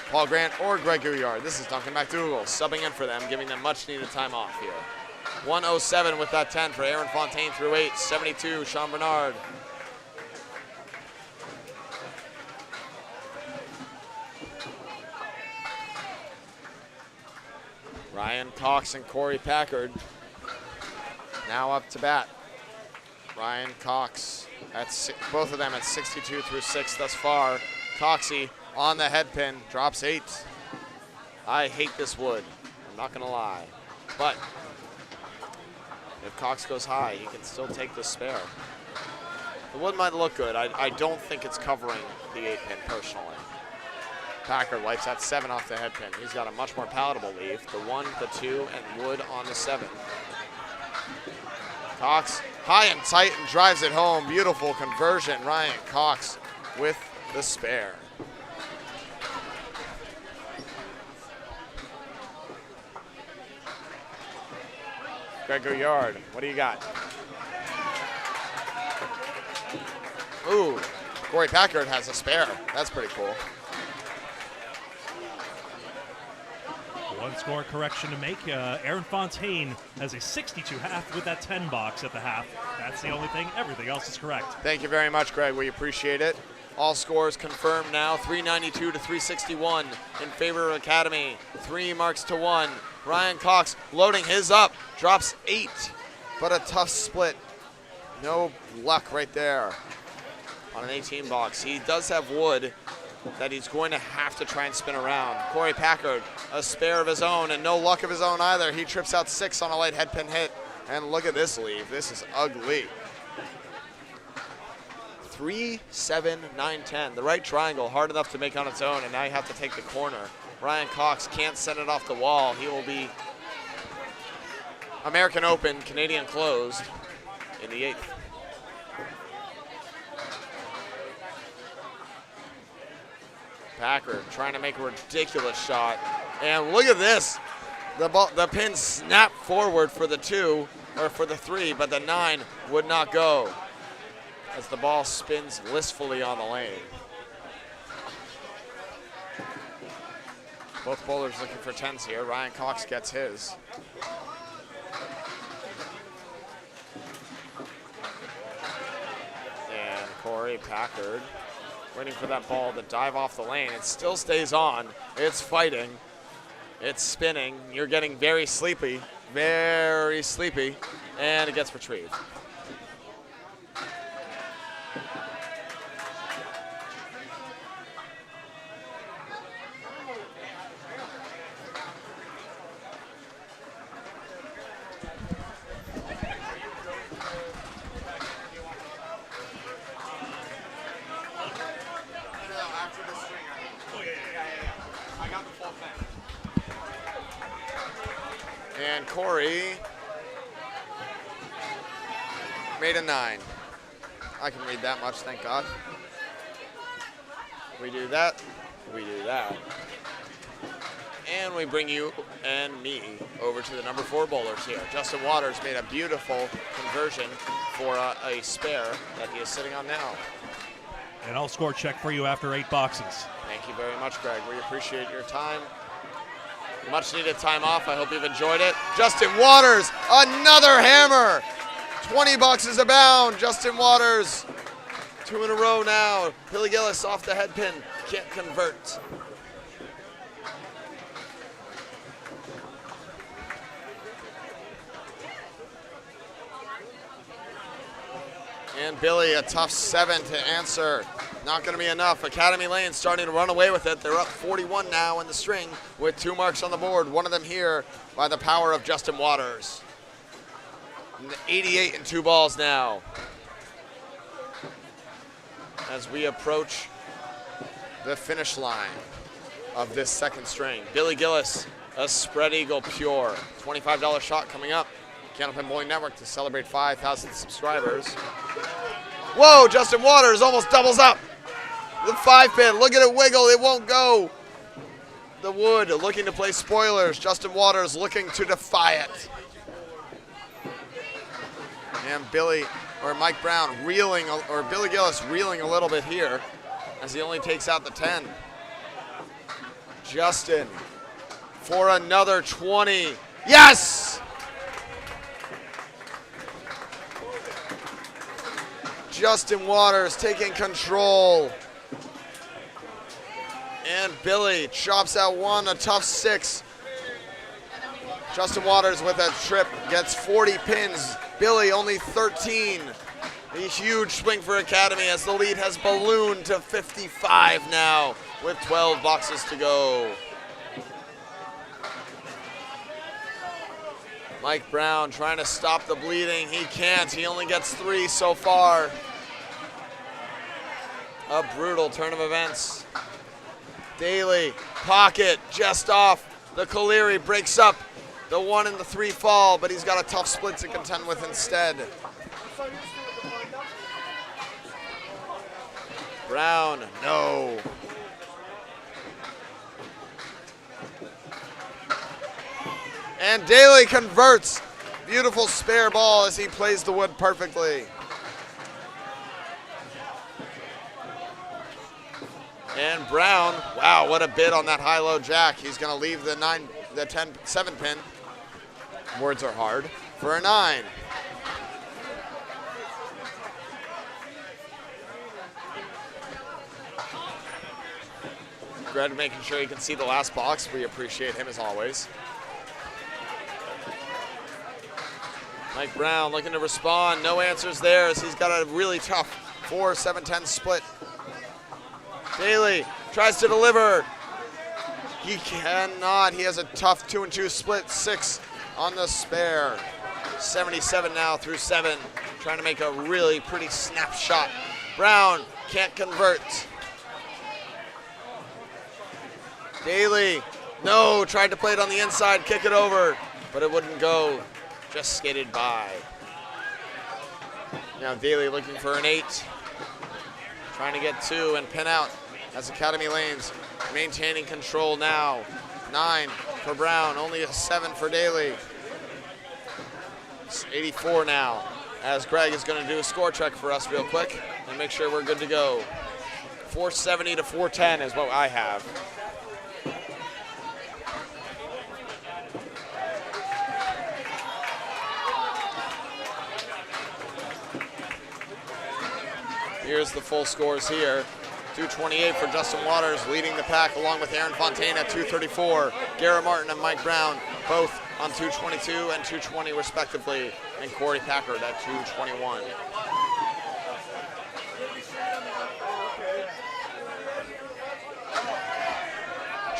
Speaker 7: Paul Grant or Greg Gouillard. This is Duncan McDougall subbing in for them, giving them much needed time off here. 107 with that 10 for Aaron Fontaine through 8, 72, Sean Bernard. Ryan Cox and Corey Packard now up to bat. Ryan Cox, both of them at 62 through 6 thus far. Coxey on the head pin, drops 8. I hate this wood, I'm not gonna lie. But if Cox goes high. He can still take the spare. The wood might look good. I don't think it's covering the 8-pin personally. Packard wipes that 7 off the head pin. He's got a much more palatable leave. The 1, the 2, and wood on the 7. Cox high and tight and drives it home. Beautiful conversion. Ryan Cox with the spare. Greg Goyard, what do you got? Ooh, Corey Packard has a spare. That's pretty cool.
Speaker 8: One score correction to make. Aaron Fontaine has a 62 half with that 10 box at the half. That's the only thing. Everything else is correct.
Speaker 7: Thank you very much, Greg. We appreciate it. All scores confirmed now. 392 to 361 in favor of Academy. 3 marks to 1. Ryan Cox loading his up. Drops 8, but a tough split. No luck right there on an 18 box. He does have wood that he's going to have to try and spin around. Corey Packard, a spare of his own, and no luck of his own either. He trips out 6 on a light head pin hit. And look at this leave. This is ugly. 3, 7, 9, 10. The right triangle hard enough to make on its own, and now you have to take the corner. Ryan Cox can't send it off the wall. He will be American Open, Canadian closed in the 8th. Packard trying to make a ridiculous shot. And look at this. The pin snapped forward for the 2, or for the 3, but the 9 would not go as the ball spins blissfully on the lane. Both bowlers looking for 10s here. Ryan Cox gets his. And Corey Packard waiting for that ball to dive off the lane. It still stays on. It's fighting. It's spinning. You're getting very sleepy, and it gets retrieved. And Corey made a 9. I can read that much, thank God. We do that, we do that. And we bring you and me over to the number 4 bowlers here. Justin Waters made a beautiful conversion for a spare that he is sitting on now.
Speaker 8: And I'll score check for you after 8 boxes.
Speaker 7: Thank you very much, Greg. We appreciate your time. Much needed time off. I hope you've enjoyed it. Justin Waters, another hammer. 20 boxes abound. Justin Waters, 2 in a row now. Billy Gillis off the head pin, can't convert. And Billy, a tough 7 to answer. Not going to be enough. Academy Lane starting to run away with it. They're up 41 now in the string with 2 marks on the board. One of them here by the power of Justin Waters. 88 and 2 balls now. As we approach the finish line of this second string. Billy Gillis, a spread eagle pure. $25 shot coming up. Candlepin Bowling Network to celebrate 5,000 subscribers. Whoa, Justin Waters almost doubles up. The 5 pin, look at it wiggle, it won't go. The wood looking to play spoilers. Justin Waters looking to defy it. And Mike Brown reeling, or Billy Gillis reeling a little bit here as he only takes out the 10. Justin for another 20. Yes! Justin Waters taking control. And Billy chops out 1, a tough 6. Justin Waters with a trip gets 40 pins. Billy only 13. A huge swing for Academy as the lead has ballooned to 55 now with 12 boxes to go. Mike Brown trying to stop the bleeding. He can't. He only gets 3 so far. A brutal turn of events. Daly, pocket, just off. The Colery breaks up. The 1 and the 3 fall, but he's got a tough split to contend with instead. Brown, no. And Daly converts. Beautiful spare ball as he plays the wood perfectly. And Brown, wow, what a bid on that high-low jack. He's going to leave the 7 pin. Words are hard for a 9. Greg making sure you can see the last box. We appreciate him as always. Mike Brown looking to respond. No answers there as he's got a really tough 4-7-10 split. Daly tries to deliver. He cannot. He has a tough 2-2 split. 6 on the spare. 77 now through 7. Trying to make a really pretty snapshot. Brown can't convert. Daly, no, tried to play it on the inside, kick it over, but it wouldn't go. Just skated by. Now Daly looking for an 8. Trying to get 2 and pin out as Academy Lanes maintaining control now. 9 for Brown, only a 7 for Daly. It's 84 now, as Greg is going to do a score check for us real quick and make sure we're good to go. 470 to 410 is what I have. Here's the full scores here. 228 for Justin Waters, leading the pack along with Aaron Fontaine at 234. Garrett Martin and Mike Brown both on 222 and 220 respectively, and Corey Packard at 221.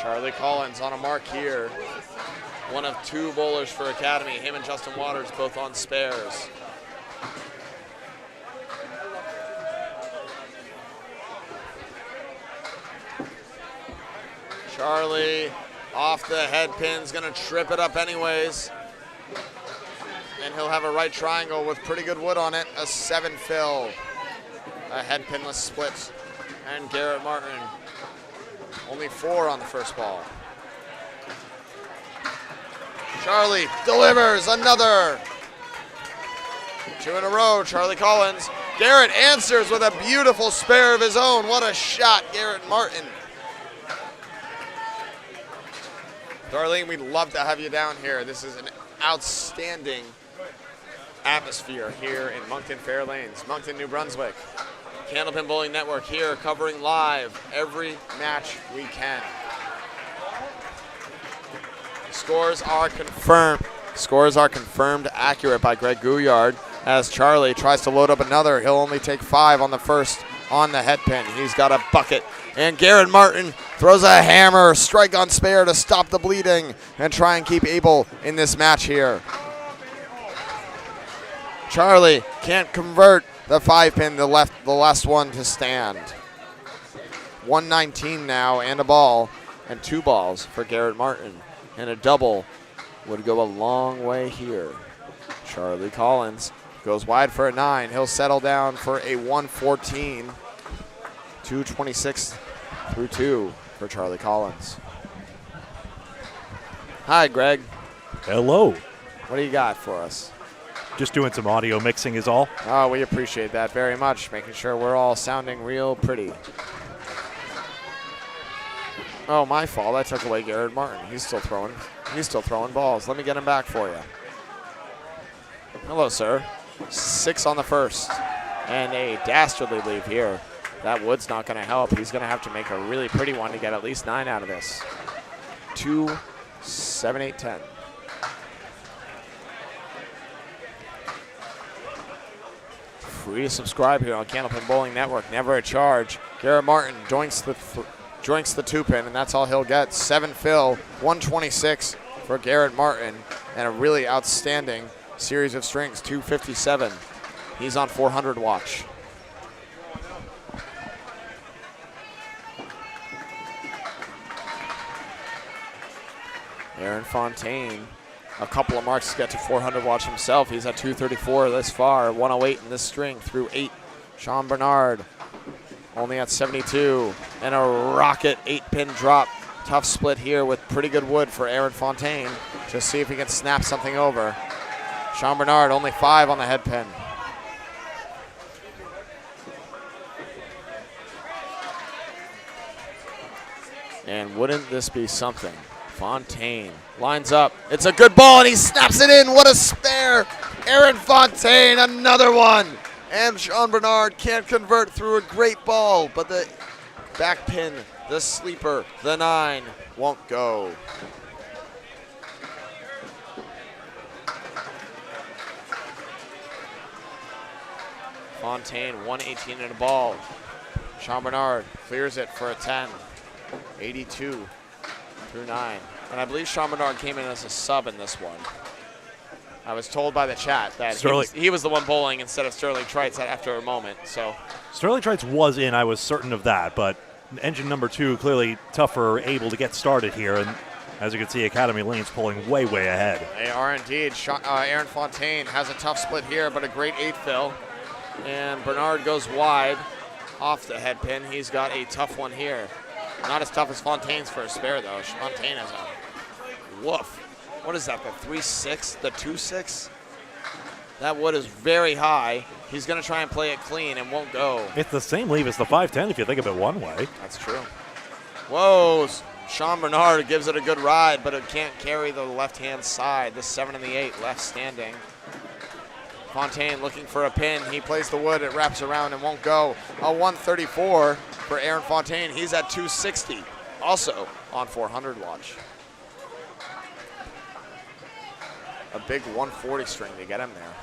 Speaker 7: Charlie Collins on a mark here. One of 2 bowlers for Academy. Him and Justin Waters both on spares. Charlie off the head pin's gonna trip it up anyways. And he'll have a right triangle with pretty good wood on it. A 7 fill. A head pinless split. And Garrett Martin, only 4 on the first ball. Charlie delivers another. 2 in a row, Charlie Collins. Garrett answers with a beautiful spare of his own. What a shot, Garrett Martin. Darlene, we'd love to have you down here. This is an outstanding atmosphere here in Moncton Fairlanes, Moncton, New Brunswick. Candlepin Bowling Network here covering live every match we can. Scores are confirmed. Scores are confirmed accurate by Greg Gouillard as Charlie tries to load up another. He'll only take 5 on the first on the head pin. He's got a bucket. And Garrett Martin throws a hammer, strike on spare to stop the bleeding and try and keep Abel in this match here. Charlie can't convert the 5 pin, the last one to stand. 119 now and a ball and 2 balls for Garrett Martin. And a double would go a long way here. Charlie Collins goes wide for a 9. He'll settle down for a 114. 226 through 2 for Charlie Collins. Hi, Greg.
Speaker 1: Hello.
Speaker 7: What do you got for us?
Speaker 1: Just doing some audio mixing is all.
Speaker 7: Oh, we appreciate that very much. Making sure we're all sounding real pretty. Oh, my fault. I took away Garrett Martin. He's still throwing balls. Let me get him back for you. Hello, sir. 6 on the first. And a dastardly leave here. That wood's not going to help. He's going to have to make a really pretty one to get at least 9 out of this. 2, 7, 8, 10. Free to subscribe here on Candlepin Bowling Network. Never a charge. Garrett Martin joints the 2 pin, and that's all he'll get. 7 fill, 126 for Garrett Martin. and a really outstanding series of strings, 257. He's on 400 watch. Aaron Fontaine, a couple of marks to get to 400 watch himself. He's at 234 this far, 108 in this string through 8. Sean Bernard only at 72, and a rocket 8-pin drop. Tough split here with pretty good wood for Aaron Fontaine to see if he can snap something over. Sean Bernard only 5 on the head pin. And wouldn't this be something? Fontaine lines up. It's a good ball, and he snaps it in. What a spare. Aaron Fontaine, another one. And Sean Bernard can't convert through a great ball, but the back pin, the sleeper, the 9, won't go. Fontaine, 118 in a ball. Sean Bernard clears it for a 10. 82 through 9. And I believe Sean Bernard came in as a sub in this one. I was told by the chat that he was the one bowling instead of Sterling Trites after a moment. So
Speaker 1: Sterling Trites was in, I was certain of that, but engine number 2 clearly tougher, able to get started here. And as you can see, Academy Lanes pulling way, way ahead.
Speaker 7: They are indeed. Aaron Fontaine has a tough split here, but a great 8 fill. And Bernard goes wide off the head pin. He's got a tough one here. Not as tough as Fontaine's for a spare, though. Fontaine has a woof. What is that, the 3-6, the 2-6? That wood is very high. He's going to try and play it clean and won't go.
Speaker 1: It's the same leave as the 510 if you think of it one way.
Speaker 7: That's true. Whoa, Sean Bernard gives it a good ride, but it can't carry the left-hand side. The 7 and the 8 left standing. Fontaine looking for a pin. He plays the wood. It wraps around and won't go. A 134 for Aaron Fontaine. He's at 260, also on 400 watch. A big 140 string to get him there.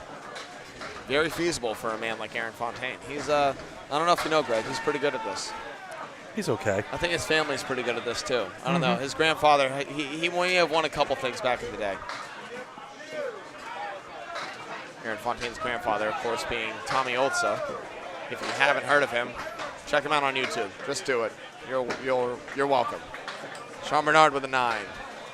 Speaker 7: Very feasible for a man like Aaron Fontaine. He's, I don't know if you know, Greg, he's pretty good at this.
Speaker 1: He's okay.
Speaker 7: I think his family's pretty good at this, too. I don't know. His grandfather, he may have won a couple things back in the day. Aaron Fontaine's grandfather, of course, being Tommy Oltza. If you haven't heard of him, check him out on YouTube. Just do it. You're welcome. Sean Bernard with a 9.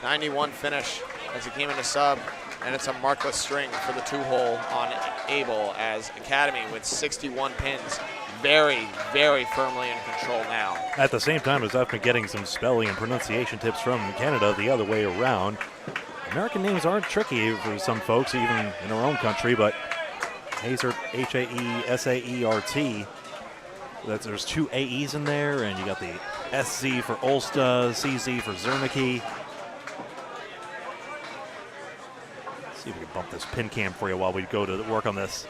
Speaker 7: 91 finish as he came into sub, and it's a markless string for the 2-hole on Abel as Academy with 61 pins. Very, very firmly in control now.
Speaker 1: At the same time as I've been getting some spelling and pronunciation tips from Canada the other way around, American names aren't tricky for some folks, even in our own country, but Haesaert, Haesaert, there's 2 AEs in there, and you got the SZ for Ulsta, CZ for Zernike. See if we can bump this pin cam for you while we go to work on this.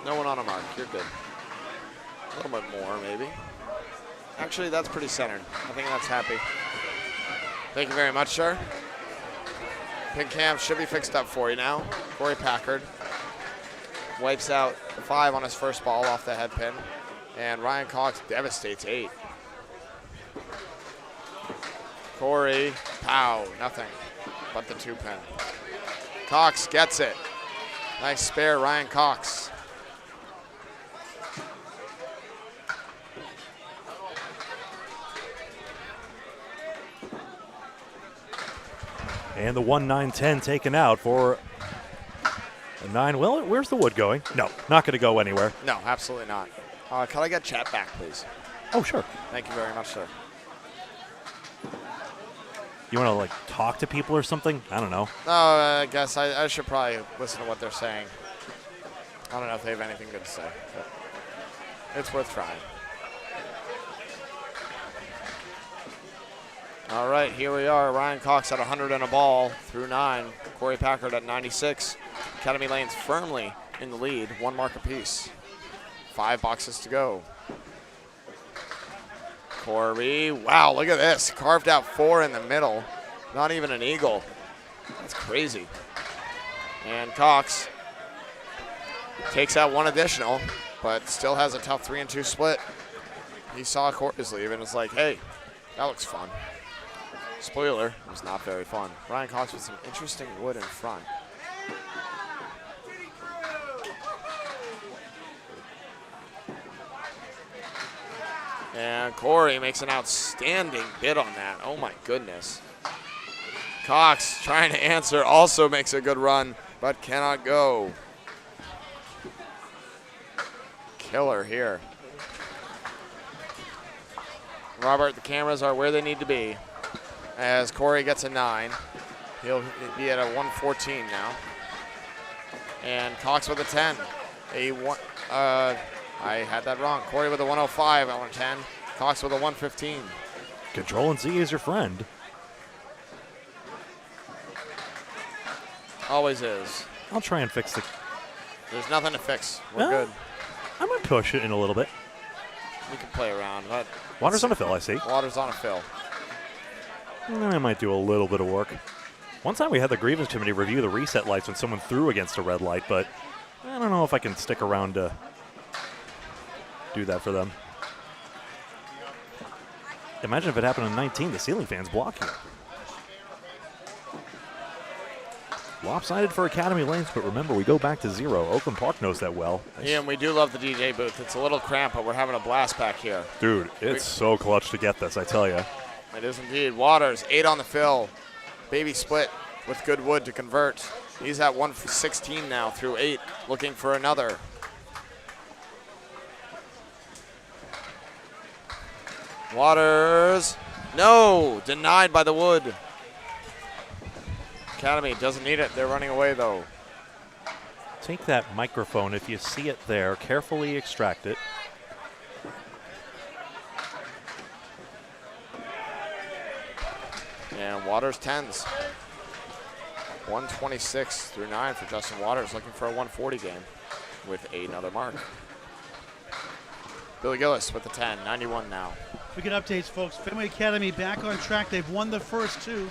Speaker 7: No one on a mark. You're good. A little bit more, maybe. Actually, that's pretty centered. I think that's happy. Thank you very much, sir. Pin cam should be fixed up for you now. Corey Packard wipes out 5 on his first ball off the head pin, and Ryan Cox devastates 8. Corey, pow, nothing but the 2 pin. Cox gets it. Nice spare, Ryan Cox.
Speaker 1: And the 1-9-10 taken out for a 9. Well, where's the wood going? No, not going to go anywhere.
Speaker 7: No, absolutely not. Can I get chat back, please?
Speaker 1: Oh, sure.
Speaker 7: Thank you very much, sir.
Speaker 1: You want to, like, talk to people or something? I don't know.
Speaker 7: No, I guess I should probably listen to what they're saying. I don't know if they have anything good to say, but it's worth trying. All right, here we are. Ryan Cox at 100 and a ball through 9. Corey Packard at 96. Academy Lanes firmly in the lead, 1 mark apiece. 5 boxes to go. Corey, wow, look at this. Carved out 4 in the middle. Not even an eagle. That's crazy. And Cox takes out 1 additional, but still has a tough 3 and 2 split. He saw Corey's leave and was like, hey, that looks fun. Spoiler, it was not very fun. Ryan Cox with some interesting wood in front. And Corey makes an outstanding bid on that. Oh my goodness. Cox trying to answer, also makes a good run, but cannot go. Killer here. Robert, the cameras are where they need to be. As Corey gets a 9. He'll be at a 114 now. And Cox with a 10. I had that wrong. Corey with a 105 at 110. Cox with a 115.
Speaker 1: Control and Z is your friend.
Speaker 7: Always is.
Speaker 1: I'll try and fix the.
Speaker 7: There's nothing to fix. We're good.
Speaker 1: I'm going to push it in a little bit.
Speaker 7: We can play around. But
Speaker 1: Water's on a fill, I see.
Speaker 7: Water's on a fill.
Speaker 1: I might do a little bit of work. One time we had the grievance committee review the reset lights when someone threw against a red light, but I don't know if I can stick around to do that for them. Imagine if it happened in 19, the ceiling fans block you. Lopsided for Academy Lanes, but remember, we go back to 0. Oakland Park knows that well.
Speaker 7: Yeah, and we do love the DJ booth. It's a little cramped, but we're having a blast back here.
Speaker 1: Dude, it's so clutch to get this, I tell you.
Speaker 7: It is indeed. Waters, 8 on the fill. Baby split with good wood to convert. He's at 116 now through 8, looking for another. Waters, no, denied by the wood. Academy doesn't need it. They're running away though.
Speaker 1: Take that microphone if you see it there. Carefully extract it.
Speaker 7: And Waters 10s. 126 through 9 for Justin Waters, looking for a 140 game with another mark. Billy Gillis with the 10, 91 now.
Speaker 2: We get updates, folks. Fenway Academy back on track. They've won the first 2.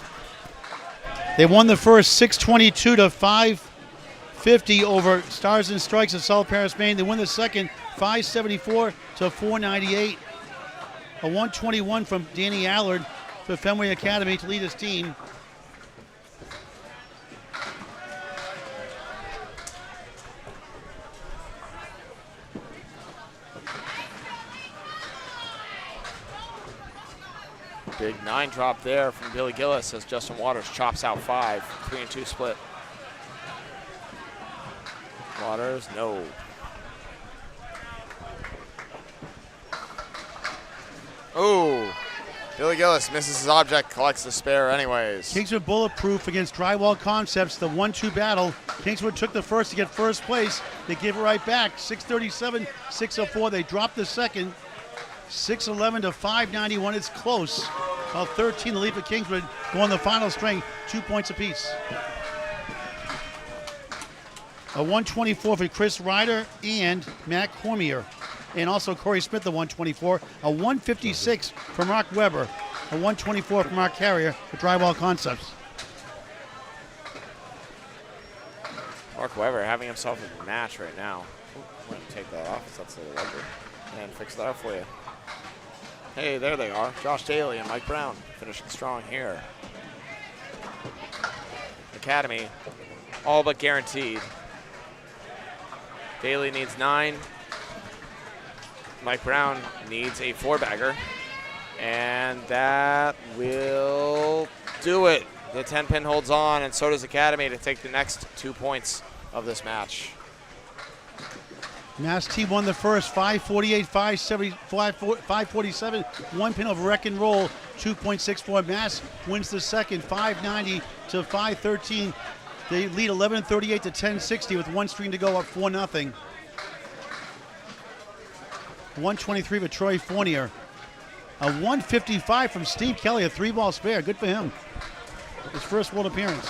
Speaker 2: They won the first 622 to 550 over Stars and Strikes of South Paris, Maine. They win the second 574 to 498. A 121 from Danny Allard for Fenway Academy to lead his team.
Speaker 7: Big 9 drop there from Billy Gillis as Justin Waters chops out 5. 3 and 2 split. Waters, no. Oh, Billy Gillis misses his object, collects the spare anyways.
Speaker 2: Kingswood bulletproof against Drywall Concepts, the 1-2 battle. Kingswood took the first to get first place. They gave it right back, 637, 604. They dropped the second, 611 to 591. It's close. Well, 13 the lead for Kingswood. Go on the final string, 2 points apiece. A 124 for Chris Ryder and Matt Cormier. And also Corey Smith, the 124. A 156 for Mark Weber. A 124 for Mark Carrier for Drywall Concepts.
Speaker 7: Mark Weber having himself a match right now. I'm going to take that off, that's a little ugly, and fix that up for you. Hey, there they are. Josh Daly and Mike Brown finishing strong here. Academy, all but guaranteed. Daly needs 9. Mike Brown needs a 4-bagger. And that will do it. The 10-pin holds on, and so does Academy to take the next 2 points of this match.
Speaker 2: Mass T won the first, 548, 570, 547, 1 pin over Wreck and Roll, 2.64. Mass wins the second, 590 to 513. They lead 1138 to 1060 with 1 string to go, up 4-0. 123 for Troy Fournier. A 155 from Steve Kelly, a 3-ball spare. Good for him. His first world appearance.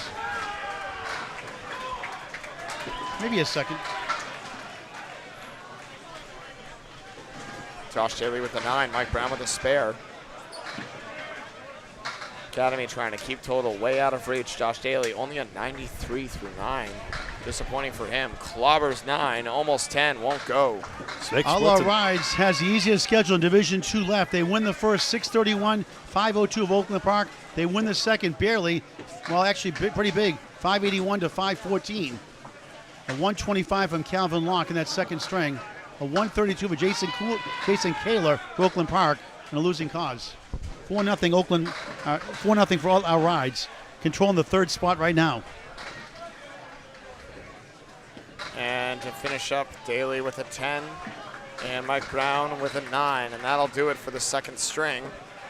Speaker 2: Maybe a second.
Speaker 7: Josh Daly with the 9, Mike Brown with a spare. Academy trying to keep total way out of reach. Josh Daly only a 93 through 9. Disappointing for him. Clobbers 9, almost 10, won't go.
Speaker 2: Outlaw Rides has the easiest schedule in Division 2 left. They win the first 6:31, 5:02 of Oakland Park. They win the second barely, well, actually pretty big, 5:81 to 5:14. A 125 from Calvin Locke in that second string. A 132 for Jason Kaler for Oakland Park, and a losing cause. 4-0 Oakland, 4-0 for all our rides. Controlling the third spot right now.
Speaker 7: And to finish up, Daly with a 10 and Mike Brown with a 9. And that'll do it for the second string.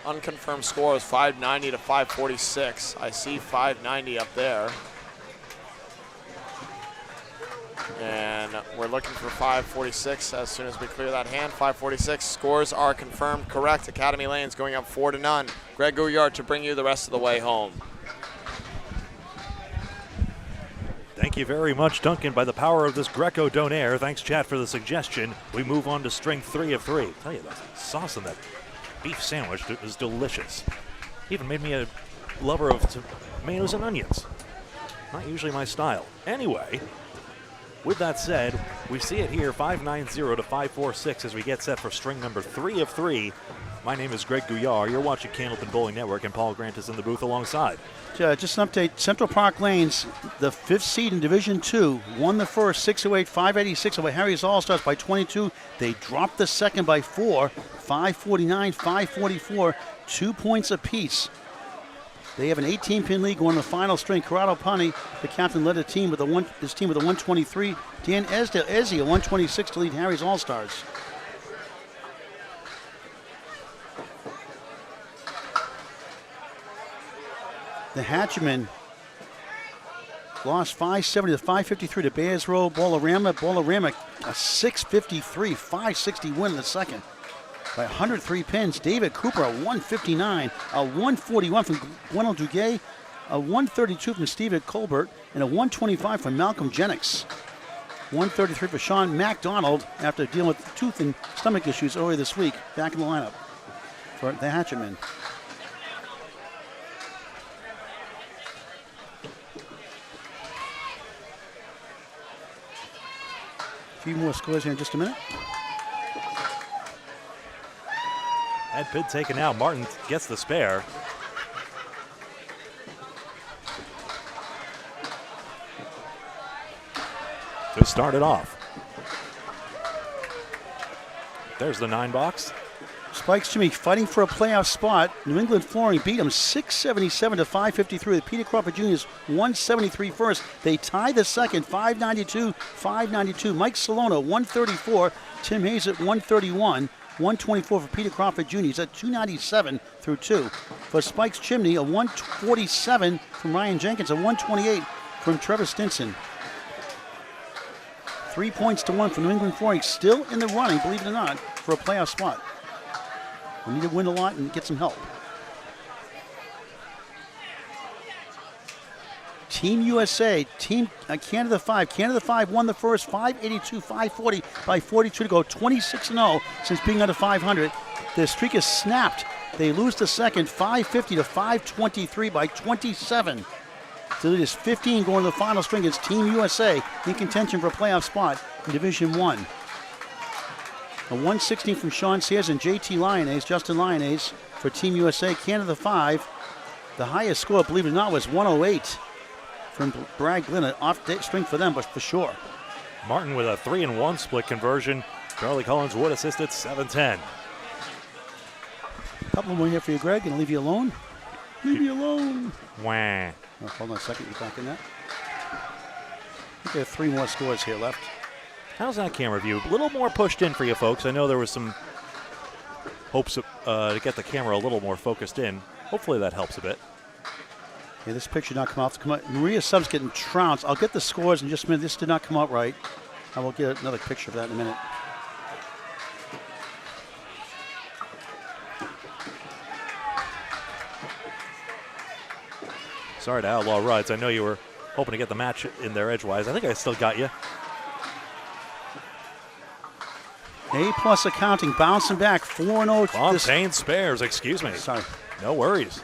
Speaker 7: Unconfirmed score is 590 to 546. I see 590 up there. And we're looking for 546 as soon as we clear that hand. 546 scores are confirmed correct. Academy Lanes going up 4-0. Greg Gouillard to bring you the rest of the way home.
Speaker 1: Thank you very much, Duncan. By the power of this Greco Donaire, thanks, chat, for the suggestion. We move on to string 3 of 3. Tell you, the sauce on that beef sandwich is delicious. Even made me a lover of tomatoes and onions. Not usually my style. Anyway, with that said, we see it here, 590 to 546 as we get set for string number 3 of 3. My name is Greg Gouillard. You're watching Candlepin Bowling Network, and Paul Grant is in the booth alongside.
Speaker 2: Just an update. Central Park Lanes, the 5th seed in Division 2, won the first 608, 586 over Harry's All-Stars by 22. They dropped the second by 4, 549, 544, 2 points apiece. They have an 18-pin lead going to the final string. Corrado Pani, the captain, led his team with a 123. Dan Ezzi, a 126 to lead Harry's All-Stars. The Hatcheman lost 570 to 553 to Bears Row. Bolorama, a 653, 560 win in the second by 103 pins. David Cooper, a 159, a 141 from Gwendolyn Duguay, a 132 from Stephen Colbert, and a 125 from Malcolm Jennings. 133 for Sean MacDonald after dealing with tooth and stomach issues earlier this week. Back in the lineup for the Hatcheman. A few more scores here in just a minute.
Speaker 1: That bid taken out. Martin gets the spare. To start it off. There's the 9 box.
Speaker 2: Spikes Jimmy fighting for a playoff spot. New England Flooring beat them 677 to 553 with Peter Crawford Jr.'s 173 first. They tie the second, 592, 592. Mike Salona, 134. Tim Hayes at 131. 124 for Peter Crawford Jr. He's at 297 through 2. For Spikes Chimney, a 147 from Ryan Jenkins, a 128 from Trevor Stinson. 3 points to 1 for New England Flooring. Still in the running, believe it or not, for a playoff spot. We need to win a lot and get some help. Team USA, Team Canada 5. Canada 5 won the first, 582, 540 by 42 to go, 26-0 since being under 500. The streak is snapped. They lose the second, 550 to 523 by 27. So it is 15 going to the final string. It's Team USA in contention for a playoff spot in Division 1. A 116 from Sean Sears and JT Lyonnaise, Justin Lyonnaise for Team USA. Canada 5, the highest score, believe it or not, was 108 from Brad Glynn. An off string for them, but for sure.
Speaker 1: Martin with a 3-1 split conversion. Charlie Collins would assist at 7-10.
Speaker 2: A couple more here for you, Greg, and leave you alone. Leave me alone.
Speaker 1: Wah.
Speaker 2: Oh, hold on a second, you're back in that. I think there are 3 more scores here left.
Speaker 1: How's that camera view? A little more pushed in for you folks. I know there was some hopes to get the camera a little more focused in. Hopefully that helps a bit.
Speaker 2: Yeah, this picture did not come out. Maria Sub's getting trounced. I'll get the scores in just a minute. This did not come out right. I will get another picture of that in a minute.
Speaker 1: Sorry to Outlaw Rides. I know you were hoping to get the match in there edgewise. I think I still got you.
Speaker 2: A+ accounting, bouncing back, 4-0.
Speaker 1: Fontaine spares, excuse me.
Speaker 2: Sorry.
Speaker 1: No worries.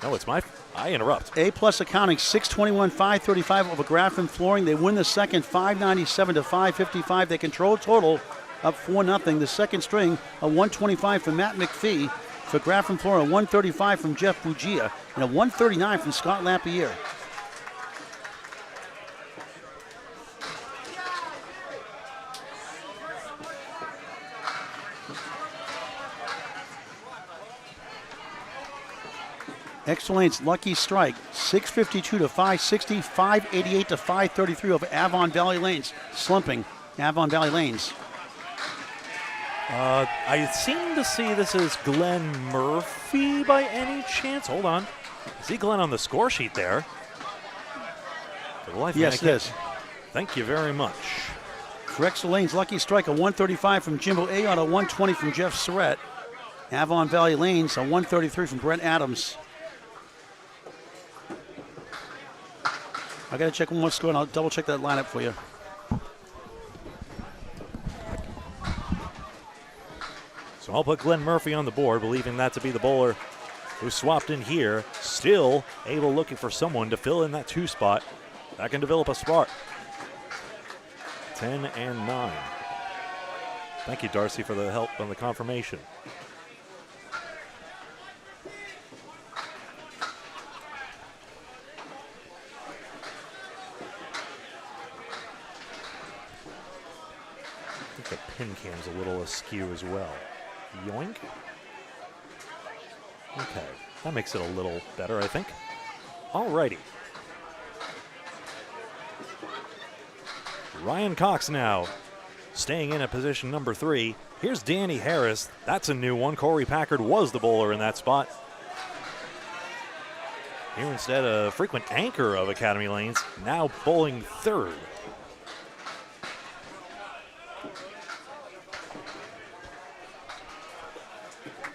Speaker 1: No, it's my I interrupt.
Speaker 2: A-plus accounting, 621, 535 over Graffin Flooring. They win the second, 597 to 555. They control total, up 4-0. The second string, a 125 from Matt McPhee. For Graffin Flooring, a 135 from Jeff Bugia, and a 139 from Scott Lapierre. Extra Lane's lucky strike, 652 to 560, 588 to 533 over Avon Valley Lanes. Slumping Avon Valley Lanes.
Speaker 1: I seem to see this is Glenn Murphy by any chance. Hold on. I see Glenn on the score sheet there. For the life of me,
Speaker 2: Yes, it is.
Speaker 1: Thank you very much.
Speaker 2: For Extra Lane's lucky strike, a 135 from Jimbo Ayon, a 120 from Jeff Surratt. Avon Valley Lanes, a 133 from Brent Adams. I got to check one more score, and I'll double check that lineup for you.
Speaker 1: So I'll put Glenn Murphy on the board, believing that to be the bowler who swapped in here. Still able looking for someone to fill in that 2 spot. That can develop a spot. 10 and 9. Thank you, Darcy, for the help on the confirmation. I think the pin cam's a little askew as well. Yoink. Okay, that makes it a little better, I think. Alrighty. Ryan Cox now staying in at position number 3. Here's Danny Harris. That's a new one. Corey Packard was the bowler in that spot. Here instead, a frequent anchor of Academy Lanes, now bowling 3rd.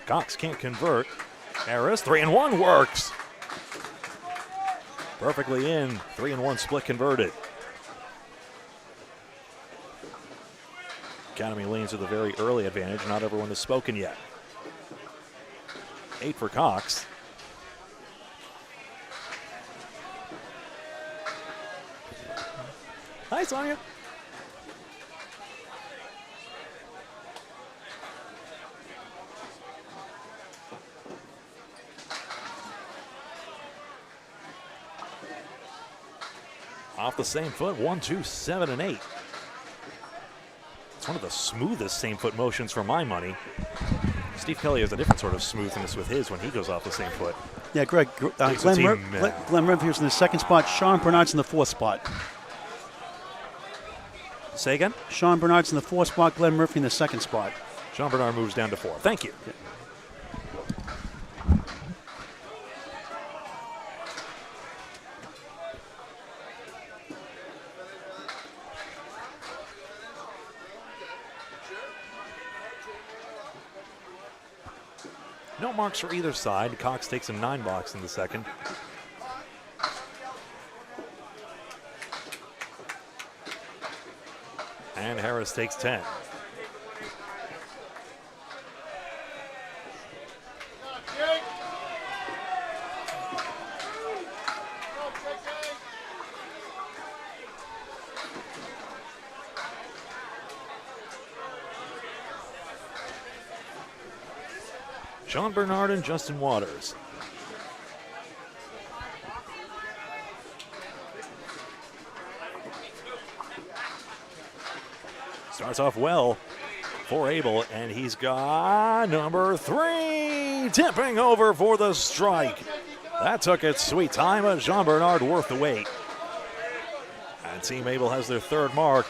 Speaker 1: Cox can't convert. Harris, 3-1 works. Perfectly in, 3-1 split converted. Academy Lanes with a very early advantage. Not everyone has spoken yet. 8 for Cox. Hi, Sonia. Off the same foot, 1, 2, 7, and 8. It's one of the smoothest same foot motions for my money. Steve Kelly has a different sort of smoothness with his when he goes off the same foot.
Speaker 2: Yeah, Greg, Glenn Murphy was in the 2nd spot. Sean Bernard's in the 4th spot.
Speaker 1: Say again?
Speaker 2: Sean Bernard's in the 4th spot. Glenn Murphy in the 2nd spot.
Speaker 1: Sean Bernard moves down to 4. Thank you.
Speaker 2: Okay.
Speaker 1: No marks for either side. Cox takes a 9 box in the second. And Harris takes 10. Sean Bernard and Justin Waters. Starts off well for Abel, and he's got number 3, tipping over for the strike. That took its sweet time, but Jean Bernard worth the wait. And Team Abel has their 3rd mark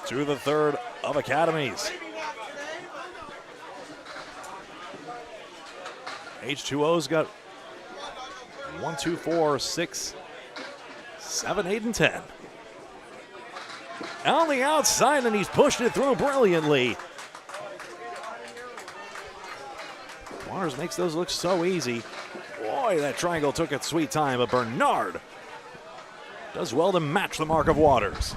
Speaker 1: to the 3rd of Academies. H2O's got 1, 2, 4, 6, 7, 8, and 10. On the outside, and he's pushed it through brilliantly. Waters makes those look so easy. Boy, that triangle took its sweet time, but Bernard does well to match the mark of Waters.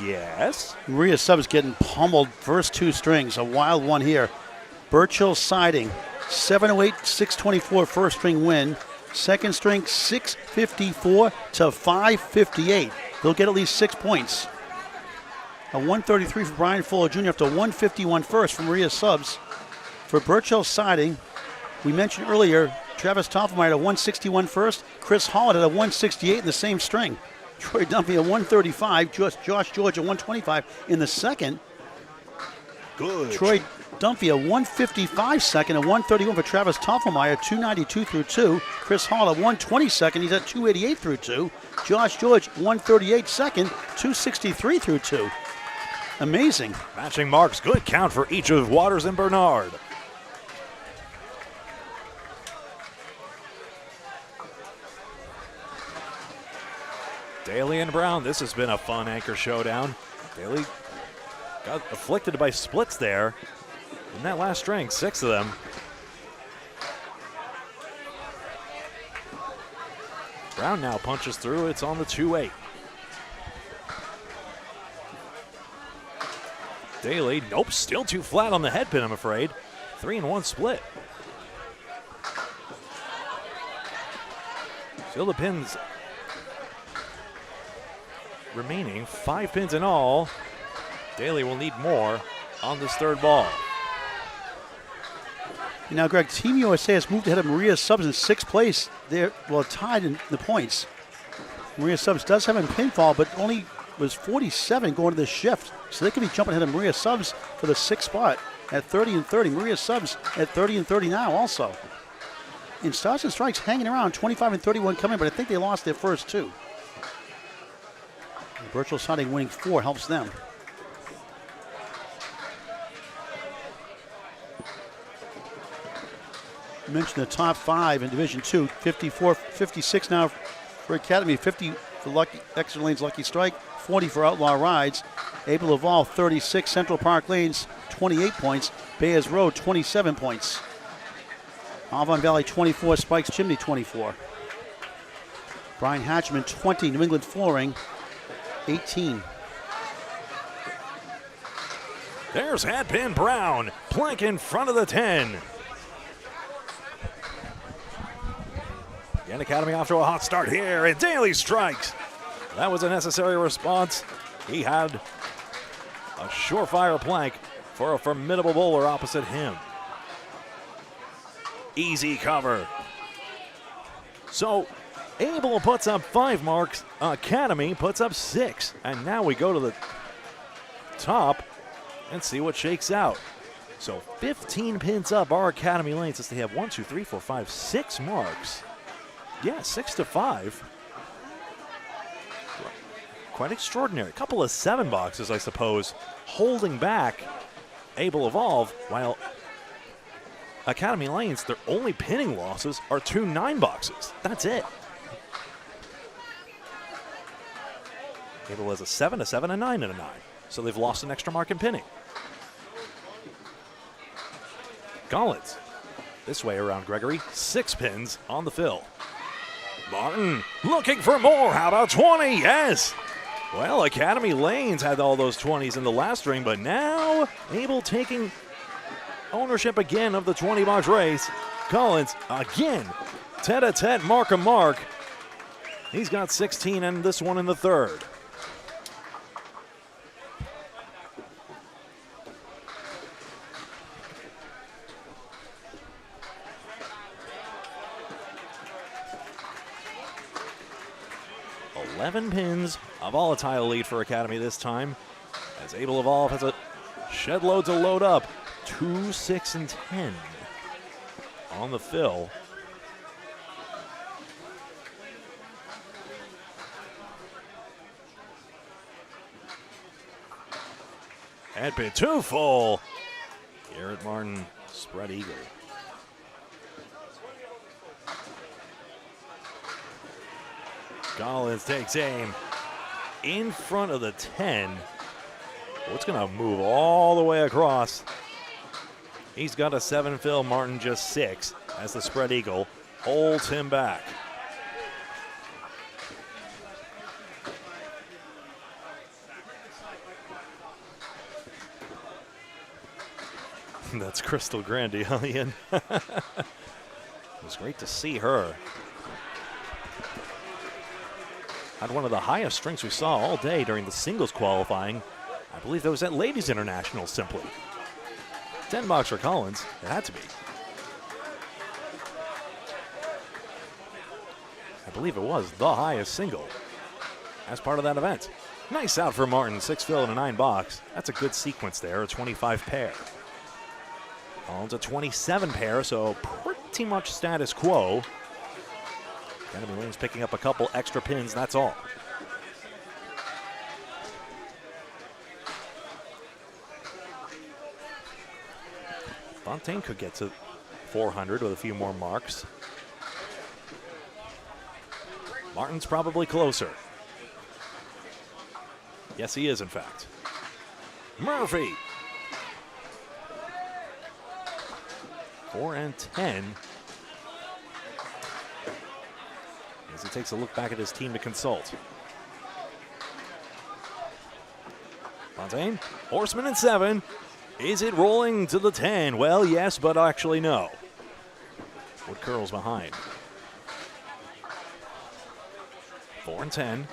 Speaker 1: Yes.
Speaker 2: Maria Sub's getting pummeled first 2 strings. A wild one here. Birch Hill Siding, 708, 624 first string win. Second string, 654 to 558. They'll get at least 6 points. A 133 for Brian Fuller Jr. after 151 first from Maria Subs. For Birch Hill Siding, we mentioned earlier, Travis Toffelmeyer at a 161 first. Chris Holland at a 168 in the same string. Troy Dunphy at 135. Josh George at 125 in the second.
Speaker 1: Good.
Speaker 2: Troy Dunphy at 155 second, and 131 for Travis Toffelmeyer, 292 through 2. Chris Hall at 120 second, he's at 288 through 2. Josh George, 138 second, 263 through 2. Amazing.
Speaker 1: Matching marks, good count for each of Waters and Bernard. Daly and Brown, this has been a fun anchor showdown. Daly got afflicted by splits there in that last string, 6 of them. Brown now punches through, it's on the 2-8. Daly, nope, still too flat on the head pin, I'm afraid. 3-1 split. Still the pins remaining, 5 pins in all. Daly will need more on this third ball.
Speaker 2: Now, Greg, Team USA has moved ahead of Maria Subs in 6th place. They're, well, tied in the points. Maria Subs does have a pinfall, but only was 47 going to this shift. So they could be jumping ahead of Maria Subs for the 6th spot at 30 and 30. Maria Subs at 30 and 30 now also. And Stars and Strikes hanging around, 25 and 31 coming, but I think they lost their first 2. Birch Hill Siding winning 4 helps them. You mentioned the top 5 in Division 2, 54, 56 now for Academy, 50 for Exeter Lanes Lucky Strike, 40 for Outlaw Rides. Able Evolve, 36, Central Park Lanes, 28 points. Bayers Road, 27 points. Avon Valley, 24, Spikes Chimney, 24. Brian Hatchman, 20, New England Flooring, 18.
Speaker 1: There's Hatpin Brown, plank in front of the 10. Again, Academy off to a hot start here, and Daly strikes. That was a necessary response. He had a surefire plank for a formidable bowler opposite him. Easy cover. So, Abel puts up 5 marks, Academy puts up 6. And now we go to the top and see what shakes out. So 15 pins up our Academy lanes as they have 1, 2, 3, 4, 5, 6 marks. Yeah, 6 to 5. Quite extraordinary. A couple of 7 boxes, I suppose, holding back Able Evolve, while Academy Lanes, their only pinning losses are 2 9 boxes. That's it. Able has a 7, a 7, a 9, and a 9. So they've lost an extra mark in pinning. Collins, this way around Gregory, 6 pins on the fill. Martin looking for more. How about 20? Yes. Well, Academy Lanes had all those 20s in the last string, but now Abel taking ownership again of the 20-box race. Collins again, tete-a-tete, mark. He's got 16 and this one in the third. Eleven pins, a volatile lead for Academy this time, as Able Evolve has a shed load to load up. 2, 6, and 10 on the fill. And pin 2 full. Garrett Martin, spread eagle. Collins takes aim in front of the 10. It's going to move all the way across. He's got a 7 fill, Martin just 6 as the spread eagle holds him back. That's Crystal Grandian. It was great to see her. Had one of the highest strengths we saw all day during the singles qualifying. I believe that was at Ladies International simply. 10 bucks for Collins. It had to be. I believe it was the highest single as part of that event. Nice out for Martin. 6 fill and a 9 box. That's a good sequence there, a 25 pair. Collins a 27 pair, so pretty much status quo. Academy Lanes picking up a couple extra pins, that's all. Fontaine could get to 400 with a few more marks. Martin's probably closer. Yes, he is, in fact. Murphy. 4 and 10. As he takes a look back at his team to consult. Fontaine, Horseman and 7. Is it rolling to the 10? Well, yes, but actually no. Wood curls behind. 4 and 10.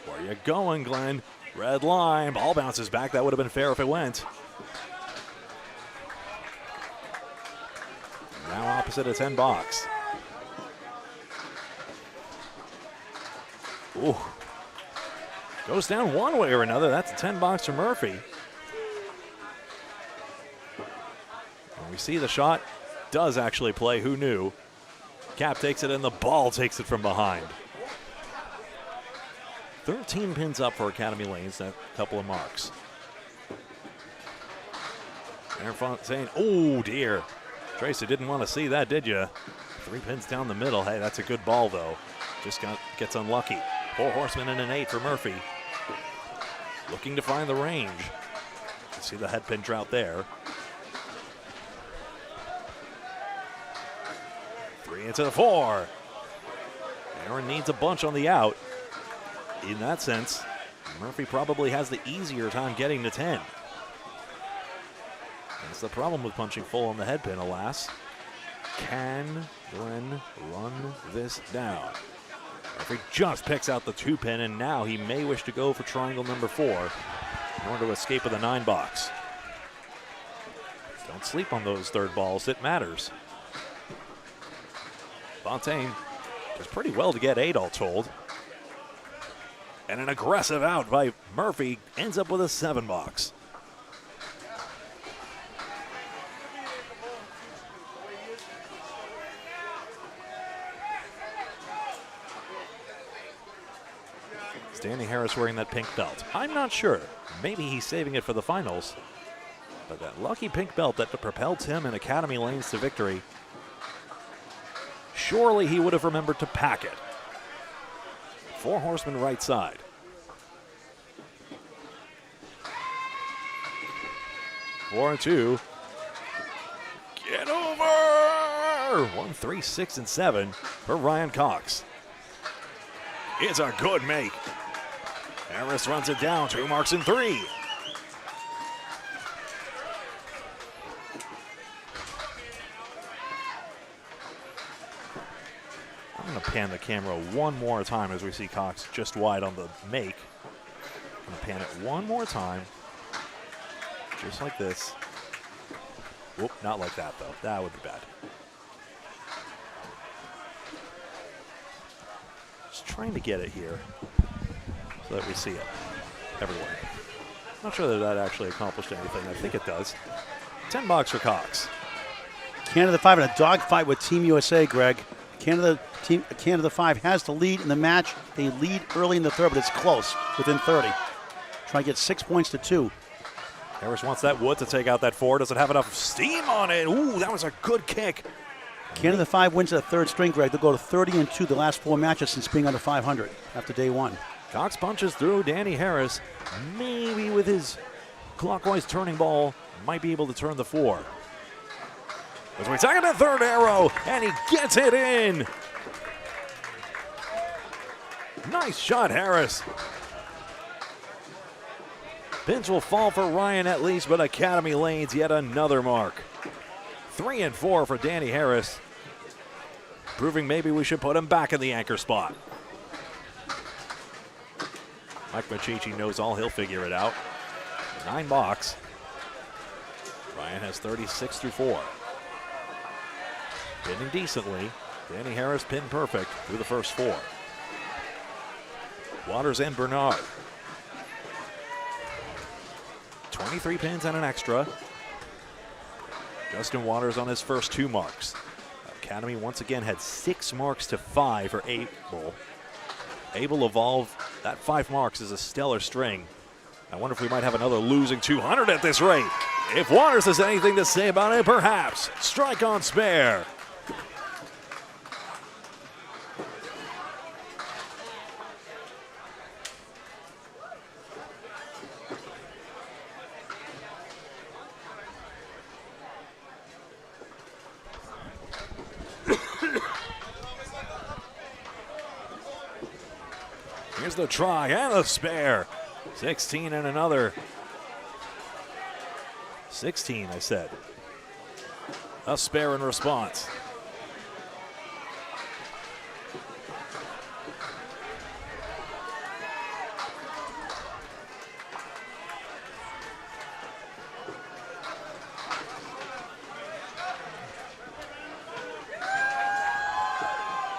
Speaker 1: Where you going, Glenn? Red line. Ball bounces back. That would have been fair if it went. Now opposite a 10 box. Ooh. Goes down one way or another. That's a 10 box for Murphy. And we see the shot does actually play. Who knew? Cap takes it and the ball takes it from behind. 13 pins up for Academy Lanes. A couple of marks. Aaron Fontaine. Oh, dear. Tracy didn't want to see that, did you? 3 pins down the middle. Hey, that's a good ball, though. Just gets unlucky. 4 horsemen and an 8 for Murphy. Looking to find the range. You see the head pin drought there. 3 into the 4. Aaron needs a bunch on the out. In that sense, Murphy probably has the easier time getting to 10. That's the problem with punching full on the head pin, alas. Can Glenn run this down? Murphy just picks out the 2 pin, and now he may wish to go for triangle number 4 in order to escape with a 9 box. Don't sleep on those third balls, it matters. Fontaine does pretty well to get 8 all told. And an aggressive out by Murphy ends up with a 7 box. Danny Harris wearing that pink belt. I'm not sure. Maybe he's saving it for the finals. But that lucky pink belt that propelled him and Academy Lanes to victory, surely he would have remembered to pack it. 4 horsemen right side. Four and 2. Get over! 1, 3, 6, and 7 for Ryan Cox. It's a good make. Harris runs it down. 2 marks and 3. I'm going to pan the camera one more time as we see Cox just wide on the make. I'm going to pan it one more time. Just like this. Whoop, not like that though. That would be bad. Just trying to get it here so that we see it everywhere. Not sure that that actually accomplished anything. I think it does. 10 bucks for Cox.
Speaker 2: Canada 5 in a dogfight with Team USA, Greg. Canada 5 has the lead in the match. They lead early in the third, but it's close, within 30. Try to get 6 points to 2.
Speaker 1: Harris wants that wood to take out that 4. Doesn't have enough steam on it. Ooh, that was a good kick.
Speaker 2: Canada 5 wins the third string, Greg. They'll go to 30-2 the last 4 matches since being under 500 after day 1.
Speaker 1: Cox punches through Danny Harris. Maybe with his clockwise turning ball, might be able to turn the 4. As we take the third arrow, and he gets it in. Nice shot, Harris. Pins will fall for Ryan at least, but Academy Lanes yet another mark. 3 and 4 for Danny Harris, proving maybe we should put him back in the anchor spot. Mike Machichi knows all, he'll figure it out. 9 box. Ryan has 36 through 4. Pinning decently. Danny Harris pinned perfect through the first 4. Waters and Bernard. 23 pins and an extra. Justin Waters on his first 2 marks. Academy once again had 6 marks to 5 for Abel. Abel evolved. That 5 marks is a stellar string. I wonder if we might have another losing 200 at this rate. If Waters has anything to say about it, perhaps. Strike on spare. Here's the try and the spare. 16 and another. 16, I said. A spare in response.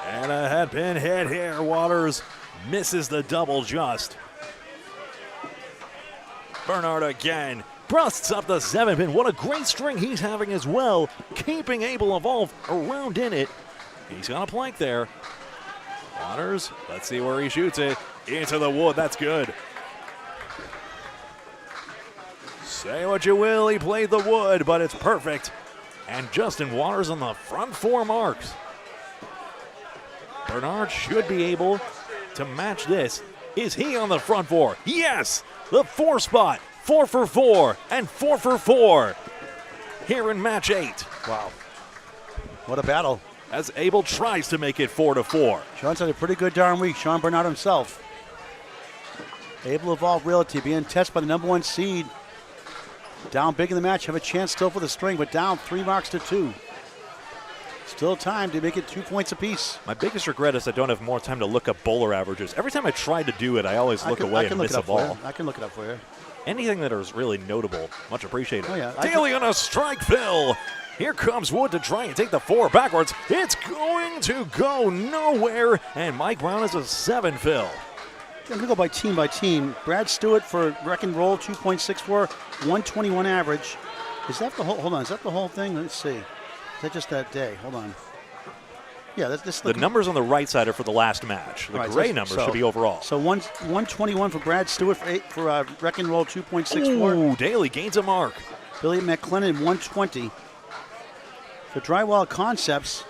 Speaker 1: And a head pin hit here. Waters misses the double just. Bernard again busts up the 7-pin. What a great string he's having as well, keeping Abel Evolve around in it. He's got a plank there. Waters, let's see where he shoots it. Into the wood, that's good. Say what you will, he played the wood, but it's perfect. And Justin Waters on the front 4 marks. Bernard should be able to match this. Is he on the front 4? Yes! The 4 spot, 4 for 4, and 4 for 4 here in match 8.
Speaker 2: Wow. What a battle.
Speaker 1: As Abel tries to make it 4-4.
Speaker 2: Sean's had a pretty good darn week. Sean Bernard himself. Able Evolve Realty being tested by the number 1 seed. Down big in the match, have a chance still for the string, but down 3 marks to 2. Still time to make it 2 points apiece.
Speaker 1: My biggest regret is I don't have more time to look up bowler averages. Every time I try to do it, I always look away and miss a ball.
Speaker 2: I can look it up for you.
Speaker 1: Anything that is really notable, much appreciated.
Speaker 2: Oh, yeah.
Speaker 1: Daly on a strike, Phil. Here comes Wood to try and take the 4 backwards. It's going to go nowhere, and Mike Brown is a 7, Phil.
Speaker 2: I'm going to go by team. Brad Stewart for Wreck and Roll, 2.64, 121 average. Is that the whole, hold on, is that the whole thing? Let's see. Is that just that day? Hold on. Yeah, that's
Speaker 1: the numbers on the right side are for the last match. The gray numbers should be overall.
Speaker 2: So 121 for Brad Stewart for Wreck and Roll, 2.64.
Speaker 1: Ooh, Daly gains a mark.
Speaker 2: Billy McClennan, 120. For Drywall Concepts,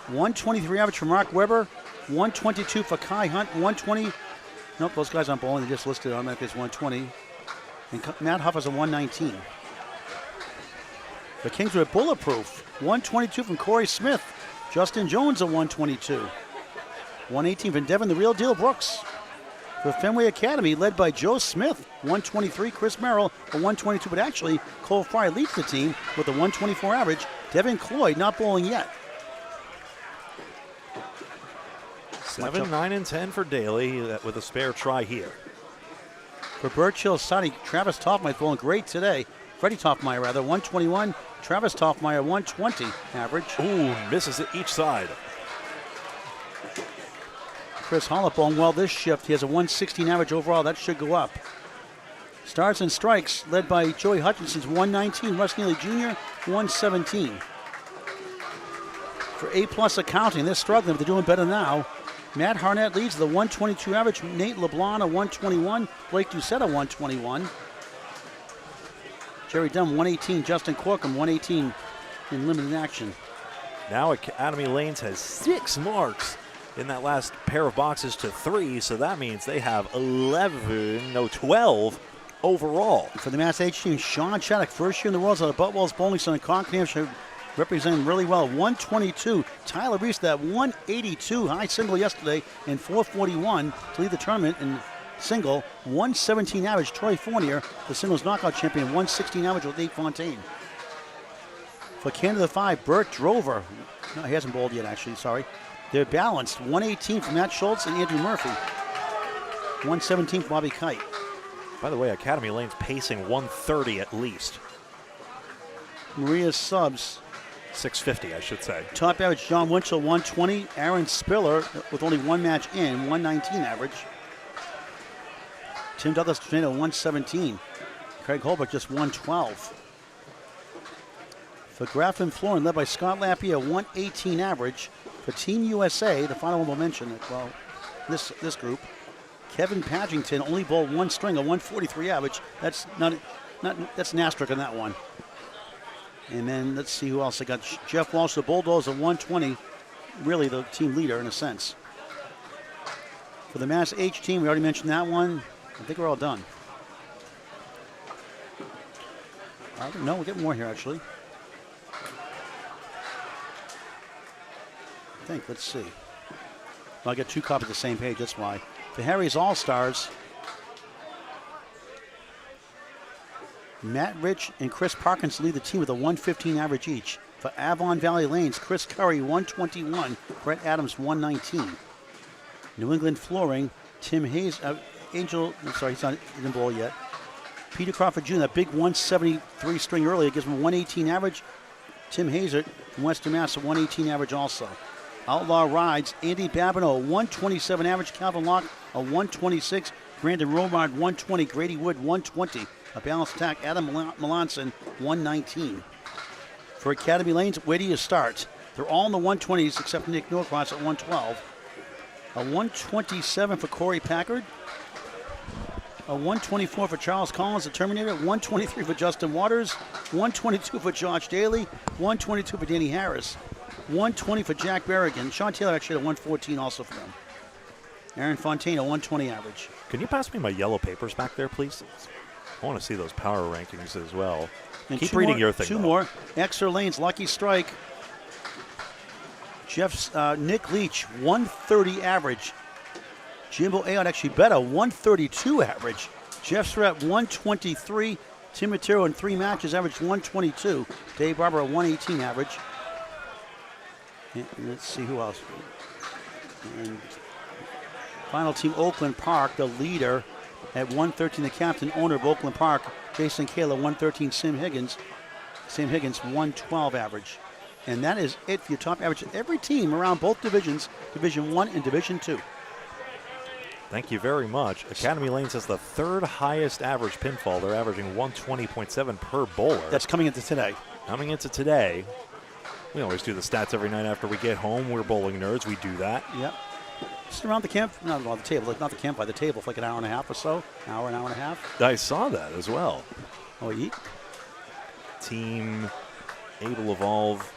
Speaker 2: 123 average for Mark Weber, 122 for Kai Hunt, 120. Nope, those guys aren't bowling. They just listed automatically as 120. And Matt Huff is a 119. The Kingswood Bulletproof, 122 from Corey Smith. Justin Jones a 122. 118 from Devin the Real Deal Brooks. For Fenway Academy, led by Joe Smith, 123. Chris Merrill a 122, but actually Cole Fry leads the team with a 124 average. Devin Cloyd not bowling yet.
Speaker 1: 7, 9, and 10 for Daly with a spare try here.
Speaker 2: For Birch Hill Sunny, Travis Toffmeyer bowling great today. Freddie Toffmeyer, rather, 121. Travis Toffmeyer, 120 average.
Speaker 1: Ooh, misses it each side.
Speaker 2: Chris Hollop bowling well this shift. He has a 116 average overall. That should go up. Stars and strikes, led by Joey Hutchinson's 119. Russ Neely Jr., 117. For A-plus accounting, they're struggling, but they're doing better now. Matt Harnett leads the 122 average. Nate LeBlanc, a 121. Blake Doucette, a 121. Jerry Dunn, 118. Justin Corkum, 118 in limited action.
Speaker 1: Now Academy Lanes has 6 marks in that last pair of boxes to 3, so that means they have 12 overall.
Speaker 2: For the Mass H team, Sean Shattuck, first year in the world out of Buttwalls Bowling Center in Concord, New Hampshire, representing really well. 122. Tyler Reese, that 182 high single yesterday in 441 to lead the tournament and single, 117 average. Troy Fournier, the singles knockout champion, 116 average with Nate Fontaine. For Canada 5, Burt Drover. No, he hasn't bowled yet, actually, sorry. They're balanced, 118 for Matt Schultz and Andrew Murphy. 117 for Bobby Kite.
Speaker 1: By the way, Academy Lane's pacing 130 at least.
Speaker 2: Maria's subs.
Speaker 1: 650, I should say.
Speaker 2: Top average, John Winchell, 120. Aaron Spiller, with only one match in, 119 average. Tim Douglas, 117. Craig Holbrook, just 112. For Grafton Florin, led by Scott Lapia, 118 average. For Team USA, the final one we'll mention, well, this group, Kevin Padgington only bowled one string, a 143 average. That's that's an asterisk on that one. And then let's see who else I got. Jeff Walsh, the Bulldogs, at 120. Really the team leader in a sense. For the Mass H team, we already mentioned that one. I think we're all done. No, we'll get more here actually. I think, let's see. Well, I get 2 copies of the same page, that's why. For Harry's All-Stars, Matt Rich and Chris Parkinson lead the team with a 115 average each. For Avon Valley Lanes, Chris Curry, 121. Brett Adams, 119. New England Flooring, Tim Hayes, he didn't bowl yet. Peter Crawford Jr., that big 173 string earlier, gives him a 118 average. Tim Hazard from Western Mass, a 118 average also. Outlaw Rides, Andy Babineau, 127 average. Calvin Locke, a 126. Brandon Romard, 120. Grady Wood, 120. A balanced attack, Adam Melanson, 119. For Academy Lanes, where do you start? They're all in the 120s except Nick Norcross at 112. A 127 for Corey Packard. A 124 for Charles Collins, the Terminator. 123 for Justin Waters. 122 for Josh Daly. 122 for Danny Harris. 120 for Jack Berrigan. Sean Taylor actually had a 114 also for them. Aaron Fontaine, a 120 average.
Speaker 1: Can you pass me my yellow papers back there, please? I want to see those power rankings as well.
Speaker 2: And
Speaker 1: keep reading your thing.
Speaker 2: 2 more. Exeter Lanes, Lucky Strike. Nick Leach, 130 average. Jimbo Ayon actually better, 132 average. Jeff Surratt, 123. Tim Matero in 3 matches averaged 122. Dave Barber, a 118 average. And let's see who else. And final team, Oakland Park, the leader at 113. The captain, owner of Oakland Park, Jason Kayla, 113. Sam Higgins, 112 average. And that is it for your top average. Every team around both divisions, Division 1 and Division 2.
Speaker 1: Thank you very much. Academy Lanes has the 3rd highest average pinfall. They're averaging 120.7 per bowler.
Speaker 2: That's coming into today.
Speaker 1: Coming into today. We always do the stats every night after we get home. We're bowling nerds. We do that.
Speaker 2: Yep. Just around the camp, not around the table, like not the camp, by the table for like an hour and a half or so. An hour and a half.
Speaker 1: I saw that as well.
Speaker 2: Oh, eat.
Speaker 1: Team Able Evolve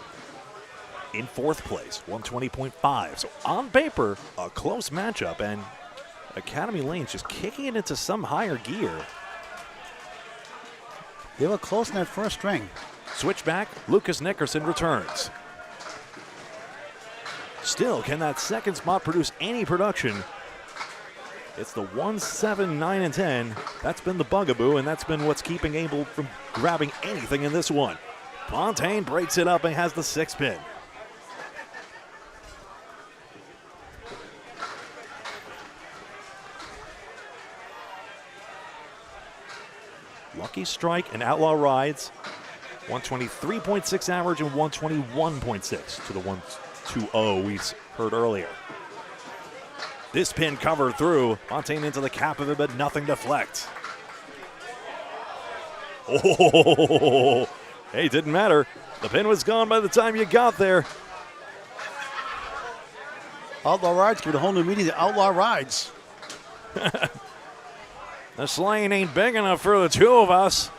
Speaker 1: in 4th place, 120.5. So on paper, a close matchup, and Academy Lane's just kicking it into some higher gear.
Speaker 2: They were close in that first string.
Speaker 1: Switchback, Lucas Nickerson returns. Still, can that second spot produce any production? It's the 1, 7, 9, and 10. That's been the bugaboo, and that's been what's keeping Able from grabbing anything in this one. Fontaine breaks it up and has the 6 pin. Lucky Strike and Outlaw Rides, 123.6 average and 121.6 to the 120 we heard earlier. This pin covered through. Fontaine into the cap of it, but nothing deflects. Oh, hey, didn't matter. The pin was gone by the time you got there.
Speaker 2: Outlaw Rides give it a whole new meaning to Outlaw Rides.
Speaker 1: The lane ain't big enough for the 2 of us.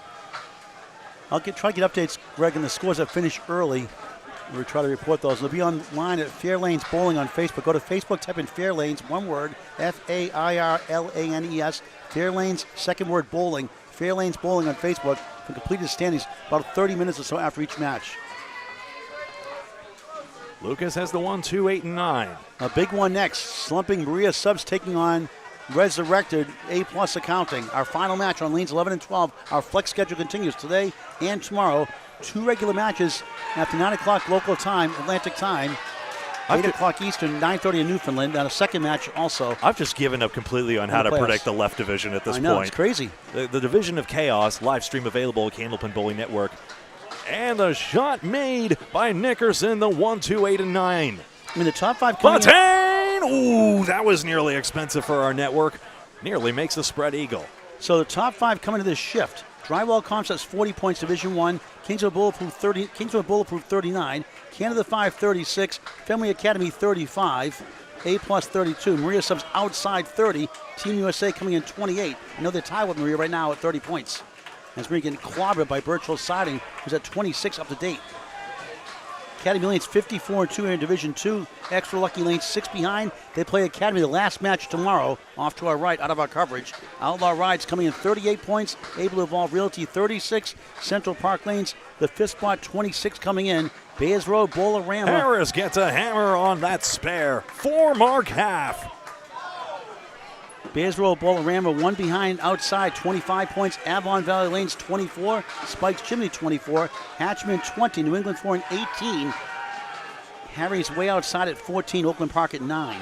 Speaker 2: I'll try to get updates, Greg, and the scores that finish early. We'll try to report those. They'll be online at Fairlanes Bowling on Facebook. Go to Facebook, type in Fairlanes, one word, Fairlanes, Fairlanes, second word, bowling. Fairlanes Bowling on Facebook for completed standings about 30 minutes or so after each match.
Speaker 1: Lucas has the 1, 2, 8, and 9.
Speaker 2: A big one next. Slumping Maria subs taking on resurrected A-plus accounting. Our final match on lanes 11 and 12. Our flex schedule continues today and tomorrow. 2 regular matches after 9 o'clock local time, Atlantic time. 8 o'clock Eastern, 9:30 in Newfoundland, and a second match also.
Speaker 1: I've just given up completely on how to predict the left division at this
Speaker 2: I know,
Speaker 1: point.
Speaker 2: it's crazy.
Speaker 1: The Division of Chaos, live stream available at Candlepin Bowling Network. And the shot made by Nickerson, the 1, 2, 8, and 9.
Speaker 2: I mean, the top 5 coming
Speaker 1: Fontaine! Ooh, that was nearly expensive for our network. Nearly makes the spread eagle.
Speaker 2: So the top 5 coming to this shift. Drywall Concepts 40 points, Division 1. Kingswood Bulletproof 30. Kingswood Bulletproof 39. Canada 5 36. Family Academy 35. A-plus 32. Maria Subs outside 30. Team USA coming in 28. I know they're tied with Maria right now at 30 points. As Maria getting clobbered by Birchall Siding, who's at 26 up to date. Academy Lanes 54-2 in Division 2. Extra Lucky Lanes 6 behind. They play Academy the last match tomorrow. Off to our right, out of our coverage. Outlaw Rides coming in 38 points. Able to Evolve Realty 36. Central Park Lanes, the 5th spot, 26 coming in. Bayers Road, Bolorama.
Speaker 1: Harris gets a hammer on that spare. 4-mark half.
Speaker 2: Bayers Road, Bolorama, 1 behind outside, 25 points. Avalon Valley Lanes 24. Spikes Chimney 24. Hatchman 20. New England Flooring 18. Harry's way outside at 14. Oakland Park at 9.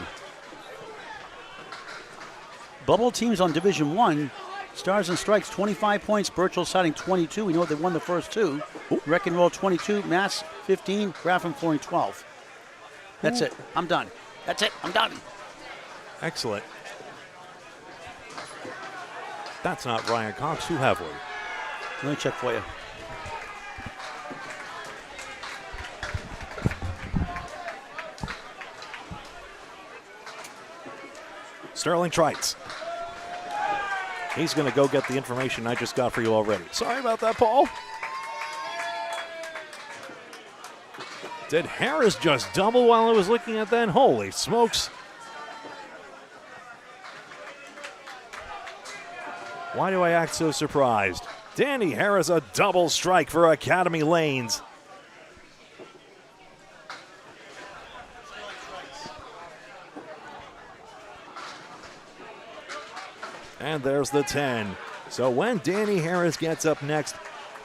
Speaker 2: Bubble teams on Division 1. Stars and Strikes 25 points. Birchall Siding 22. We know they won the first 2. Wreck and Roll 22. Mass 15. Graffin Flooring 12. That's it. I'm done. That's it. I'm done.
Speaker 1: Excellent. That's not Ryan Cox. Who have we?
Speaker 2: Let me check for you.
Speaker 1: Sterling Trites. He's going to go get the information I just got for you already. Sorry about that, Paul. Did Harris just double while I was looking at that? Holy smokes. Why do I act so surprised? Danny Harris, a double strike for Academy Lanes. And there's the 10. So when Danny Harris gets up next,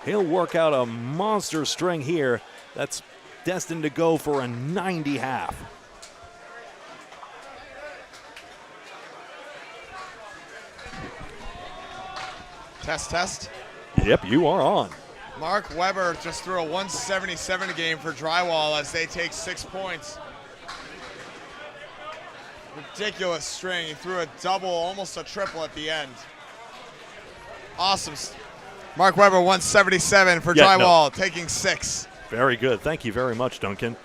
Speaker 1: he'll work out a monster string here that's destined to go for a 90 half.
Speaker 7: Test.
Speaker 1: Yep, you are on.
Speaker 7: Mark Weber just threw a 177 game for Drywall as they take 6 points. Ridiculous string. He threw a double, almost a triple at the end. Awesome. Mark Weber 177 for Drywall, taking 6.
Speaker 1: Very good. Thank you very much, Duncan.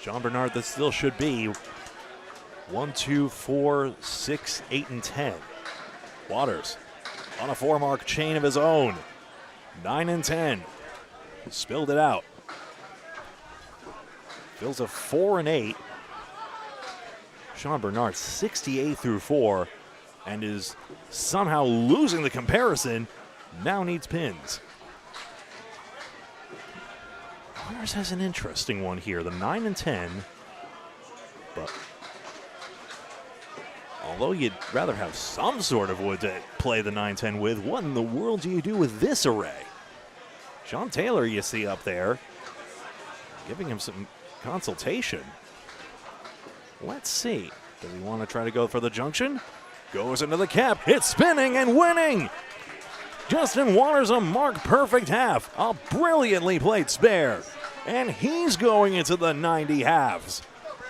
Speaker 1: John Bernard, this still should be 1, 2, 4, 6, 8, and 10. Waters on a 4-mark chain of his own. 9 and 10. Spilled it out. Fills a 4 and 8. Sean Bernard 68 through 4 and is somehow losing the comparison. Now needs pins. Waters has an interesting one here. The 9 and 10. But although you'd rather have some sort of wood to play the 9-10 with, what in the world do you do with this array? Sean Taylor, you see up there, giving him some consultation. Let's see. Do we want to try to go for the junction? Goes into the cap. It's spinning and winning. Justin Waters, a mark perfect half. A brilliantly played spare. And he's going into the 90 halves.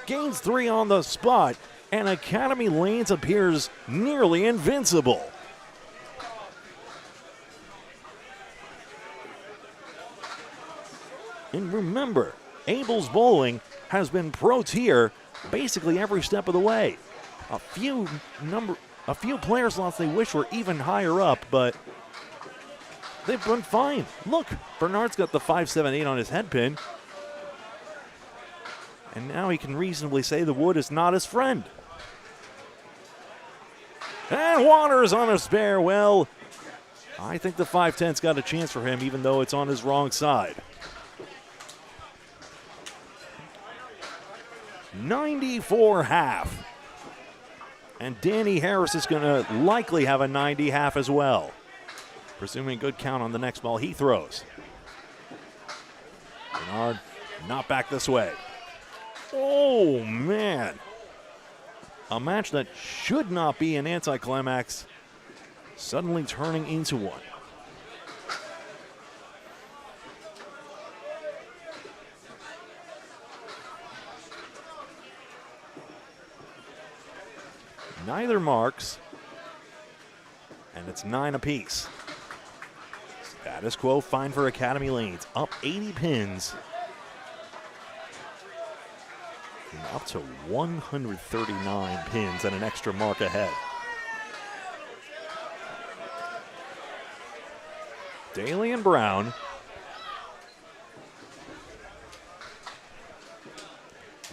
Speaker 1: Gains 3 on the spot. And Academy Lanes appears nearly invincible. And remember, Abel's Bowling has been pro tier basically every step of the way. A few player slots they wish were even higher up, but they've been fine. Look, Bernard's got the 5.78 on his head pin. And now he can reasonably say the wood is not his friend. And Waters on a spare. Well, I think the 5.10's got a chance for him, even though it's on his wrong side. 94 half. And Danny Harris is going to likely have a 90 half as well. Presuming good count on the next ball he throws. Bernard not back this way. Oh, man. A match that should not be an anticlimax, suddenly turning into one. Neither marks, and it's 9 apiece. Status quo, fine for Academy Lanes. Up 80 pins. And up to 139 pins and an extra mark ahead. Daly and Brown.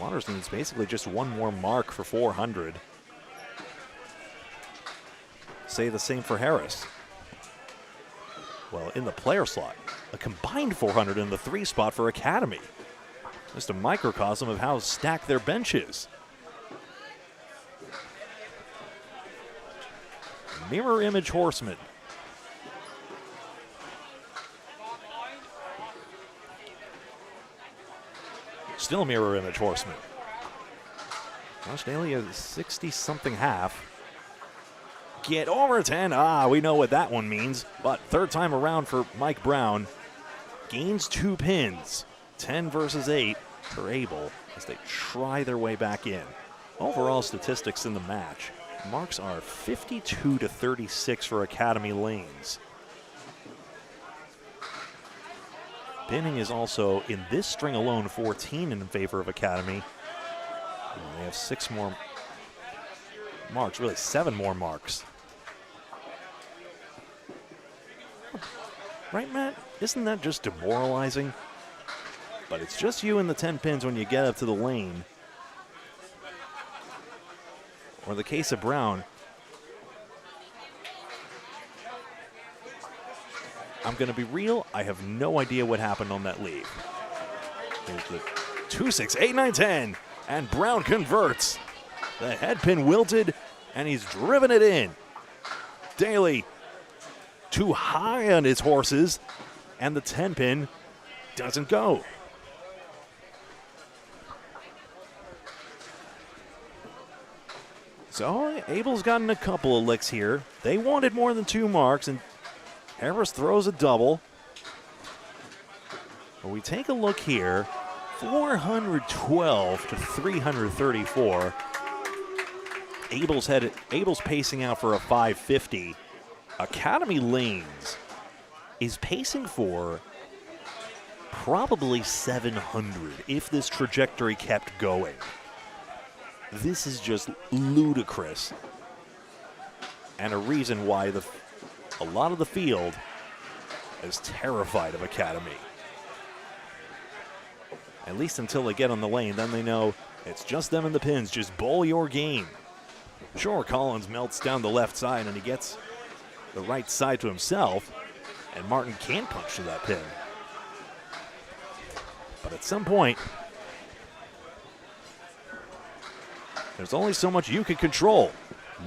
Speaker 1: Waters needs basically just one more mark for 400. Say the same for Harris. Well, in the player slot, a combined 400 in the 3 spot for Academy. Just a microcosm of how stacked their bench is. Mirror image Horseman. Still mirror image Horseman. Josh Daly is 60-something half. Get over 10. We know what that one means. But third time around for Mike Brown. Gains 2 pins. 10 versus 8 for Abel as they try their way back in. Overall statistics in the match. Marks are 52 to 36 for Academy Lanes. Pinning is also, in this string alone, 14 in favor of Academy. They have 6 more marks, really 7 more marks. Right, Matt? Isn't that just demoralizing? But it's just you and the 10 pins when you get up to the lane. Or the case of Brown. I'm going to be real. I have no idea what happened on that lead. There's the 2, 6, 8, 9, 10. And Brown converts. The head pin wilted, and he's driven it in. Daly too high on his horses, and the 10 pin doesn't go. So Abel's gotten a couple of licks here. They wanted more than 2 marks, and Harris throws a double. But we take a look here. 412 to 334. Abel's pacing out for a 550. Academy Lanes is pacing for probably 700 if this trajectory kept going. This is just ludicrous, and a reason why a lot of the field is terrified of Academy. At least until they get on the lane, then they know it's just them and the pins. Just bowl your game. Sure, Collins melts down the left side, and he gets the right side to himself, and Martin can't punch to that pin. But at some point, there's only so much you can control.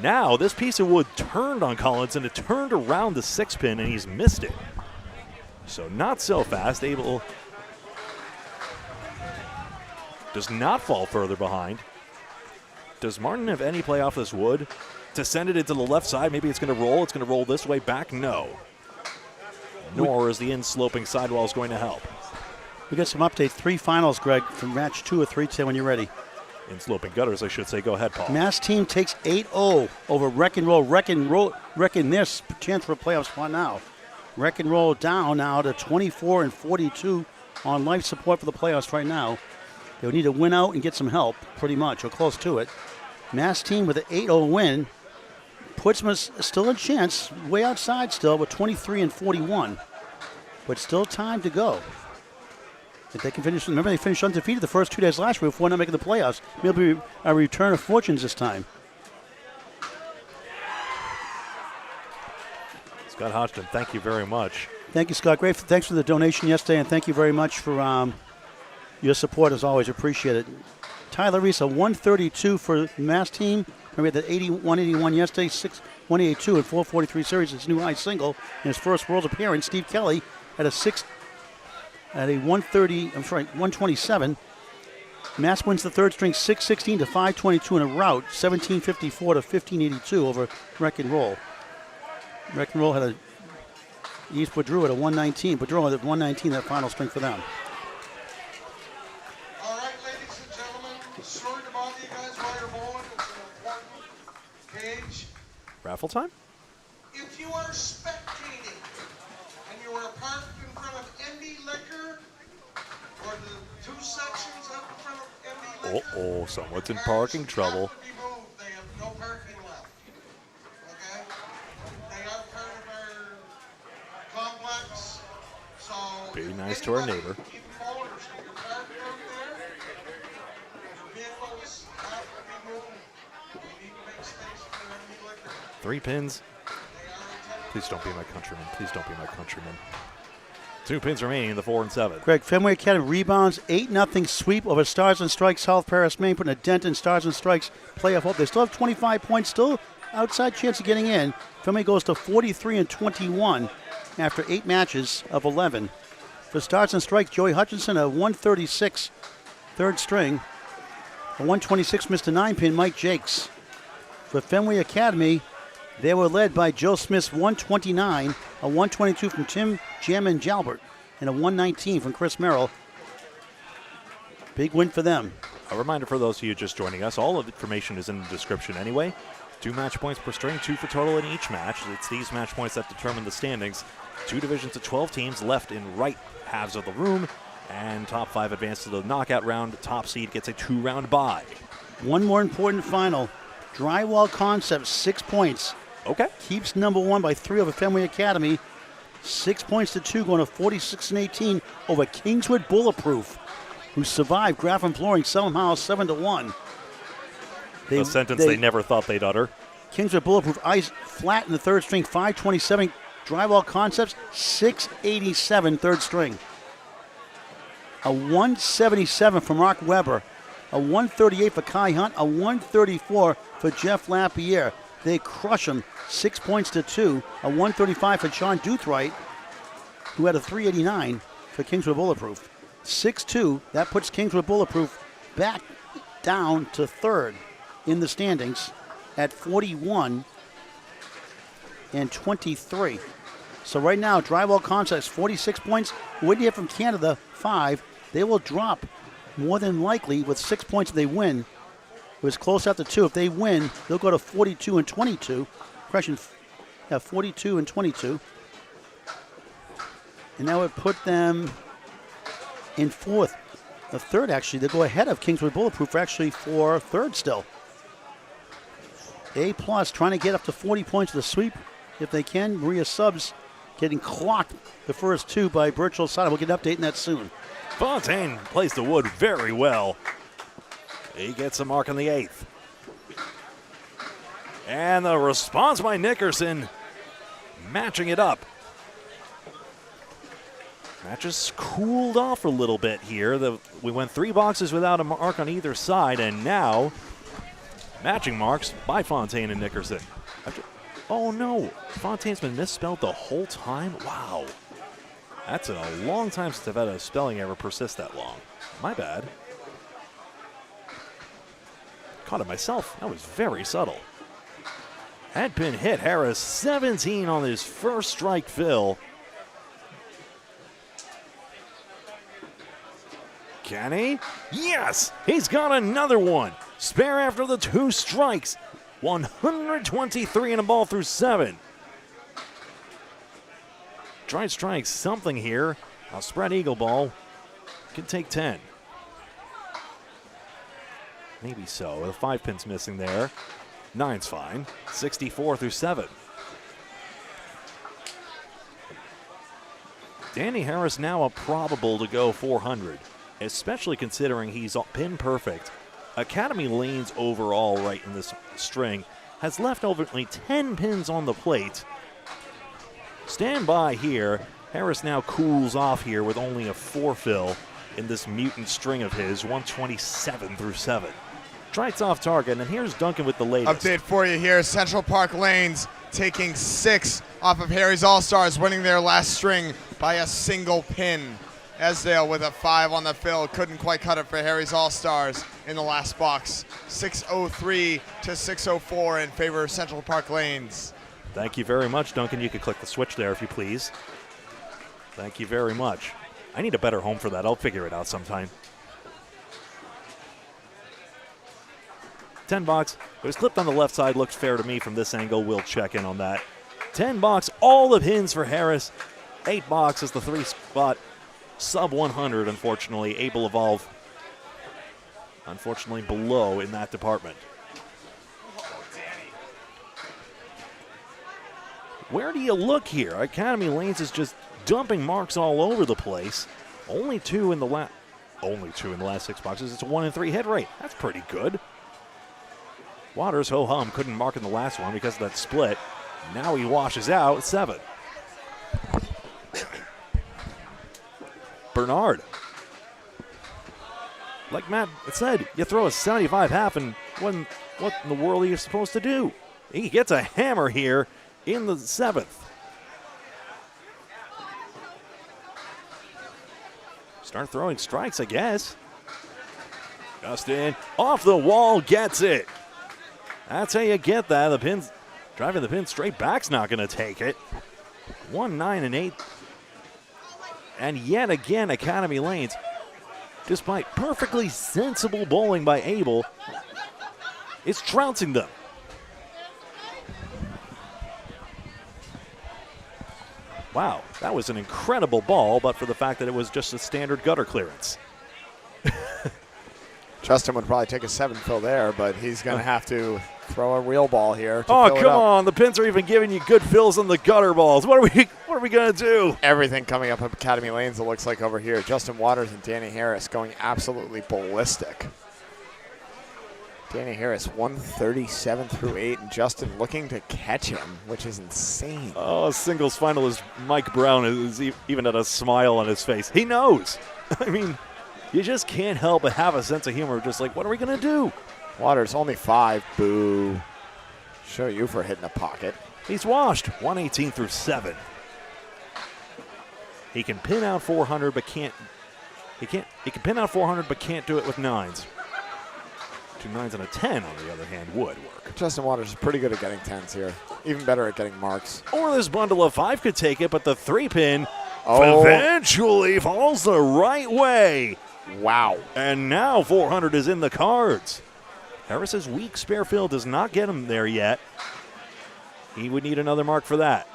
Speaker 1: Now, this piece of wood turned on Collins, and it turned around the 6 pin, and he's missed it. So not so fast. Abel does not fall further behind. Does Martin have any play off this wood to send it into the left side? Maybe it's going to roll. It's going to roll this way back. No. Nor is the in-sloping sidewalls going to help.
Speaker 2: We got some updates. 3 finals, Greg, from match 2 of 3 10 when you're ready.
Speaker 1: In-sloping gutters, I should say. Go ahead, Paul.
Speaker 2: Mass team takes 8-0 over Wreck and Roll. Wreck and this chance for a playoff spot now. Wreck and Roll down now to 24 and 42 on life support for the playoffs right now. They would need to win out and get some help, pretty much, or close to it. Mass team with an 8-0 win puts them still a chance, way outside still, with 23 and 41. But still time to go. If they can finish, remember they finished undefeated the first 2 days last year before not making the playoffs. Maybe a return of fortunes this time.
Speaker 1: Scott Hodgson, thank you very much.
Speaker 2: Thank you, Scott. Great. Thanks for the donation yesterday, and thank you very much for your support as always. Appreciate it. Tyler Reese, a 132 for the Mass team. We had the 181 yesterday, 182 and 443 series. His new high single in his first World appearance. Steve Kelly at a 127. Mass wins the third string 6-16 to 522 in a rout, 1754 to 1582 over Wreck and Roll. Wreck and Roll had East Boudreaux at a 119. Boudreaux at 119, that final string for them.
Speaker 9: All right, ladies and gentlemen, sorry to bother you guys while you're bowling. It's an important page.
Speaker 1: Raffle time?
Speaker 9: If you are spectating and you are parked in front of MD Liquor or the two sections up in front of MD Liquor,
Speaker 1: Someone's in parking trouble.
Speaker 9: have to be moved. They have no parking left. Okay? They are part of our complex. So
Speaker 1: Be
Speaker 9: if
Speaker 1: nice to our
Speaker 9: anybody,
Speaker 1: neighbor.
Speaker 9: even bowlers, if you're parked out there, your vehicles have to be moved. We need to make space for MD Liquor.
Speaker 1: 3 pins.
Speaker 9: They are intended.
Speaker 1: Please don't be my countryman. Please don't be my countryman. 2 pins remaining in the 4 and 7.
Speaker 2: Greg, Fenway Academy rebounds, 8-0 sweep over Stars and Strikes, South Paris, Maine, putting a dent in Stars and Strikes playoff hope. They still have 25 points, still outside chance of getting in. Fenway goes to 43 and 21 after 8 matches of 11. For Stars and Strikes, Joey Hutchinson, a 136 third string. A 126 Mr. 9-pin, Mike Jakes. For Fenway Academy, they were led by Joe Smith's 129, a 122 from Tim Jammin Jalbert, and a 119 from Chris Merrill. Big win for them.
Speaker 1: A reminder for those of you just joining us, all of the information is in the description anyway. 2 match points per string, 2 for total in each match. It's these match points that determine the standings. 2 divisions of 12 teams left in right halves of the room, and top 5 advance to the knockout round. Top seed gets a 2-round bye.
Speaker 2: One more important final. Drywall Concepts, 6 points.
Speaker 1: Okay.
Speaker 2: Keeps number 1 by 3 over Fenway Academy. 6 points to 2, going to 46 and 18 over Kingswood Bulletproof, who survived Graffin Flooring somehow 7-1.
Speaker 1: A sentence they never thought they'd utter.
Speaker 2: Kingswood Bulletproof ice flat in the third string, 527. Drywall Concepts, 687 third string. A 177 from Mark Weber. A 138 for Kai Hunt. A 134 for Jeff Lapierre. They crush them 6 points to 2. A 135 for Sean Duthright, who had a 389 for Kingswood Bulletproof. 6-2. That puts Kingswood Bulletproof back down to third in the standings at 41 and 23. So right now, Drywall Concepts 46 points. Whitney from Canada 5. They will drop more than likely with 6 points if they win. It was close out to 2. If they win, they'll go to 42 and 22. Correction, 42 and 22. And that would put them in fourth. The third, actually. They'll go ahead of Kingswood Bulletproof, actually, for third still. A+ trying to get up to 40 points with the sweep if they can. Maria Subs getting clocked the first 2 by Birchall Sada. We'll get an update on that soon.
Speaker 1: Fontaine plays the wood very well. He gets a mark on the 8th. And the response by Nickerson, matching it up. Match has cooled off a little bit here. We went 3 boxes without a mark on either side, and now matching marks by Fontaine and Nickerson. Oh no, Fontaine's been misspelled the whole time? Wow. That's a long time since I've had a spelling error persist that long. My bad. Caught it myself. That was very subtle. Headpin hit Harris. 17 on his first strike fill. Can he? Yes! He's got another one. Spare after the 2 strikes. 123 in a ball through 7. Try and strike something here. A spread eagle ball. Can take 10. Maybe so. The 5 pin's missing there. 9's fine. 64 through 7. Danny Harris now a probable to go 400, especially considering he's pin perfect. Academy Lanes overall right in this string has left over only 10 pins on the plate. Stand by here. Harris now cools off here with only a 4 fill. in this mutant string of his, 127 through 7. Trites off target, and here's Duncan with the latest.
Speaker 7: Update for you here. Central Park Lanes taking 6 off of Harry's All-Stars, winning their last string by a single pin. Esdale with a 5 on the fill. Couldn't quite cut it for Harry's All-Stars in the last box. 6:03 to 6:04 in favor of Central Park Lanes.
Speaker 1: Thank you very much, Duncan. You could click the switch there if you please. Thank you very much. I need a better home for that. I'll figure it out sometime. 10 box. It was clipped on the left side. Looks fair to me from this angle. We'll check in on that. 10 box. All the pins for Harris. 8 box is the 3 spot. Sub 100, unfortunately. Able Evolve, unfortunately, below in that department. Where do you look here? Academy Lanes is just dumping marks all over the place. Only two in the last 6 boxes. It's a 1 in 3 hit rate. That's pretty good. Waters ho-hum couldn't mark in the last one because of that split. Now he washes out at 7. Bernard. Like Matt said, you throw a 75 half, and what in the world are you supposed to do? He gets a hammer here in the 7th. Start throwing strikes, I guess. Justin off the wall, gets it. That's how you get that. The pins, driving the pin straight back's not going to take it. 1, 9, and 8. And yet again, Academy Lanes, despite perfectly sensible bowling by Abel, is trouncing them. Wow, that was an incredible ball, but for the fact that it was just a standard gutter clearance.
Speaker 7: Justin would probably take a 7 fill there, but he's going to have to throw a real ball here.
Speaker 1: Oh, come on. The pins are even giving you good fills on the gutter balls. What are we going to do?
Speaker 7: Everything coming up at Academy Lanes, it looks like over here. Justin Waters and Danny Harris going absolutely ballistic. Danny Harris, 137 through 8, and Justin looking to catch him, which is insane.
Speaker 1: Oh, singles finalist Mike Brown is even had a smile on his face. He knows. I mean, you just can't help but have a sense of humor, just like, what are we going to do?
Speaker 7: Waters, only 5. Boo. Show you for hitting a pocket.
Speaker 1: He's washed. 118 through 7. He can pin out 400, but can't. He can pin out 400, but can't do it with 9s. 2 9s and a 10, on the other hand, would work.
Speaker 7: Justin Waters is pretty good at getting 10s here. Even better at getting marks.
Speaker 1: Or this bundle of 5 could take it, but the 3-pin eventually falls the right way.
Speaker 7: Wow.
Speaker 1: And now 400 is in the cards. Harris's weak spare fill does not get him there yet. He would need another mark for that.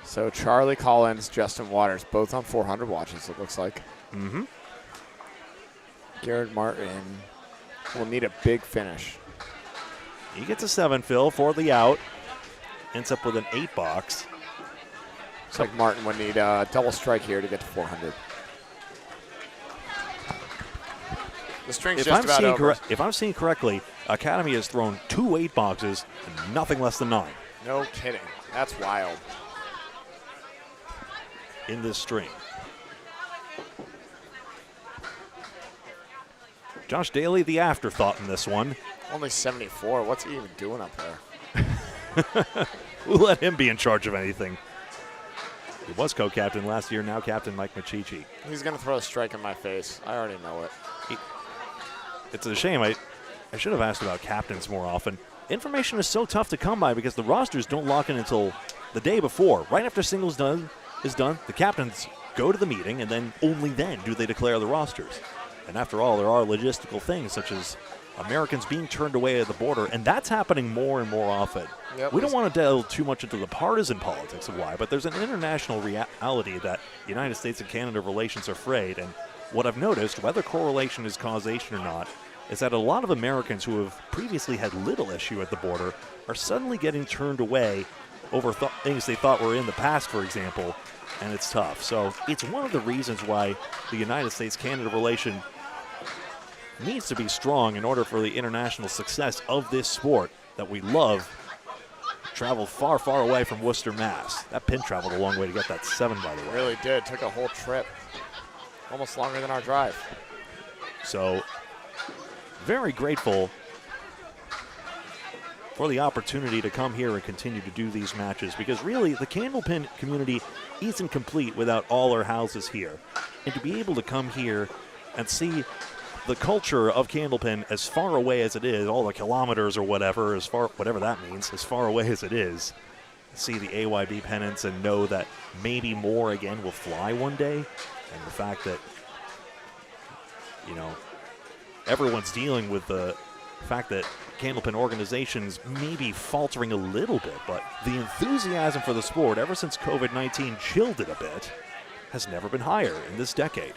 Speaker 7: So Charlie Collins, Justin Waters, both on 400 watches, it looks like.
Speaker 1: Mm-hmm.
Speaker 7: Garrett Martin will need a big finish.
Speaker 1: He gets a 7 fill for the out. Ends up with an 8 box.
Speaker 7: Looks like Martin would need a double strike here to get to 400. The string's just about over.
Speaker 1: If I'm seeing correctly, Academy has thrown 2 8 boxes and nothing less than 9.
Speaker 7: No kidding. That's wild.
Speaker 1: In this string. Josh Daly, the afterthought in this one.
Speaker 7: Only 74. What's he even doing up there?
Speaker 1: We'll let him be in charge of anything. He was co-captain last year, now captain Mike Machichi.
Speaker 7: He's going to throw a strike in my face. I already know it.
Speaker 1: It's a shame. I should have asked about captains more often. Information is so tough to come by because the rosters don't lock in until the day before. Right after singles is done, the captains go to the meeting, and then only then do they declare the rosters. And after all, there are logistical things such as Americans being turned away at the border, and that's happening more and more often.
Speaker 7: Yep.
Speaker 1: We don't want to delve too much into the partisan politics of why, but there's an international reality that United States and Canada relations are frayed, and what I've noticed, whether correlation is causation or not, is that a lot of Americans who have previously had little issue at the border are suddenly getting turned away over things they thought were in the past, for example, and it's tough. So it's one of the reasons why the United States-Canada relation needs to be strong in order for the international success of this sport that we love. Traveled far, far away from Worcester, Mass. That pin traveled a long way to get that 7, by the way.
Speaker 7: Really did. Took a whole trip. Almost longer than our drive.
Speaker 1: So very grateful for the opportunity to come here and continue to do these matches, because really the Candlepin community isn't complete without all our houses here. And to be able to come here and see the culture of Candlepin as far away as it is, all the kilometers or whatever, whatever that means, as far away as it is, see the AYB pennants and know that maybe more again will fly one day, and the fact that, you know, everyone's dealing with the fact that Candlepin organizations may be faltering a little bit, but the enthusiasm for the sport ever since COVID-19 chilled it a bit has never been higher in this decade.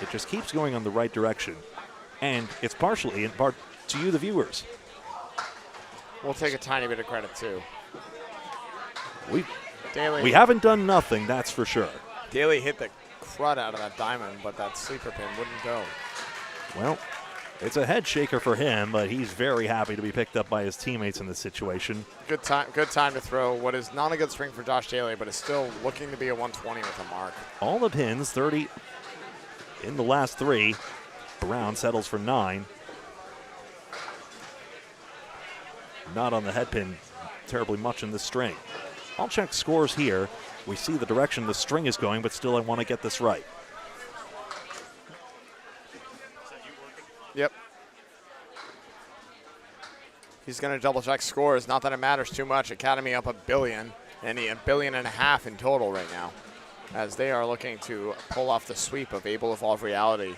Speaker 1: It just keeps going on the right direction, and it's partially in part to you, the viewers.
Speaker 7: We'll take a tiny bit of credit too.
Speaker 1: We haven't done nothing, that's for sure.
Speaker 7: Daly hit the crud out of that diamond, but that sleeper pin wouldn't go.
Speaker 1: Well, it's a head shaker for him, but he's very happy to be picked up by his teammates in this situation.
Speaker 7: Good time to throw what is not a good string for Josh Daly, but is still looking to be a 120 with a mark.
Speaker 1: All the pins, 30 in the last 3. Brown settles for 9. Not on the head pin terribly much in this string. I'll check scores here. We see the direction the string is going, but still I want to get this right.
Speaker 7: Yep. He's going to double check scores. Not that it matters too much. Academy up $1 billion, and $1.5 billion in total right now, as they are looking to pull off the sweep of Able Evolve Reality,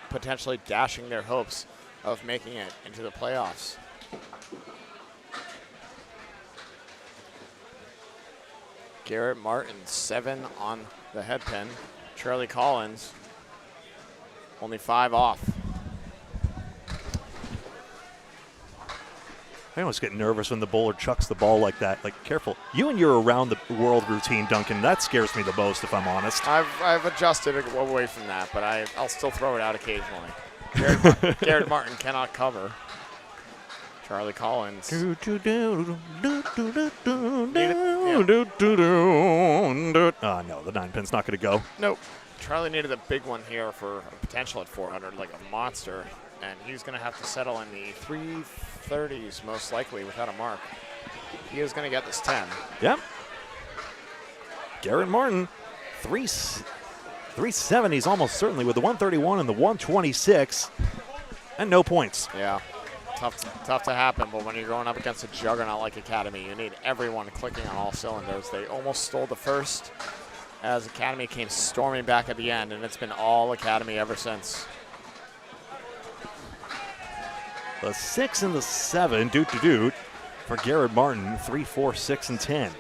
Speaker 7: potentially dashing their hopes of making it into the playoffs. Garrett Martin, 7 on the head pin. Charlie Collins, only 5 off.
Speaker 1: I always get nervous when the bowler chucks the ball like that. Like, careful. You and your around the world routine, Duncan, that scares me the most, if I'm honest.
Speaker 7: I've adjusted away from that, but I'll still throw it out occasionally. Garrett Martin cannot cover. Charlie Collins.
Speaker 1: No, the 9-pin's not going to go.
Speaker 7: Nope. Charlie needed a big one here for a potential at 400, like a monster, and he's going to have to settle in the 330s most likely without a mark. He is going to get this 10.
Speaker 1: Yep. Garrett Martin, 370s almost certainly with the 131 and the 126, and no points.
Speaker 7: Yeah. Tough to happen, but when you're going up against a juggernaut like Academy, you need everyone clicking on all cylinders. They almost stole the first as Academy came storming back at the end, and it's been all Academy ever since.
Speaker 1: The 6 and the 7, doot for Garrett Martin, 3, 4, 6, and 10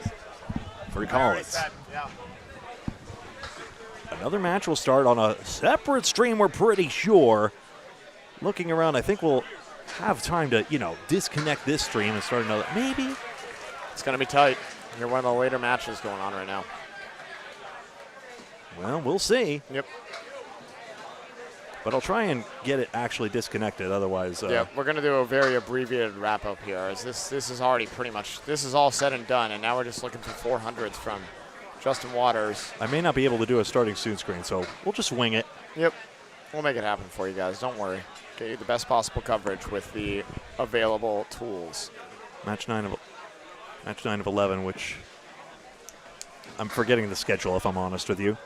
Speaker 1: for Collins.
Speaker 7: Yeah.
Speaker 1: Another match will start on a separate stream, we're pretty sure. Looking around, I think we'll have time to, disconnect this stream and start another. Maybe.
Speaker 7: It's going to be tight. You're one of the later matches going on right now.
Speaker 1: Well, we'll see.
Speaker 7: Yep.
Speaker 1: But I'll try and get it actually disconnected, otherwise.
Speaker 7: Yeah, we're going to do a very abbreviated wrap-up here, as this is already pretty much, this is all said and done, and now we're just looking for 400s from Justin Waters.
Speaker 1: I may not be able to do a starting soon screen, so we'll just wing it.
Speaker 7: Yep. We'll make it happen for you guys. Don't worry. Get you the best possible coverage with the available tools.
Speaker 1: Match 9 of 11, which I'm forgetting the schedule, if I'm honest with you.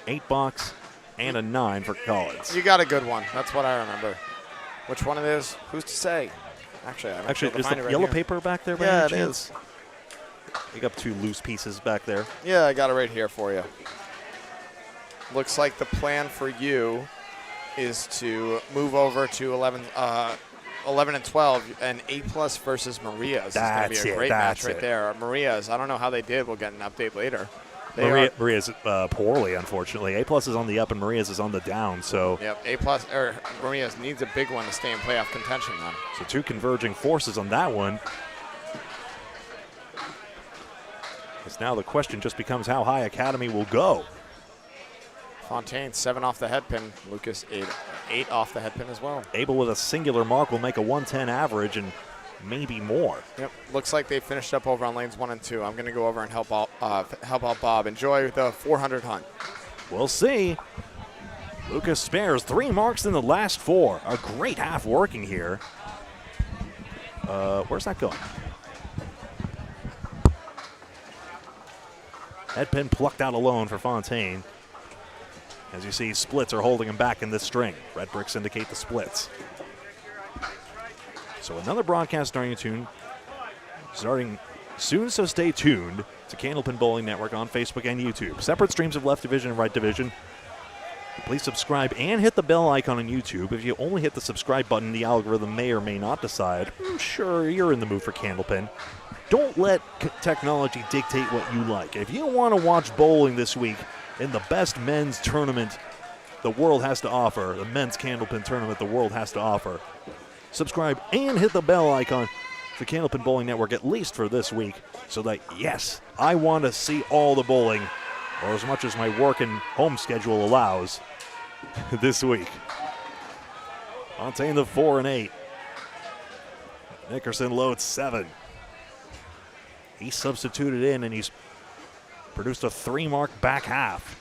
Speaker 1: 8 box and a 9 for Collins.
Speaker 7: You got a good one. That's what I remember. Which one it is? Who's to say? Actually,
Speaker 1: is the yellow paper back there?
Speaker 7: Yeah, it is.
Speaker 1: You got 2 loose pieces back there.
Speaker 7: Yeah, I got it right here for you. Looks like the plan for you is to move over to 11 and 12, and A+ versus Maria's.
Speaker 1: That's
Speaker 7: is going to be a great match right there. Maria's, I don't know how they did. We'll get an update later.
Speaker 1: Maria's poorly, unfortunately. A+ is on the up and Maria's is on the down. So
Speaker 7: yep, Maria's needs a big one to stay in playoff contention then.
Speaker 1: So 2 converging forces on that one. Because now the question just becomes how high Academy will go.
Speaker 7: Fontaine, 7 off the head pin. Lucas, 8 off the head pin as well.
Speaker 1: Abel with a singular mark will make a 110 average and maybe more.
Speaker 7: Yep, looks like they finished up over on lanes 1 and 2. I'm going to go over and help out Bob. Enjoy the 400 hunt.
Speaker 1: We'll see. Lucas spares 3 marks in the last 4. A great half working here. Where's that going? Headpin plucked out alone for Fontaine. As you see, splits are holding him back in this string. Red bricks indicate the splits. So another broadcast starting soon, so stay tuned to Candlepin Bowling Network on Facebook and YouTube. Separate streams of Left Division and Right Division. Please subscribe and hit the bell icon on YouTube. If you only hit the subscribe button, the algorithm may or may not decide, sure, you're in the mood for Candlepin. Don't let technology dictate what you like. If you want to watch bowling this week in the best men's tournament the world has to offer, the men's Candlepin tournament the world has to offer, subscribe and hit the bell icon to Candlepin Bowling Network at least for this week, so that, yes, I want to see all the bowling, or as much as my work and home schedule allows this week. Fontaine the 4 and 8. Nickerson loads 7. He substituted in and he's produced a 3-mark back half.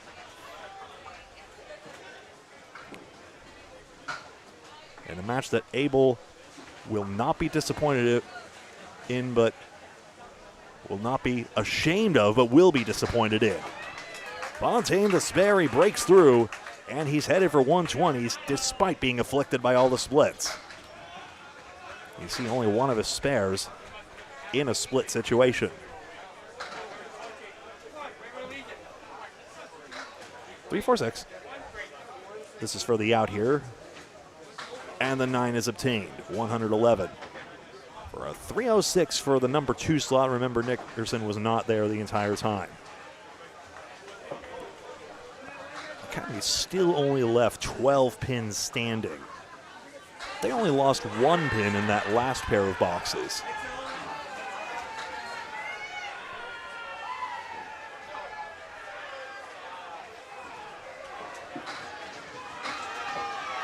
Speaker 1: In a match that Abel will not be disappointed in, but will not be ashamed of, but will be disappointed in. Fontaine the spare, he breaks through, and he's headed for 120s despite being afflicted by all the splits. You see only one of his spares in a split situation. 3-4-6. This is for the out here. And the 9 is obtained, 111. For a 306 for the number 2 slot. Remember, Nickerson was not there the entire time. Academy still only left 12 pins standing. They only lost 1 pin in that last pair of boxes.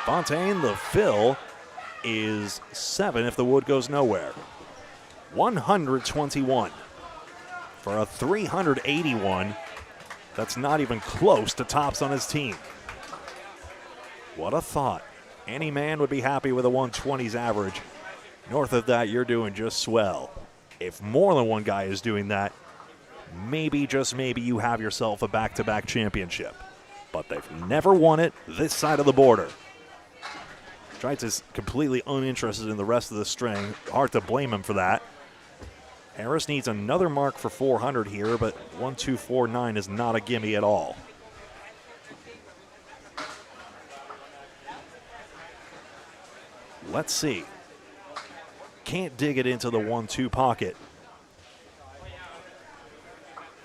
Speaker 1: Fontaine, the fill is 7 if the wood goes nowhere. 121 for a 381. That's not even close to tops on his team. What a thought. Any man would be happy with a 120s average. North of that, you're doing just swell. If more than one guy is doing that, maybe, just maybe, you have yourself a back-to-back championship. But they've never won it this side of the border. Trites is completely uninterested in the rest of the string. Hard to blame him for that. Harris needs another mark for 400 here, but 1-2-4-9 is not a gimme at all. Let's see. Can't dig it into the 1-2 pocket.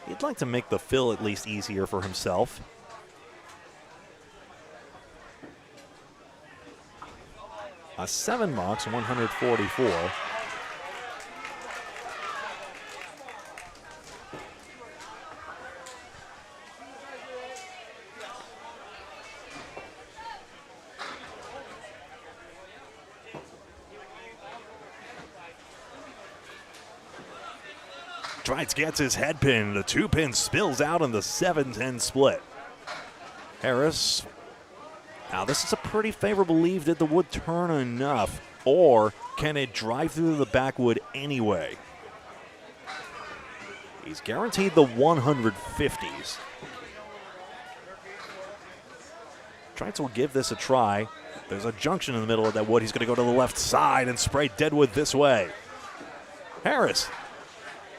Speaker 1: He'd like to make the fill at least easier for himself. A 7 box, 144. Trites gets his head pin. The 2-pin spills out in the 7-10 split. Harris. Now this is a pretty favorable leave. Did the wood turn enough, or can it drive through the backwood anyway? He's guaranteed the 150s. Trites will give this a try. There's a junction in the middle of that wood. He's going to go to the left side and spray deadwood this way. Harris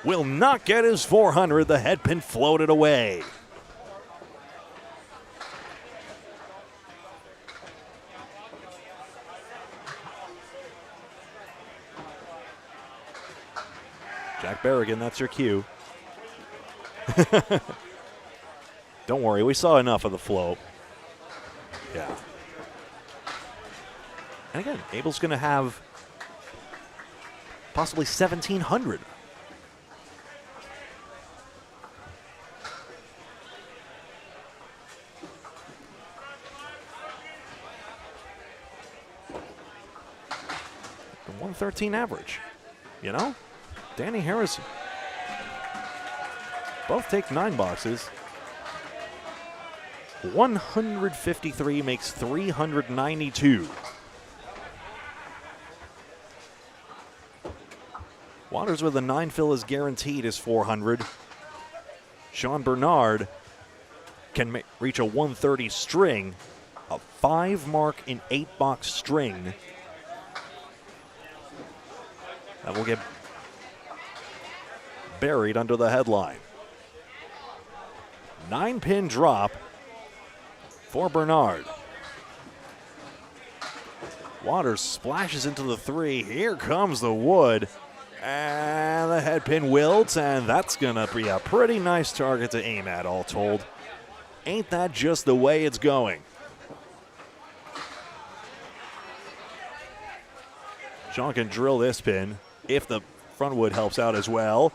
Speaker 1: will not get his 400. The head pin floated away. Jack Berrigan, that's your cue. Don't worry, we saw enough of the flow. Yeah. And again, Abel's going to have possibly 1,700. The 113 average, you know? Danny Harris, both take 9 boxes. 153 makes 392. Waters with a 9 fill is guaranteed is 400. Sean Bernard can reach a 130 string, a 5 mark in 8-box string. That will get buried under the headline. 9-pin drop for Bernard. Waters splashes into the 3. Here comes the wood. And the head pin wilts, and that's going to be a pretty nice target to aim at, all told. Ain't that just the way it's going? Sean can drill this pin if the front wood helps out as well.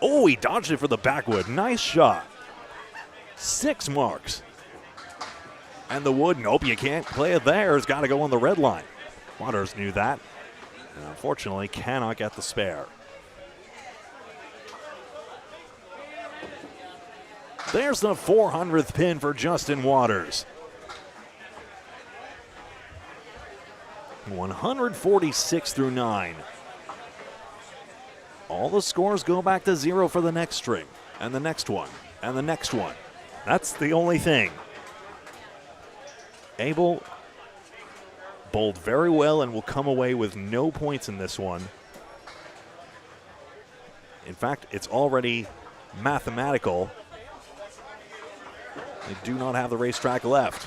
Speaker 1: Oh, he dodged it for the backwood. Nice shot. 6 marks. And the wood, nope, you can't play it there. It's got to go on the red line. Waters knew that. And unfortunately, cannot get the spare. There's the 400th pin for Justin Waters. 146 through 9. All the scores go back to 0 for the next string, and the next one, and the next one. That's the only thing. Abel bowled very well and will come away with no points in this one. In fact, it's already mathematical. They do not have the racetrack left.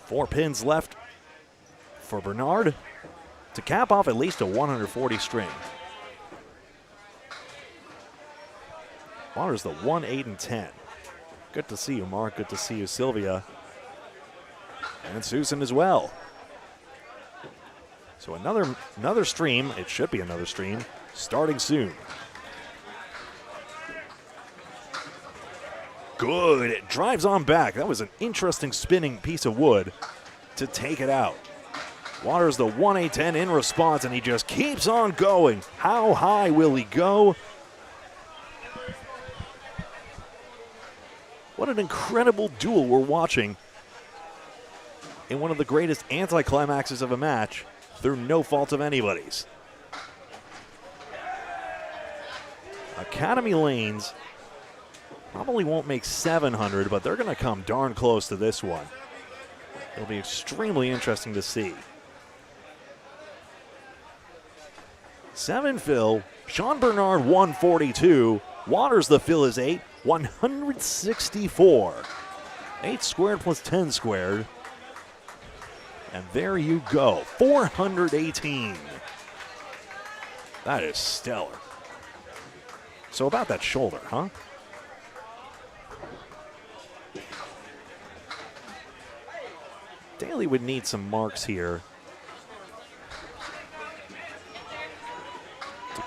Speaker 1: 4 pins left for Bernard to cap off at least a 140 string. Waters the 1, 8, and 10. Good to see you, Mark. Good to see you, Sylvia. And Susan as well. So another stream, it should be another stream, starting soon. Good, it drives on back. That was an interesting spinning piece of wood to take it out. Waters the 1-8-10 in response, and he just keeps on going. How high will he go? What an incredible duel we're watching in one of the greatest anticlimaxes of a match through no fault of anybody's. Academy Lanes probably won't make 700, but they're going to come darn close to this one. It'll be extremely interesting to see. 7 fill, Sean Bernard 142, Waters the fill is 8, 164. 8 squared plus 10 squared. And there you go, 418. That is stellar. So about that shoulder, huh? Daly would need some marks here to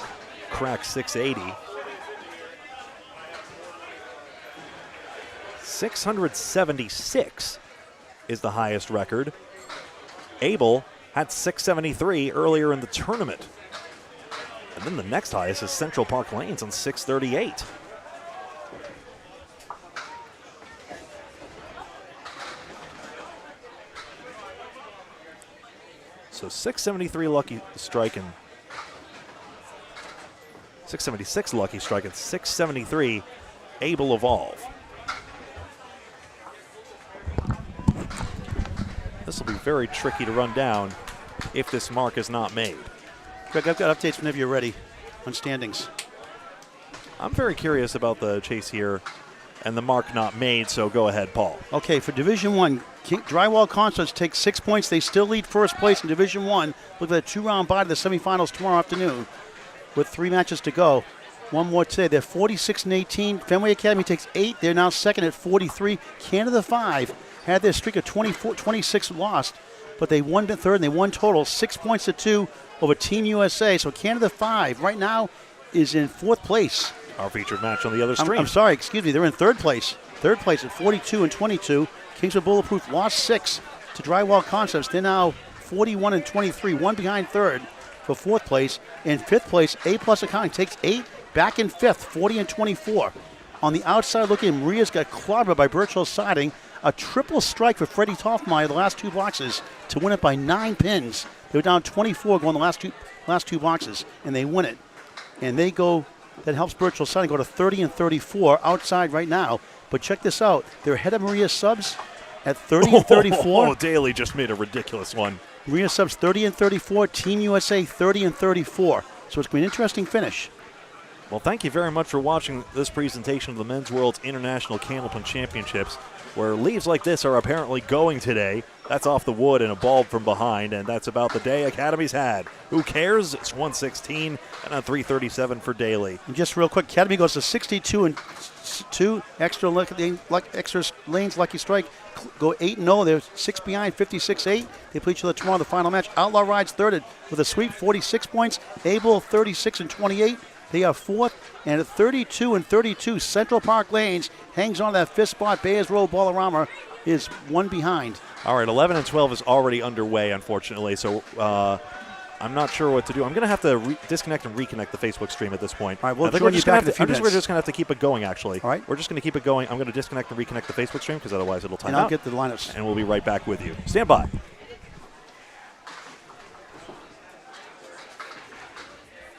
Speaker 1: crack 680. 676 is the highest record. Abel had 673 earlier in the tournament. And then the next highest is Central Park Lanes on 638. So 673 lucky strike and 676 lucky strike and 673 Abel evolve. This will be very tricky to run down if this mark is not made.
Speaker 2: Greg, I've got updates whenever you're ready on standings.
Speaker 1: I'm very curious about the chase here and the mark not made, so go ahead, Paul.
Speaker 2: Okay, for Division 1, Drywall Concerts takes 6 points. They still lead first place in Division 1. Look at that 2-round bye to the semifinals tomorrow afternoon with 3 matches to go. One more today. They're 46 and 18. Fenway Academy takes 8. They're now second at 43. Canada 5 had their streak of 26 lost, but they won the third and they won total 6 points to 2 over Team USA. So Canada 5 right now is in 4th place.
Speaker 1: Our featured match on the other stream.
Speaker 2: I'm sorry, excuse me. They're in 3rd place. 3rd place at 42 and 22. Kingswood Bulletproof lost 6 to Drywall Concepts. They're now 41 and 23, one behind 3rd for 4th place. In 5th place, A Plus Accounting takes 8, back in 5th, 40 and 24. On the outside looking, Maria's got clobbered by Birchall's siding. A triple strike for Freddie Toffmeyer the last 2 boxes to win it by 9 pins. They were down 24 going the last two boxes, and they win it. And they go, that helps Birchall's siding go to 30 and 34 outside right now. But check this out. They're ahead of Maria's subs at 30 and 34.
Speaker 1: Oh, Daly just made a ridiculous one.
Speaker 2: Maria subs 30 and 34. Team USA 30 and 34. So it's been an interesting finish.
Speaker 1: Well, thank you very much for watching this presentation of the Men's World's International Candlepin Championships, where leaves like this are apparently going today. That's off the wood and a bulb from behind, and that's about the day Academy's had. Who cares? It's 116 and a 337 for Daly.
Speaker 2: And just real quick, Academy goes to 62 and 2. Extra lanes, lucky strike. Go 8-0. They're 6 behind, 56-8. They play each other tomorrow in the final match. Outlaw rides third with a sweep, 46 points. Abel 36 and 28. They are fourth, and at 32 and 32, Central Park Lanes hangs on that fifth spot. Bayers Road Ballarama is 1 behind.
Speaker 1: All right, 11 and 12 is already underway, unfortunately, so I'm not sure what to do. I'm going to have to disconnect and reconnect the Facebook stream at this point.
Speaker 2: All right, we'll
Speaker 1: I think
Speaker 2: join you back in a few
Speaker 1: we're
Speaker 2: minutes.
Speaker 1: just going to have to keep it going, actually.
Speaker 2: All right.
Speaker 1: We're just going to keep it going. I'm going to disconnect and reconnect the Facebook stream because otherwise it'll time
Speaker 2: And
Speaker 1: out.
Speaker 2: I'll get the lineups.
Speaker 1: And we'll be right back with you. Stand by.